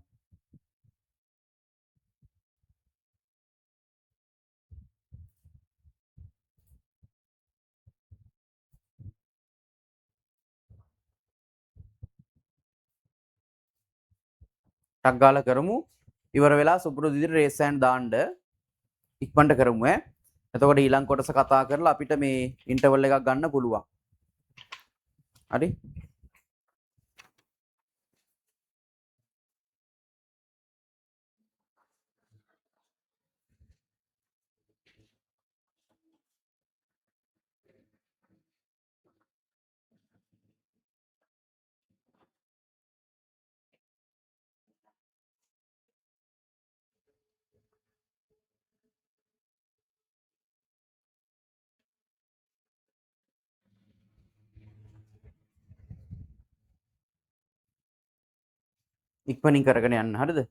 ටක් ගාලා කරමු. ඉවර වෙලා සුපුරුදු විදිහට රේස් හෑන්ඩ් දාන්න ඉක්මනට කරමු ඈ. එතකොට ඊළඟ කොටස කතා කරලා අපිට මේ ඉන්ටර්වල් එකක් ගන්න පුළුවන්. හරි? ඉක්මනින් කරගෙන යන්න. හරිද?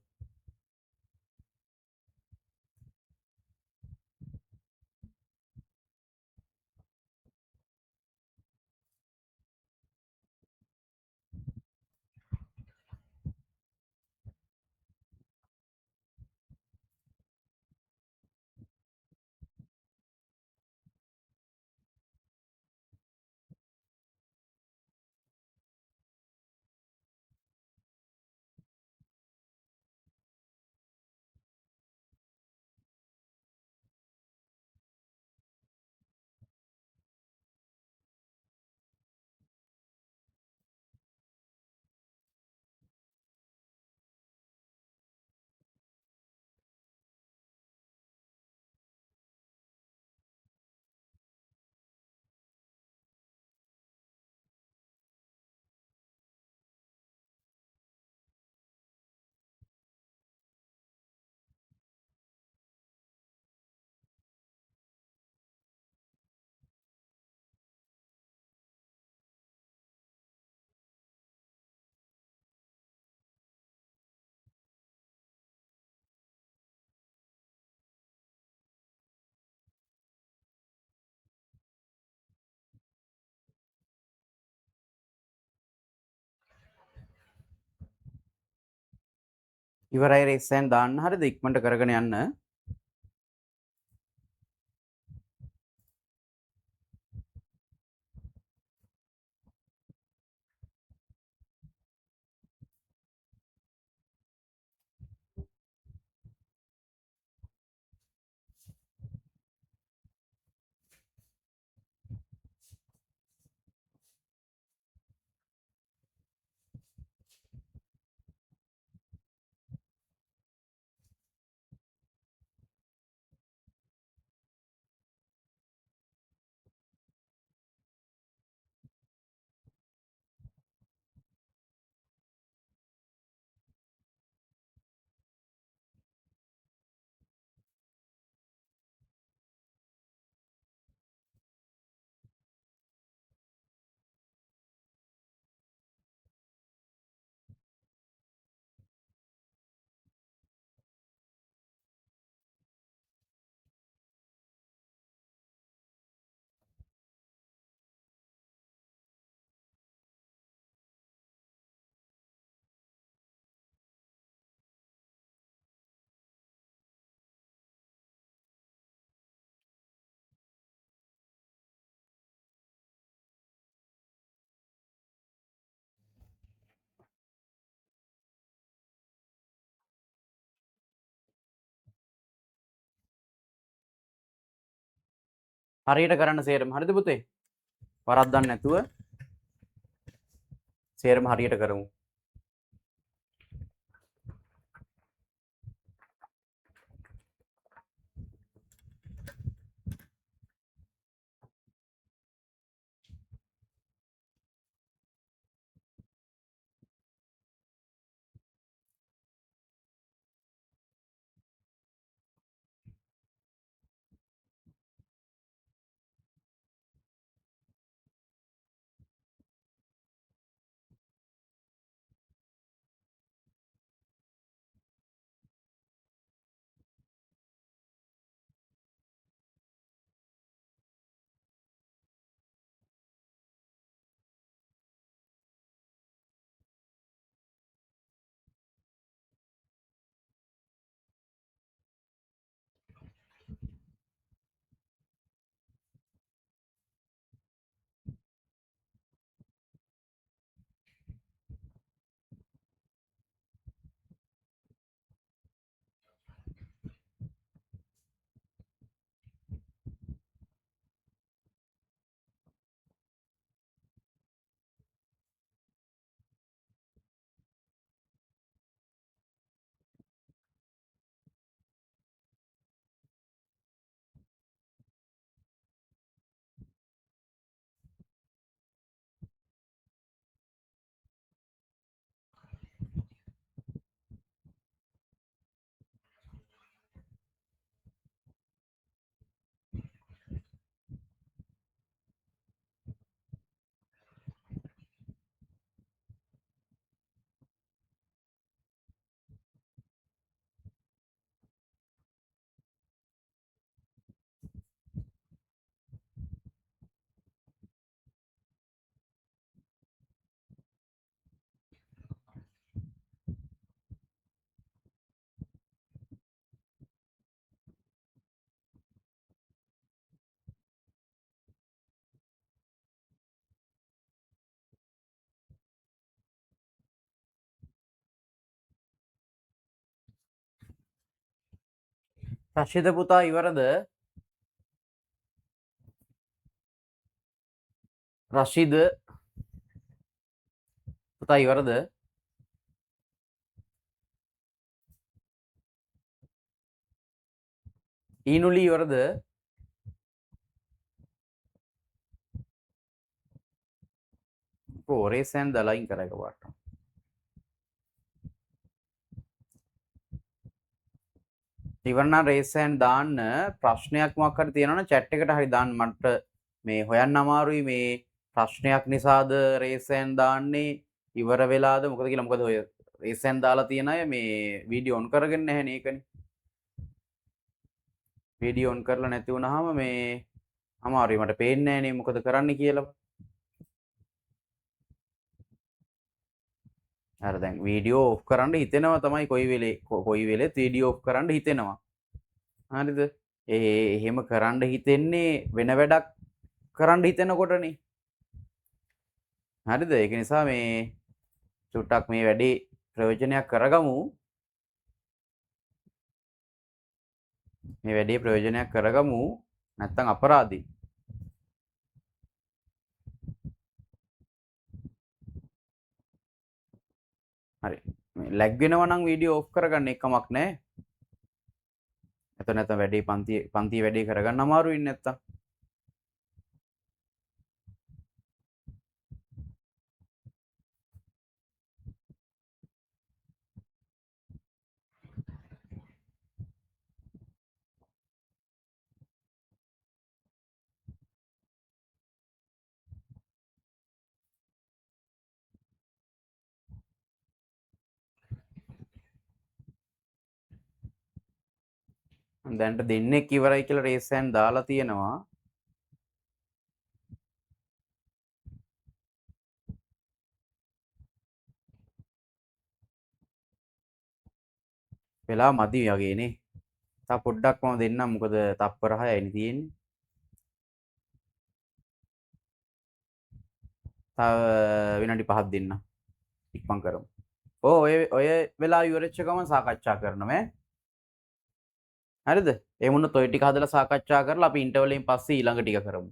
ඉවරයි රේස් හෑන්ඩ් දාන්න. හරිද? ඉක්මනට කරගෙන යන්න. හරියට කරන්න සේරම. හරිද පුතේ? වරද්දන්න නැතුව සේරම හරියට කරමු. රශිද පුතා ඉවරද? රශිද පුතා ඉවරද? ඊනුලි ඉවරද? රේසෑන් දලයින් කර එකපාරට. ඉවර නම් රේසෑන් දාන්න. ප්‍රශ්නයක් මොකක් හරි තියෙනවා නම් chat එකට හරි දාන්න. මට මේ හොයන්න අමාරුයි මේ ප්‍රශ්නයක් නිසාද රේසෑන් දාන්නේ ඉවර වෙලාද මොකද කියලා. මොකද ඔය රේසෑන් දාලා තියෙන අය මේ වීඩියෝ ඔන් කරගෙන නැහැ නේ ඒකනේ. වීඩියෝ ඔන් කරලා නැති වුනහම මේ අමාරුයි. මට පේන්නේ නැහැ නේ මොකද කරන්න කියලා. අර දැන් වීඩියෝ ඔෆ් කරන්න හිතෙනවා තමයි කොයි වෙලෙත් වීඩියෝ ඔෆ් කරන්න හිතෙනවා. හරිද? එහෙම කරන්න හිතෙන්නේ වෙන වැඩක් කරන්න හිතෙනකොටනේ. හරිද? ඒක නිසා මේ චුට්ටක් මේ වැඩේ ප්‍රයෝජනයක් කරගමු. මේ වැඩේ ප්‍රයෝජනයක් කරගමු. නැත්තම් අපරාධයි. හරි. මේ ලැග් වෙනවා නම් වීඩියෝ ඔෆ් කරගන්න එකමක් නැහැ. නැත්නම් වැඩේ පන්ති වැඩේ කරගන්න අමාරුයි නැත්තම්. දැන්ට දෙන්නෙක් ඉවරයි කියලා රේසෑන් දාලා තියෙනවා. වෙලා මදි වගේනේ. තා පොඩ්ඩක් මම දෙන්නම් මොකද තප්පර 6යිනේ තියෙන්නේ. තව විනාඩි 5ක් දෙන්න. ඉක්මන් කරමු. ඔය වෙලාව ඉවරෙච්ච ගමන් සාකච්ඡා කරනවා ඈ. හරිද? ඒ වුණොත් ඔය ටික හදලා සාකච්ඡා කරලා අපි ඉන්ටර්වල් එකෙන් පස්සේ ඊළඟ ටික කරමු.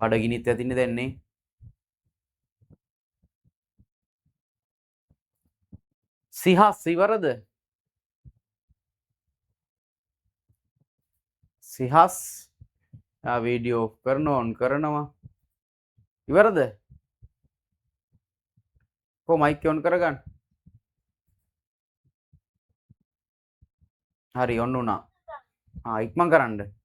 බඩගිනිත් ඇතින්නේ දැන්නේ. සිහස් ඉවරද? සිහස් වීඩියෝ ඔෆ් කරනවා ඔන් කරනවා. ඉවරද? කො මයික් ඔන් කරගන්න. හරි ඔන්න උනා. ඉක්මන් කරන්න.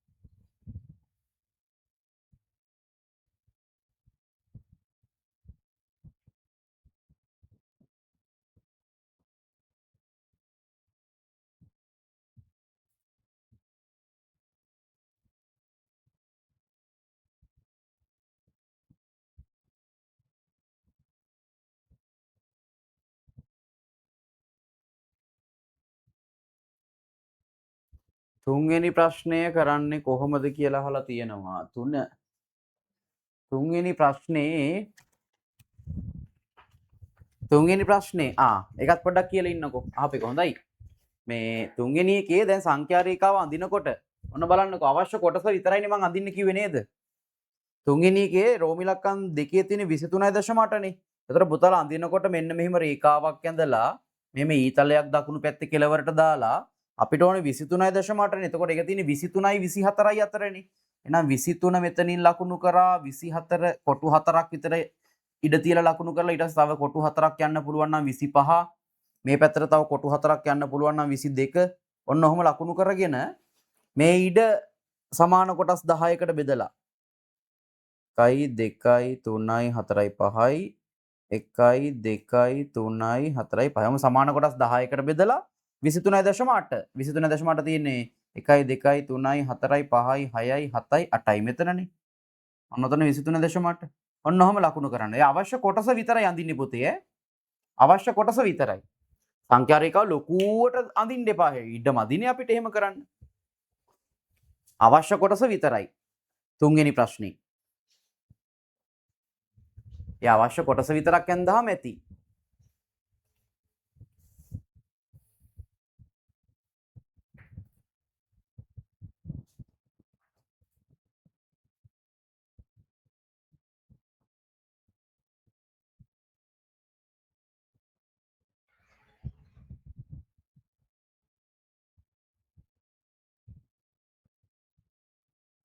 තුන්වෙනි ප්‍රශ්නය කරන්නේ කොහොමද කියලා අහලා තියෙනවා. තුන්වෙනි ප්‍රශ්නේ ඒකත් පොඩ්ඩක් කියලා ඉන්නකෝ. අහපෙක හොඳයි. මේ තුන්වෙනි එකේ දැන් සංඛ්‍යා රේඛාව අඳිනකොට ඔන්න බලන්නකෝ අවශ්‍ය කොටස විතරයිනේ මම අඳින්න කිව්වේ නේද? තුන්වෙනි එකේ රෝම ඉලක්කම් දෙකේ තියෙන 23.8 නේ. ඒතර පුතාලා අඳිනකොට මෙන්න මෙහිම රේඛාවක් ඇඳලා මෙහෙම ඊතලයක් දකුණු පැත්තේ කෙළවරට දාලා අපිට ඕනේ 23.8 නේ. එතකොට ඒක තියෙන්නේ 23යි 24යි අතරනේ. එහෙනම් 23 මෙතනින් ලකුණු කරා 24 කොටු 4ක් විතර ඉඩ තියලා ලකුණු කරලා ඊට පස්සේ තව කොටු 4ක් යන්න පුළුවන් නම් 25. මේ පැත්තට තව කොටු 4ක් යන්න පුළුවන් නම් 22. ඔන්න ඔහොම ලකුණු කරගෙන මේ ඉඩ සමාන කොටස් 10කට බෙදලා 1 2 3 4 5යි 1 2 3 4 5ම සමාන කොටස් 10කට බෙදලා 23.8 23.8 තියෙන්නේ 1 2 3 4 5 6 7 8යි මෙතනනේ. ඔන්න ඔතන 23.8. ඔන්න ඔහම ලකුණු කරන්න. ඒ අවශ්‍ය කොටස විතරයි අඳින්නේ පුතේ. අවශ්‍ය කොටස විතරයි. සංඛ්‍යා රේඛාව ලොකුවට අඳින්න එපා. ඉඩ මදිනේ අපිට එහෙම කරන්න. අවශ්‍ය කොටස විතරයි. තුන්වෙනි ප්‍රශ්නේ. ඒ අවශ්‍ය කොටස විතරක් ඇඳාම ඇති.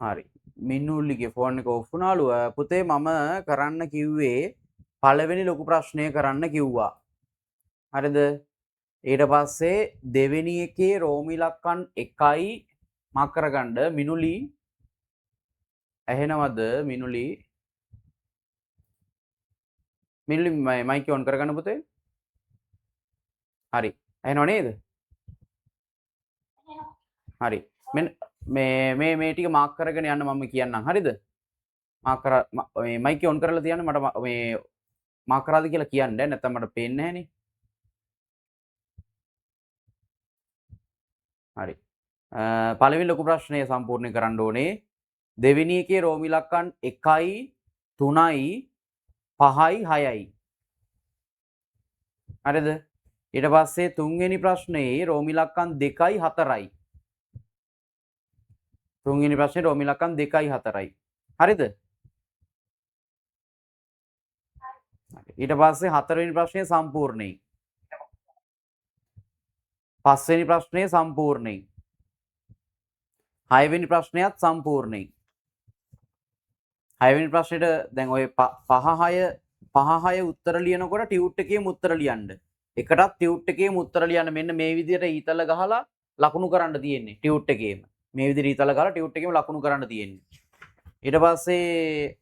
හරි. මිනුල්ලිගේ ෆෝන් එක ඔෆ් වුණාලු. පුතේ මම කරන්න කිව්වේ පළවෙනි ලොකු ප්‍රශ්නය කරන්න කිව්වා. හරිද? ඊට පස්සේ දෙවෙනි එකේ රෝම ඉලක්කම් 1යි මාක් කරගන්න මිනුලි ඇහෙනවද මිනුලි? මිනුලි මයික් ඔන් කරගන්න පුතේ. හරි. ඇහෙනව නේද? හරි. මේ ටික මාක් කරගෙන යන්න මම කියන්නම්. හරිද? මාක් කර මේ මයික් ඔන් කරලා තියන්න මට මේ මාක් කරාද කියලා කියන්න. නැත්නම් මට පේන්නේ නැහනේ. හරි. පළවෙනි ලොකු ප්‍රශ්නය සම්පූර්ණ කරන්න ඕනේ. දෙවෙනි එකේ රෝම ඉලක්කම් 1යි 3යි 5යි 6යි. හරිද? ඊට පස්සේ තුන්වෙනි ප්‍රශ්නයේ රෝම ඉලක්කම් 2යි 4යි. තුන්වෙනි ප්‍රශ්නේ රෝම ඉලක්කම් 2යි 4යි. හරිද? ඊට පස්සේ හතරවෙනි ප්‍රශ්නය සම්පූර්ණයි. පස්වෙනි ප්‍රශ්නය සම්පූර්ණයි. හයවෙනි ප්‍රශ්නයත් සම්පූර්ණයි. හයවෙනි ප්‍රශ්නෙට දැන් ඔය 5 6 උත්තර ලියනකොට ටියුට් එකේම උත්තර ලියන්න. එකටත් ටියුට් එකේම උත්තර ලියන්න. මෙන්න මේ විදිහට ඊතල ගහලා ලකුණු කරන්න තියෙන්නේ ටියුට් එකේම. මේ විදිහට ඊතල ගහලා ටියුට් එකේම ලකුණු කරන්න තියෙන්නේ. ඊට පස්සේ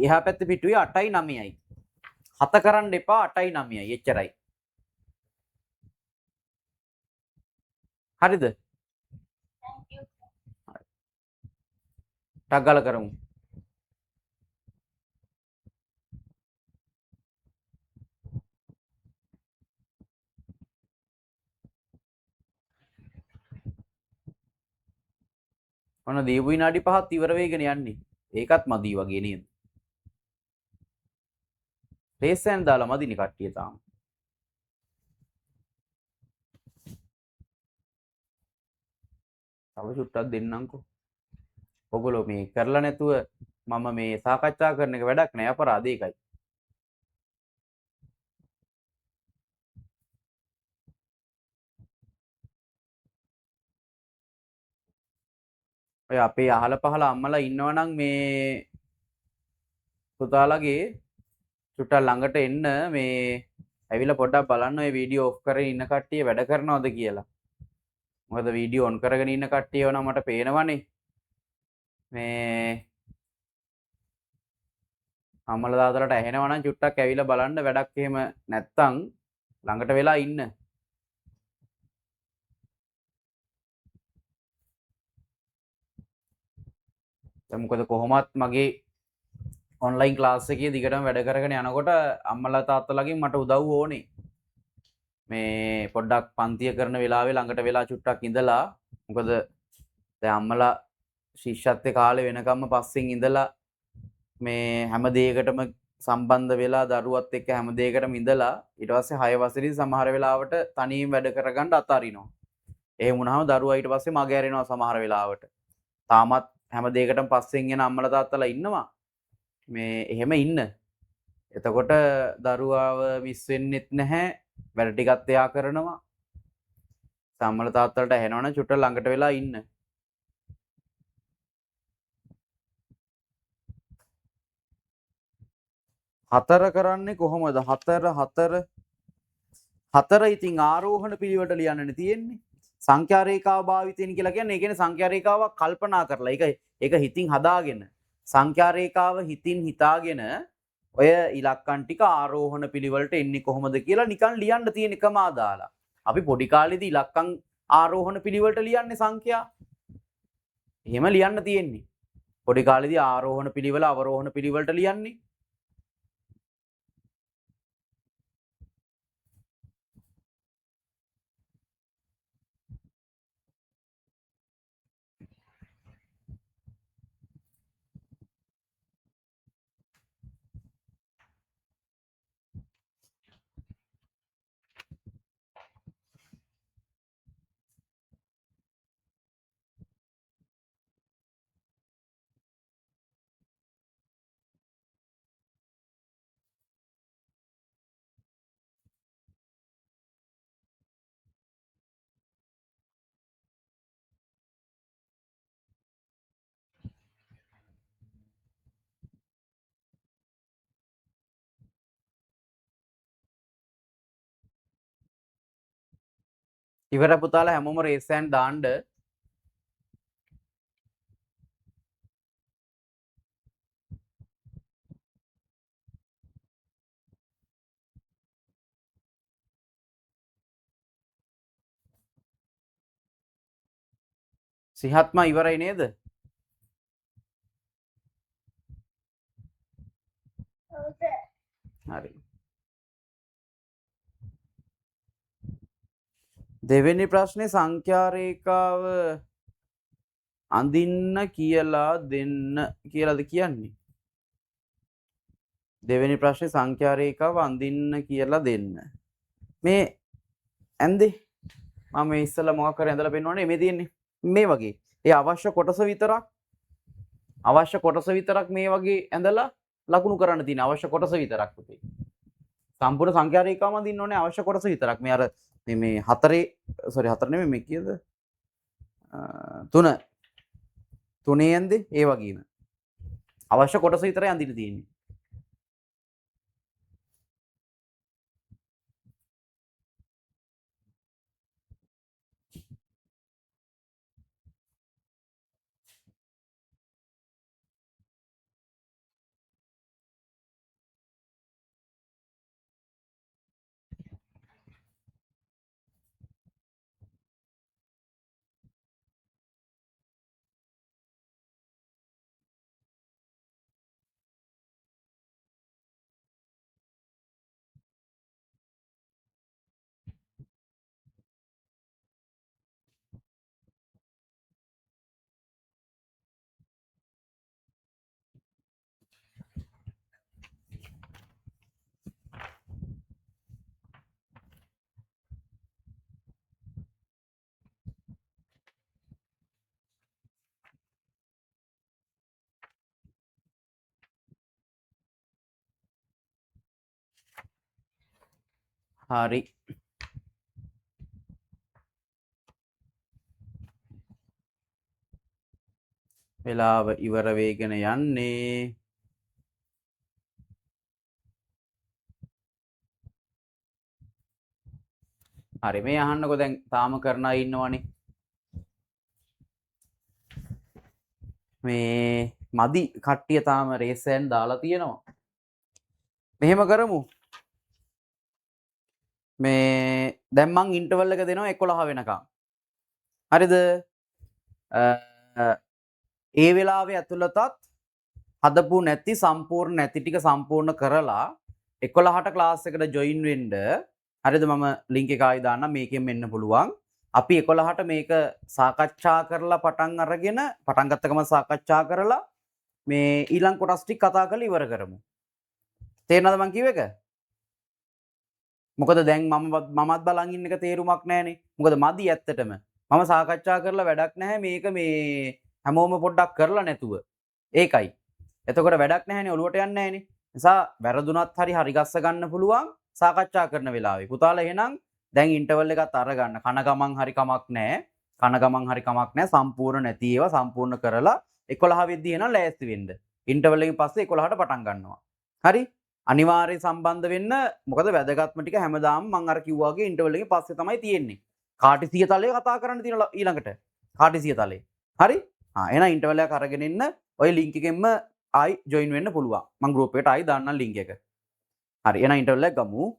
එහා පැත්තේ පිටුවේ 8යි 9යි. 7 කරන්න එපා 8යි 9යි. එච්චරයි. හරිද? ටක් ගාලා කරමු. ඔන්න දීපු විනාඩි 5ත් ඉවර වෙගෙන යන්නේ. ඒකත් මදි වගේ නේද? රේසෙන් දාලා මදිනේ කට්ටිය තාම. තව චුට්ටක් දෙන්නම්කෝ. ඔගොල්ලෝ මේ කරලා නැතුව මම මේ සාකච්ඡා කරන එක වැඩක් නෑ අපරාධ ඒකයි. ඔය අපේ අහල පහල අම්මලා ඉන්නවනම් මේ පුතාලගේ චුට්ටක් ළඟට එන්න මේ ඇවිල්ලා පොඩ්ඩක් බලන්න ඔය වීඩියෝ ඔෆ් කරගෙන ඉන්න කට්ටිය වැඩ කරනවද කියලා. මොකද වීඩියෝ ඔන් කරගෙන ඉන්න කට්ටියව නම් මට පේනවනේ. මේ අම්මලා තාත්තලාට ඇහෙනවා නම් චුට්ටක් ඇවිල්ලා බලන්න වැඩක් එහෙම නැත්තම් ළඟට වෙලා ඉන්න. දැන් මොකද කොහොමත් මගේ ඔන්ලයින් ක්ලාස් එකේ දිගටම වැඩ කරගෙන යනකොට අම්මලා තාත්තලාගෙන් මට උදව් ඕනේ. මේ පොඩ්ඩක් පන්තිය කරන වෙලාවේ ළඟට වෙලා චුට්ටක් ඉඳලා මොකද දැන් අම්මලා ශිෂ්‍යත්වයේ කාලේ වෙනකම්ම පස්සෙන් ඉඳලා මේ හැම දෙයකටම සම්බන්ධ වෙලා දරුවත් එක්ක හැම දෙයකටම ඉඳලා ඊට පස්සේ 6 වසරේදී සමහර වෙලාවට තනියෙන් වැඩ කරගන්න අතාරිනවා. එහෙම වුණාම දරුවා ඊට පස්සේ මග ඇරෙනවා සමහර වෙලාවට. තාමත් හැම දෙයකටම පස්සෙන් යන අම්මලා තාත්තලා ඉන්නවා. මේ එහෙම ඉන්න. එතකොට දරුවාව මිස් වෙන්නෙත් නැහැ. වැඩ ටිකත් එයා කරනවා. අම්මලා තාත්තලාට ඇහෙනවනම් චුට්ට ළඟට වෙලා ඉන්න. හතර කරන්නේ කොහොමද? හතර ඉතින් ආරෝහණ පිළිවෙලට ලියන්නනේ තියෙන්නේ. සංඛ්‍යා රේඛාව භාවිතයෙන් කියලා කියන්නේ ඒ කියන්නේ සංඛ්‍යා රේඛාවක් කල්පනා කරලා ඒක හිතින් හදාගෙන සංඛ්‍යා රේඛාව හිතින් හිතාගෙන ඔය ඉලක්කම් ටික ආරෝහණ පිළිවෙලට එන්නේ කොහොමද කියලා නිකන් ලියන්න තියෙන එකම ආදාලා. අපි පොඩි කාලේදී ඉලක්කම් ආරෝහණ පිළිවෙලට ලියන්නේ සංඛ්‍යා. එහෙම ලියන්න තියෙන්නේ. පොඩි කාලේදී ආරෝහණ පිළිවෙල අවරෝහණ පිළිවෙලට ලියන්නේ. ඉවර පුතාලා හැමෝම රේස් හෑන්ඩ් දාන්න. සිහත්ම ඉවරයි නේද? හරි. දෙවෙනි ප්‍රශ්නේ සංඛ්‍යා රේඛාව අඳින්න කියලා දෙන්න කියලාද කියන්නේ? දෙවෙනි ප්‍රශ්නේ සංඛ්‍යා රේඛාව අඳින්න කියලා දෙන්න. මේ ඇන්දේ මම මේ ඉස්සෙල්ලා මොකක් කරේ ඇඳලා පෙන්නවනේ මේ තියෙන්නේ. මේ වගේ. ඒ අවශ්‍ය කොටස විතරක් මේ වගේ ඇඳලා ලකුණු කරන්න තියෙන අවශ්‍ය කොටස විතරක් පුතේ. සම්පූර්ණ සංඛ්‍යා රේඛාවම අඳින්න ඕනේ අවශ්‍ය කොටස විතරක්. මේ අර මේ හතරේ හතර නෙමෙයි මේ කීයද? තුනේ ඇන්දේ ඒ වගේම. අවශ්‍ය කොටස විතරයි අඳින්න තියෙන්නේ. හරි. වෙලාව ඉවර වෙගෙන යන්නේ. හරි මේ අහන්නකෝ දැන් තාම කරන අය ඉන්නවනේ. මේ මදි කට්ටිය තාම රේස් හෑන්ඩ් දාලා තියෙනවා. මෙහෙම කරමු. මේ දැන් මං ඉන්ටර්වල් එක දෙනවා 11 වෙනකම්. හරිද? ඒ වෙලාවේ ඇතුළතත් හදපු නැති සම්පූර්ණ නැති ටික සම්පූර්ණ කරලා 11ට ක්ලාස් එකට ජොයින් වෙන්න. හරිද? මම ලින්ක් එක ආයි දාන්නම් මේකෙන් මෙන්න පුළුවන්. අපි 11ට මේක සාකච්ඡා කරලා පටන් අරගෙන පටන් ගත්ත ගමන් සාකච්ඡා කරලා මේ ඊළඟ කොටස් ටික කතා කරලා ඉවර කරමු. තේරෙනවද මං කිව්ව එක? මොකද දැන් මමත් බලන් ඉන්න එක තේරුමක් නැහනේ. මොකද මදි ඇත්තටම. මම සාකච්ඡා කරලා වැඩක් නැහැ මේක මේ හැමෝම පොඩ්ඩක් කරලා නැතුව. ඒකයි. එතකොට වැඩක් නැහැනේ ඔලුවට යන්නේ නැහැනේ. නිසා වැරදුනත් හරි ගස්ස ගන්න පුළුවන් සාකච්ඡා කරන වෙලාවේ. පුතාලා එහෙනම් දැන් ඉන්ටර්වල් එකත් අරගන්න. කන ගමන් හරි කමක් නැහැ. සම්පූර්ණ නැති ඒවා සම්පූර්ණ කරලා 11 වෙද්දී එහෙනම් ලෑස්ති වෙන්න. ඉන්ටර්වල් එකෙන් පස්සේ 11ට පටන් ගන්නවා. හරි? අනිවාර්යයෙන් සම්බන්ධ වෙන්න. මොකද වැදගත්ම ටික හැමදාම මම අර කිව්වා වගේ ඉන්ටර්වල් එකෙන් පස්සේ තමයි තියෙන්නේ. කාටිසිය තලය කතා කරන්න තියෙන ඊළඟට. කාටිසිය තලය. හරි? එහෙනම් ඉන්ටර්වල් එක අරගෙන ඉන්න. ඔය ලින්ක් එකෙන්ම ආයි ජොයින් වෙන්න පුළුවන්. මම ගෲප් එකට ආයි දාන්නම් ලින්ක් එක. හරි. එහෙනම් ඉන්ටර්වල් එක ගමු.